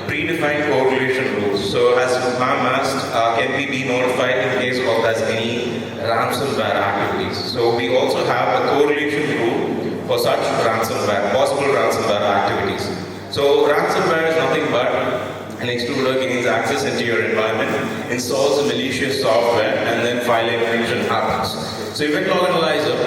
predefined correlation rules. So as ma'am asked, can we be notified in case of there's any ransomware activities? So we also have a correlation rule for such possible ransomware activities. So ransomware is nothing but an extruder gains access into your environment, installs a malicious software, and then file encryption happens. So event log analyzer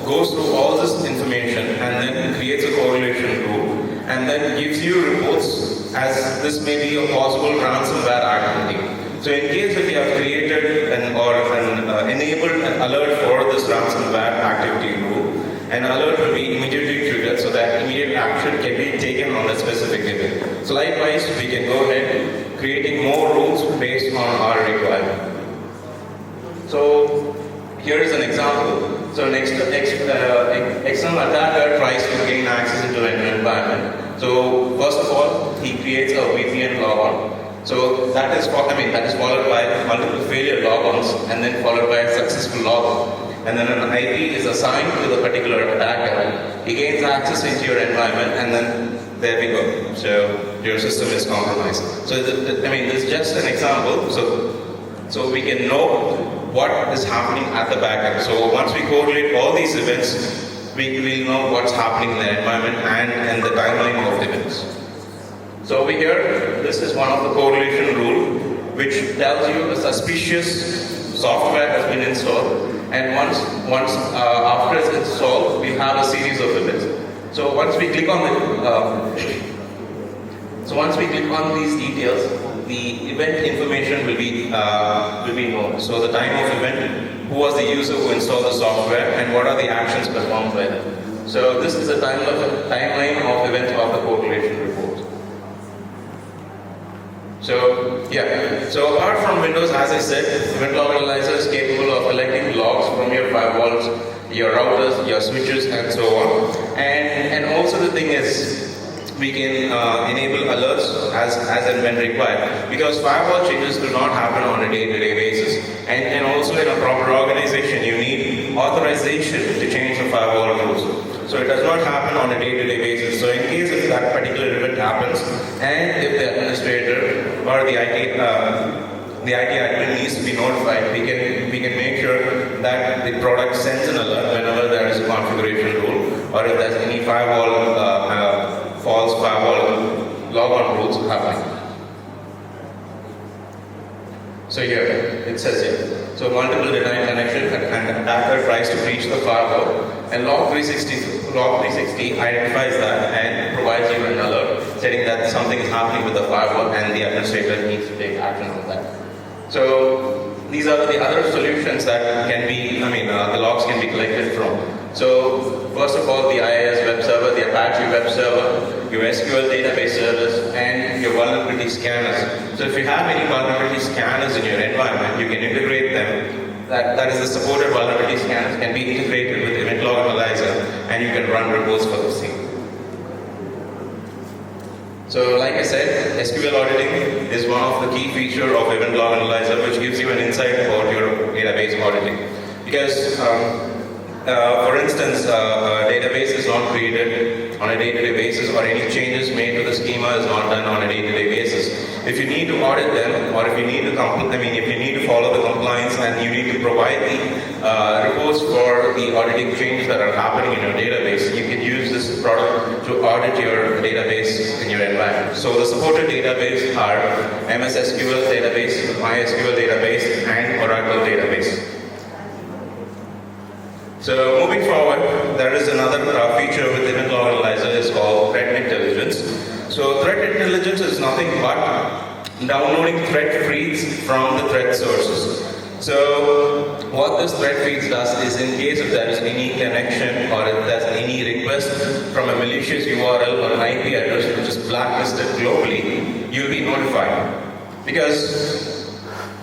goes through all this information and then creates a correlation rule and then gives you reports as this may be a possible ransomware activity. So in case if you have created enabled an alert for this ransomware activity rule, an alert will be immediately triggered so that immediate action can be taken on a specific event. So likewise, we can go ahead creating more rules based on our requirement. So here is an example. So an external attacker tries to gain access into an environment. So first of all, he creates a VPN logon. So that is followed by multiple failure logons and then followed by a successful logon. And then an IP is assigned to the particular attacker. He gains access into your environment, and then there we go. So your system is compromised. So this is just an example. So we can know what is happening at the back end. So once we correlate all these events, we will know what's happening in the environment and the timeline of the events. So over here, this is one of the correlation rule, which tells you a suspicious software has been installed. And once after it's installed, we have a series of events. So once we click on these details, the event information will be known. So the time of event, who was the user who installed the software, and what are the actions performed by them. So this is the timeline of events of the correlation report. So yeah, so apart from Windows, as I said, event log analyzer is capable of collecting logs from your firewalls, your routers, your switches, and so on. And also the thing is, we can enable alerts as and when required, because firewall changes do not happen on a day-to-day basis. And also in a proper organization, you need authorization to change the firewall rules. So it does not happen on a day-to-day basis. So in case if that particular event happens, and if the administrator or the IT admin needs to be notified, we can make sure that the product sends an alert whenever there is a configuration rule, or if there's any false firewall logon rules happening. So here, it says here. So multiple denied connection and attacker tries to breach the firewall, and log360 Log 360 identifies that and provides you an alert stating that something is happening with the firewall and the administrator needs to take action on that. So these are the other solutions that can be, the logs can be collected from. So first of all, the IIS web server, the Apache web server, your SQL database service, and your vulnerability scanners. So if you have any vulnerability scanners in your environment, you can integrate them. That is, the supported vulnerability scanners can be integrated with Event Log Analyzer, and you can run reports for the same. So like I said, SQL auditing is one of the key features of Event Log Analyzer, which gives you an insight about your database auditing. Because, for instance, a database is not created on a day-to-day basis, or any changes made to the schema is not done on a day-to-day basis. If you need to audit them, or if you need to if you need to follow the compliance and you need to provide the reports for the auditing changes that are happening in your database, you can use this product to audit your database in your environment. So the supported database are MS SQL database, MySQL database, and Oracle database. So moving forward, there is another feature with Event Log Analyzer is called Threat Intelligence. So Threat Intelligence is nothing but downloading threat feeds from the threat sources. So what this threat feeds does is, in case if there is any connection or if there's any request from a malicious URL or an IP address which is blacklisted globally, you'll be notified. Because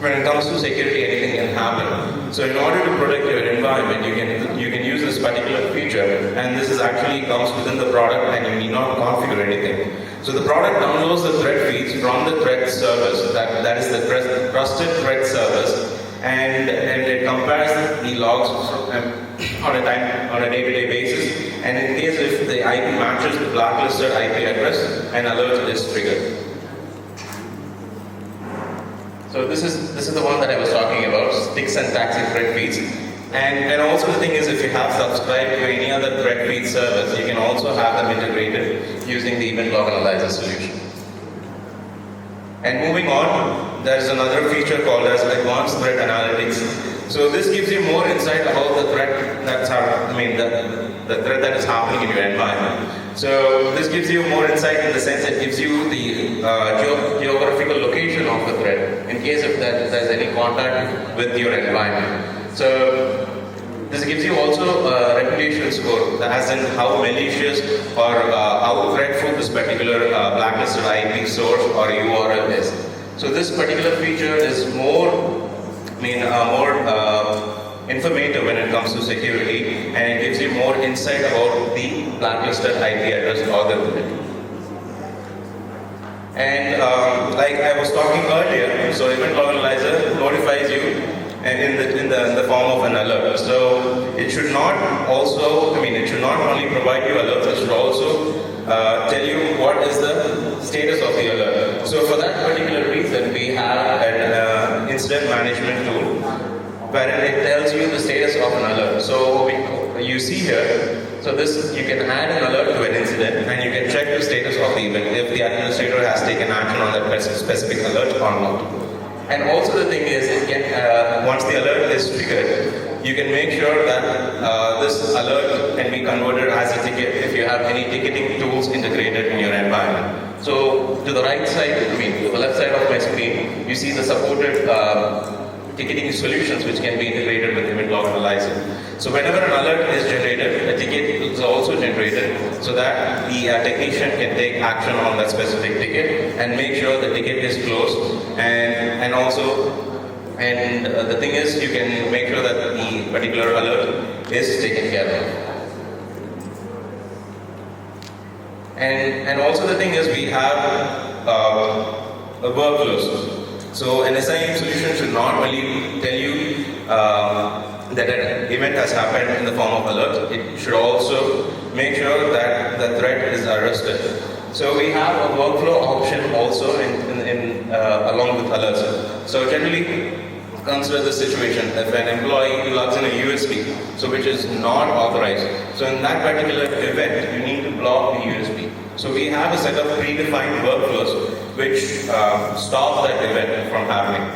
when it comes to security, anything can happen. So in order to protect your environment, you can use this particular feature, and this is actually comes within the product, and you need not configure anything. So the product downloads the threat feeds from the threat service, that is the trusted threat service, and it compares the logs on a day-to-day basis, and in case if the IP matches the blacklisted IP address, an alert is triggered. So this is the one that I was talking about, sticks and taxi threat feeds. And also the thing is, if you have subscribed to any other threat feed service, you can also have them integrated using the Event Log Analyzer solution. And moving on, there is another feature called as Advanced Threat Analytics. So this gives you more insight about the threat that's the threat that is happening in your environment. So this gives you more insight in the sense it gives you the geographical location of the threat in case if there's any contact with your environment. So this gives you also a reputation score, as in how malicious or how threatful this particular blacklisted IP source or URL is. So this particular feature is more informative when it comes to security, and it gives you more insight about the blacklisted IP address or the threat. And like I was talking earlier, so Event Log Analyzer notifies you in the form of an alert. So it should not it should not only provide you alerts, it should also tell you what is the status of the alert. So for that particular reason, we have an incident management tool wherein it tells you the status of an alert. So you see here, so this you can add an alert to an incident and you can check the status of the event if the administrator has taken action on that specific alert or not. And also the thing is, it can, once the alert is triggered, you can make sure that this alert can be converted as a ticket if you have any ticketing tools integrated in your environment. So to the right side, to the left side of my screen, you see the supported ticketing solutions which can be integrated with Event Log Analyzer. So whenever an alert is generated, a ticket is also generated so that the technician can take action on that specific ticket and make sure the ticket is closed. And the thing is, you can make sure that the particular alert is taken care of. And also the thing is, we have workflows. So an SIM solution should not only tell you that an event has happened in the form of alert, it should also make sure that the threat is arrested. So we have a workflow option also along with alerts. So generally, consider the situation if an employee logs in a USB, so which is not authorized. So in that particular event, you need to block the USB. So we have a set of predefined workflows which stop that event from happening.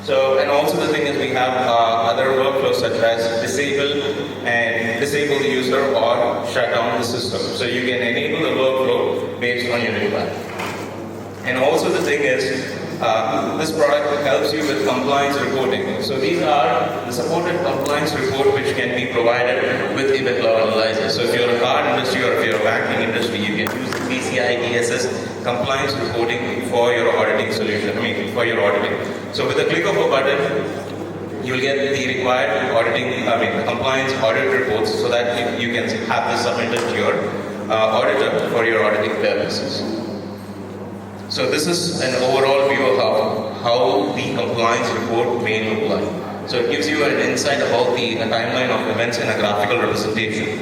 So, and also the thing is we have other workflows such as disable the user or shut down the system. So you can enable the workflow based on your requirement. And also the thing is, this product helps you with compliance reporting. So these are the supported compliance report which can be provided with Event Log Analyzer. So if you're a car industry or if you're a banking industry, you can use the PCI DSS compliance reporting for your auditing solution, for your auditing. So with the click of a button, you'll get the required compliance audit reports so that you can have this submitted to your auditor for your auditing purposes. So this is an overall view of how the compliance report may look like. So it gives you an insight about the timeline of events in a graphical representation.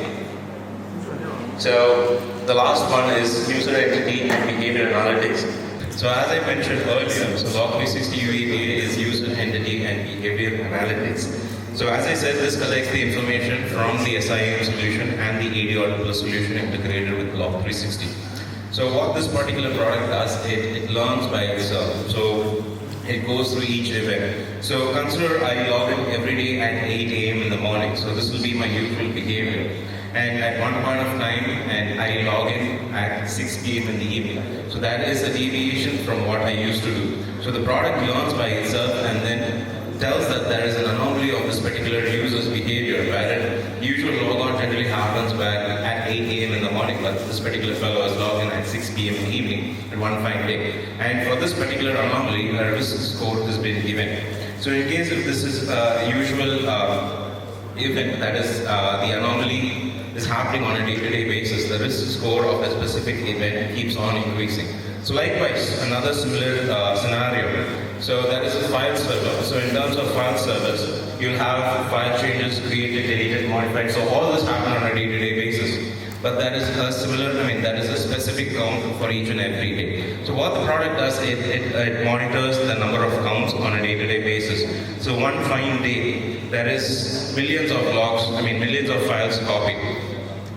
So the last one is user entity and behavior analytics. So as I mentioned earlier, so Log360 UEBA is user entity and behavior analytics. So as I said, this collects the information from the SIM solution and the AD Audit Plus solution integrated with Log360. So what this particular product does, it learns by itself. So it goes through each event. So consider I log in every day at 8 a.m. in the morning. So this will be my usual behavior. And at one point of time, and I log in at 6 p.m. in the evening. So that is a deviation from what I used to do. So the product learns by itself and then tells that there is an anomaly of this particular user's behavior, wherein usual logout generally happens back at 8 a.m. in the morning, but this particular fellow is logged in at 6 p.m. in the evening at one fine day. And for this particular anomaly, a risk score has been given. So in case if this is a usual event, that is the anomaly is happening on a day-to-day basis, the risk score of a specific event keeps on increasing. So likewise, another similar scenario. So that is a file server. So in terms of file servers, you'll have file changes created, deleted, modified. So all this happen on a day-to-day basis. But that is a similar, that is a specific count for each and every day. So what the product does, it monitors the number of counts on a day-to-day basis. So one fine day, there is millions of logs, millions of files copied.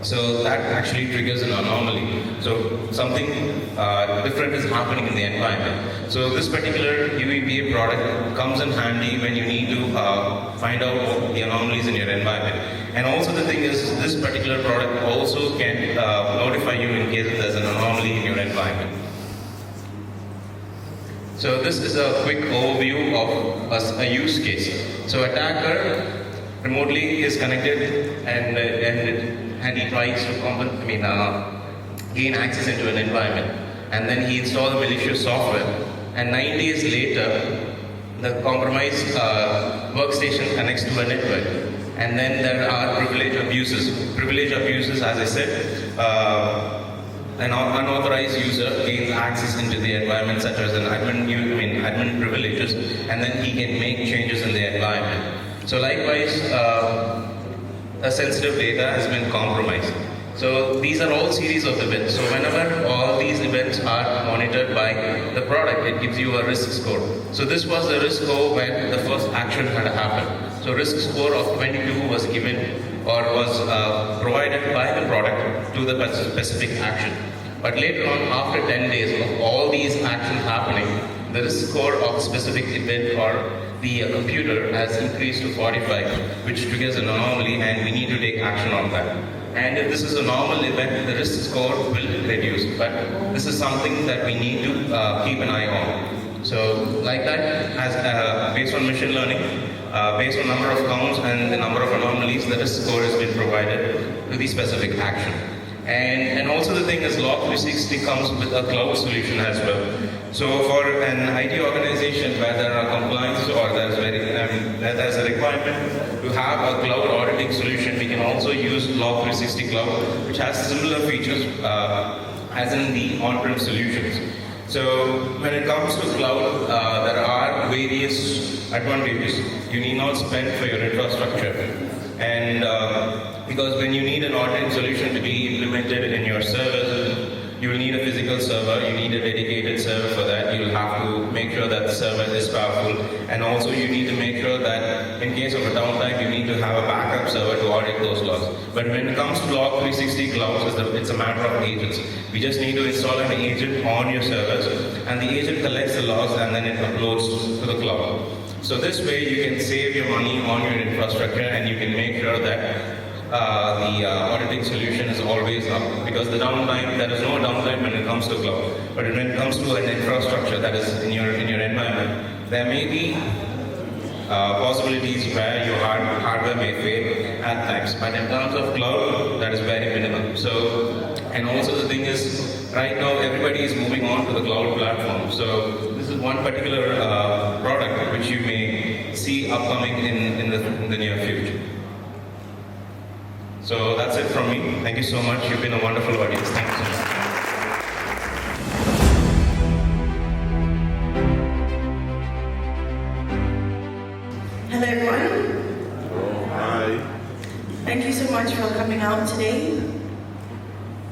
So that actually triggers an anomaly. So something different is happening in the environment. So this particular UEBA product comes in handy when you need to find out the anomalies in your environment. And also the thing is, this particular product also can notify you in case there's an anomaly in your environment. So this is a quick overview of a use case. So attacker remotely is connected and he tries to gain access into an environment, and then he installs the malicious software, and 9 days later the compromised workstation connects to a network, and then there are privilege abuses. Privilege abuses, as I said, an unauthorized user gains access into the environment, such as an admin privileges, and then he can make changes in the environment. So likewise, a sensitive data has been compromised. So these are all series of events. So whenever all these events are monitored by the product, it gives you a risk score. So this was the risk score when the first action had happened. So risk score of 22 was given or was provided by the product to the specific action. But later on, after 10 days of all these actions happening, the risk score of a specific event or the computer has increased to 45, which triggers an anomaly, and we need to take action on that. And if this is a normal event, the risk score will reduce. But this is something that we need to keep an eye on. So like that, as based on machine learning, based on number of counts and the number of anomalies, the risk score has been provided to the specific action. And also the thing is, Log360 comes with a cloud solution as well. So for an IT organization where there are compliance or there's a requirement to have a cloud auditing solution, we can also use Log360 Cloud, which has similar features as in the on-prem solutions. So when it comes to cloud, there are various advantages. You need not spend for your infrastructure. And because when you need an auditing solution to be implemented in your servers, you will need a physical server, you need a dedicated server for that, you will have to make sure that the server is powerful, and also you need to make sure that in case of a downtime, you need to have a backup server to audit those logs. But when it comes to Log360 Clouds, it's a matter of agents. We just need to install an agent on your servers, and the agent collects the logs and then it uploads to the cloud. So this way you can save your money on your infrastructure and you can make sure that the auditing solution is always up, because the downtime, there is no downtime when it comes to cloud. But when it comes to an infrastructure that is in your environment, there may be possibilities where your hardware may fail at times. But in terms of cloud, that is very minimal. So, and also the thing is, right now everybody is moving on to the cloud platform. So this is one particular product which you may see upcoming in the near future. So that's it from me. Thank you so much. You've been a wonderful audience. Thank you so much. Hello everyone. Hi. Thank you so much for coming out today.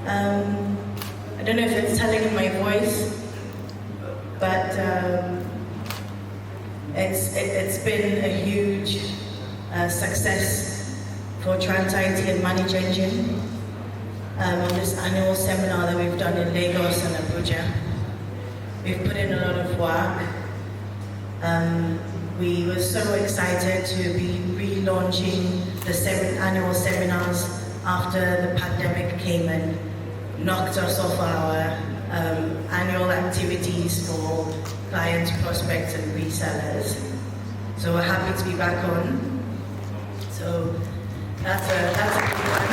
I don't know if it's telling in my voice, but it's been a huge success for Tranter ITCON ManageEngine on this annual seminar that we've done in Lagos and Abuja. We've put in a lot of work. We were so excited to be relaunching the 7th annual seminars after the pandemic came and knocked us off our annual activities for clients, prospects, and resellers. So we're happy to be back on. So that's a big one.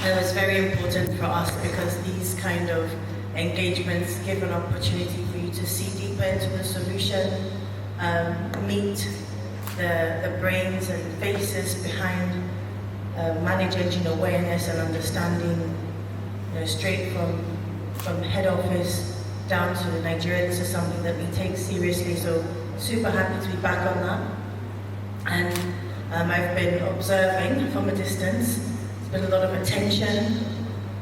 And it's very important for us because these kind of engagements give an opportunity for you to see deeper into the solution, meet the brains and faces behind ManageEngine awareness and understanding, straight from head office down to Nigeria. This is something that we take seriously, so super happy to be back on that. And I've been observing from a distance. There's been a lot of attention,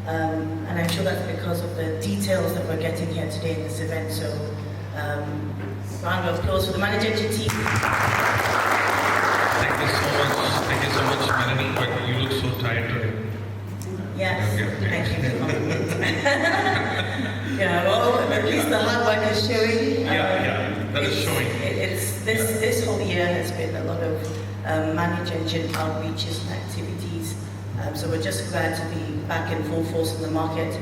and I'm sure that's because of the details that we're getting here today in this event. So, round of applause for the ManageEngine team. Thank you so much, Melanie, but you look so tired today. Yes, thank you. Yeah, well, at least the hard work is showing. That is showing. This whole year has been a lot of ManageEngine outreaches and activities. So we're just glad to be back in full force in the market,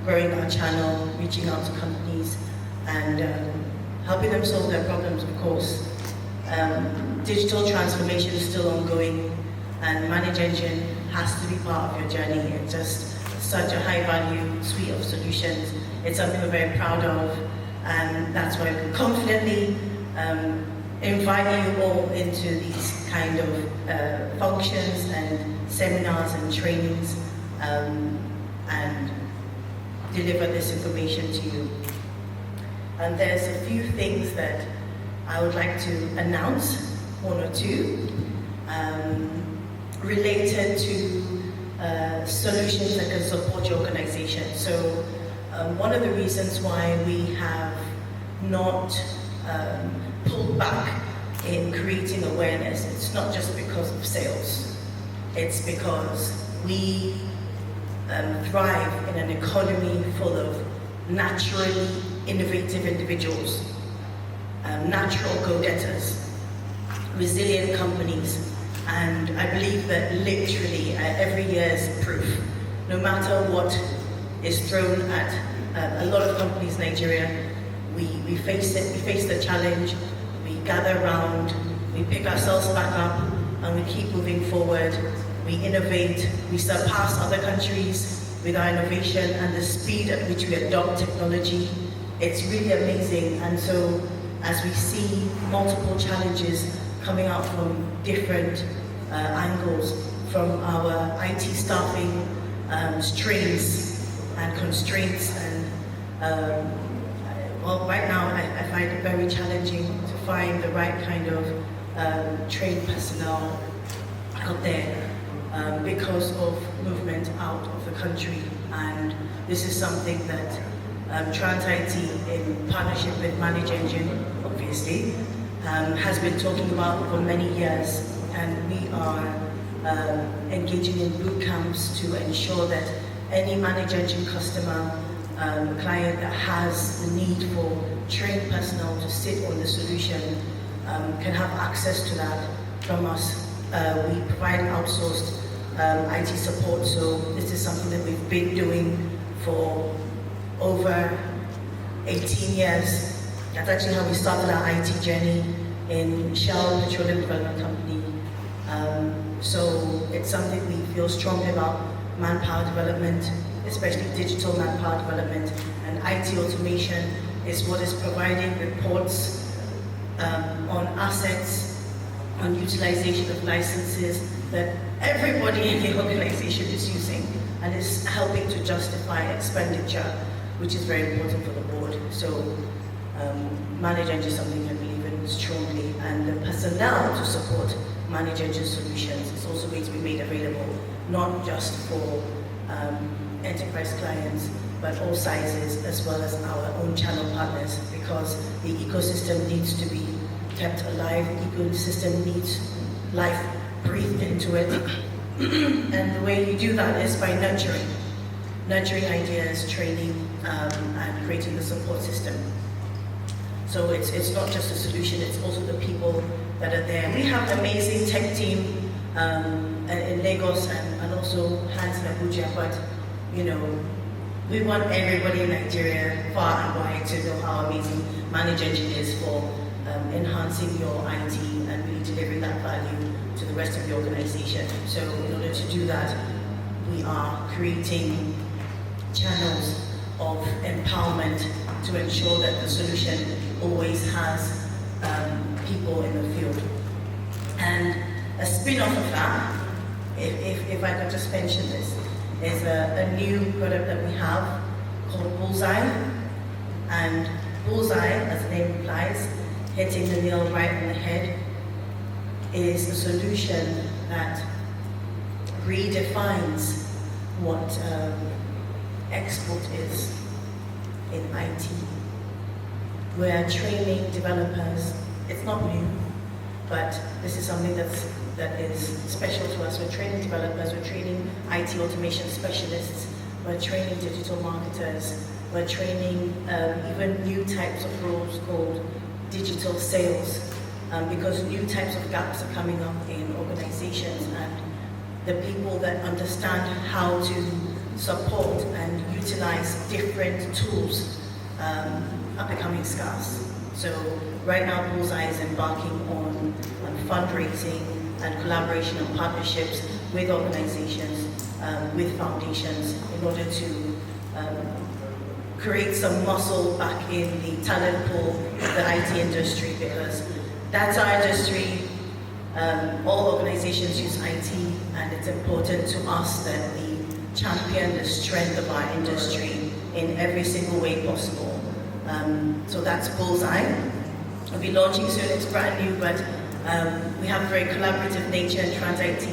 growing our channel, reaching out to companies, and helping them solve their problems, of course. Digital transformation is still ongoing, and ManageEngine has to be part of your journey. It's just such a high-value suite of solutions. It's something we're very proud of, and that's why we confidently invite you all into these kind of functions and seminars and trainings, and deliver this information to you. And there's a few things that I would like to announce, one or two, related to solutions that can support your organization. So one of the reasons why we have not pulled back in creating awareness, it's not just because of sales. It's because we thrive in an economy full of naturally innovative individuals, natural go-getters, resilient companies, and I believe that literally every year is proof. No matter what is thrown at a lot of companies in Nigeria, we face it, we face the challenge, we gather around, we pick ourselves back up, and we keep moving forward. We innovate, we surpass other countries with our innovation and the speed at which we adopt technology. It's really amazing, and so as we see multiple challenges coming out from different angles, from our IT staffing strains and constraints, and well, right now I find it very challenging to find the right kind of trained personnel out there because of movement out of the country, and this is something that Tranter IT, in partnership with ManageEngine, obviously, has been talking about for many years, and we are engaging in boot camps to ensure that any ManageEngine customer a client that has the need for trained personnel to sit on the solution can have access to that from us. We provide outsourced IT support, so this is something that we've been doing for over 18 years. That's actually how we started our IT journey in Shell Petroleum Development Company. So it's something we feel strongly about: manpower development, especially digital manpower development, and IT automation is what is providing reports on assets, on utilization of licenses that everybody in the organization is using, and is helping to justify expenditure, which is very important for the board. So ManageEngine is something I believe in strongly, and the personnel to support ManageEngine solutions is also going to be made available, not just for enterprise clients, but all sizes, as well as our own channel partners, because the ecosystem needs to be kept alive. The ecosystem needs life breathed into it. And the way you do that is by nurturing ideas, training, and creating the support system. So it's not just a solution, it's also the people that are there. We have an amazing tech team in Lagos and also hands in Abuja, but you know, we want everybody in Nigeria, far and wide, to know how amazing ManageEngine is for enhancing your IT and really delivering that value to the rest of the organization. So in order to do that, we are creating channels of empowerment to ensure that the solution always has people in the field. And a spin-off of that, if I could just mention this, is a new product that we have called Bullseye. And Bullseye, as the name implies, hitting the nail right on the head, is a solution that redefines what export is in IT. We're training developers. It's not new, but this is something that is special to us. We're training developers, we're training IT automation specialists, we're training digital marketers, we're training even new types of roles called digital sales, because new types of gaps are coming up in organizations, and the people that understand how to support and utilize different tools are becoming scarce. So right now, Bullseye is embarking on fundraising and collaboration and partnerships with organizations, with foundations, in order to create some muscle back in the talent pool of the IT industry, because that's our industry. All organizations use IT, and it's important to us that we champion the strength of our industry in every single way possible. So that's Bullseye. We'll be launching soon. It's brand new, but we have a very collaborative nature in Trans IT,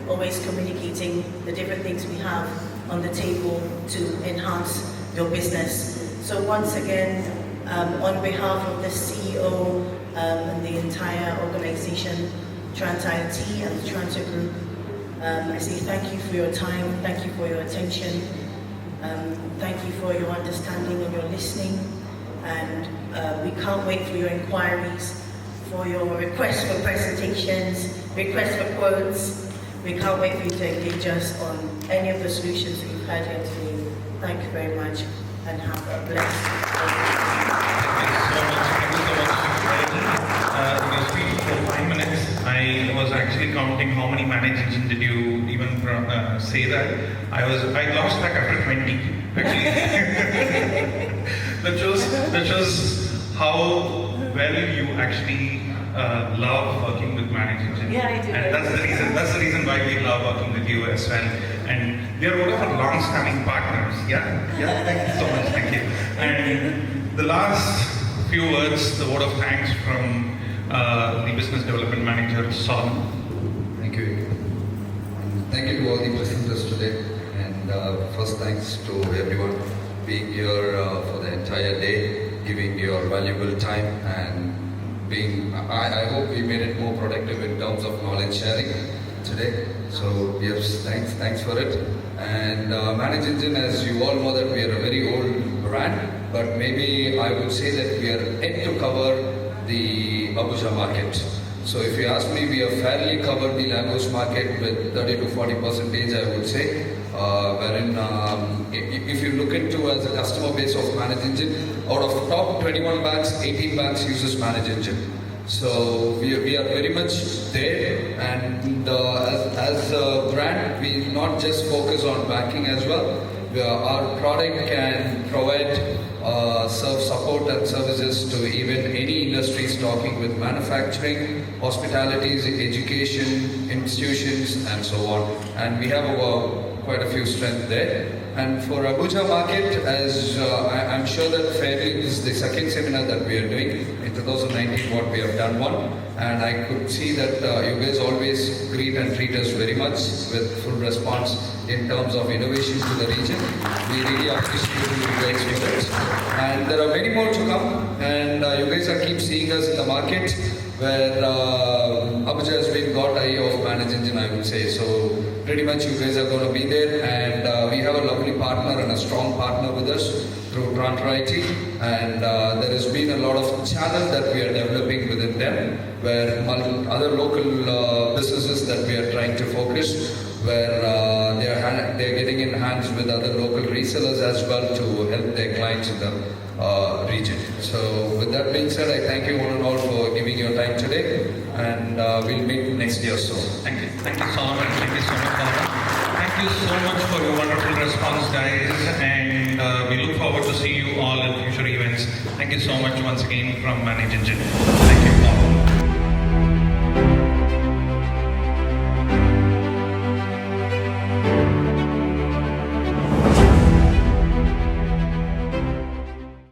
always communicating the different things we have on the table to enhance your business. So once again, on behalf of the CEO and the entire organization, Trans IT and the Tranter Group, I say thank you for your time, thank you for your attention, thank you for your understanding and your listening, and we can't wait for your inquiries, for your requests for presentations, requests for quotes. We can't wait for you to engage us on any of the solutions that you've heard here today. Thank you very much, and have a blessed day. Thank you so much. In your speech for 5 minutes, I was actually counting how many ManageEngine did you even say that. I lost track after 20, actually. that shows how well you actually love working with ManageEngine. Yeah, I do. And that's the reason why we love working with you as well. And we are one of our long-standing partners. Yeah, thank you so much, thank you. And the last few words, the word of thanks from the Business Development Manager, Solomon. Thank you. And thank you to all the presenters today. And first, thanks to everyone being here for the entire day, giving your valuable time, and being. I hope we made it more productive in terms of knowledge sharing today. So yes, thanks for it. And ManageEngine, as you all know, that we are a very old brand, but maybe I would say that we are yet to cover the Abuja market. So if you ask me, we have fairly covered the Lagos market with 30 to 40%, I would say, wherein if you look into as a customer base of ManageEngine, out of top 21 banks, 18 banks uses ManageEngine. So we are very much there, and as a brand, we not just focus on banking as well. Our product can provide serve support and services to even any industries talking with manufacturing, hospitalities, education, institutions, and so on. And we have quite a few strengths there. And for Abuja market, as I'm sure that fairly this is the second seminar that we are doing. In 2019, what we have done one, and I could see that you guys always greet and treat us very much with full response in terms of innovation to the region. We really appreciate you guys for it. And there are many more to come, and you guys are keep seeing us in the market where Abuja has been got eye of ManageEngine, I would say. So pretty much you guys are going to be there, and we have a lovely partner and a strong partner with us through Tranter IT, and there has been a lot of channel that we are developing within them, where other local businesses that we are trying to focus, where they are getting in hands with other local resellers as well to help their clients in the region. So with that being said, I thank you one and all for giving your time today, and we'll meet next year soon. Thank you so much. Thank you so much, Baba. Thank you so much for your wonderful response, guys, and we look forward to see you all in future events. Thank you so much once again from ManageEngine.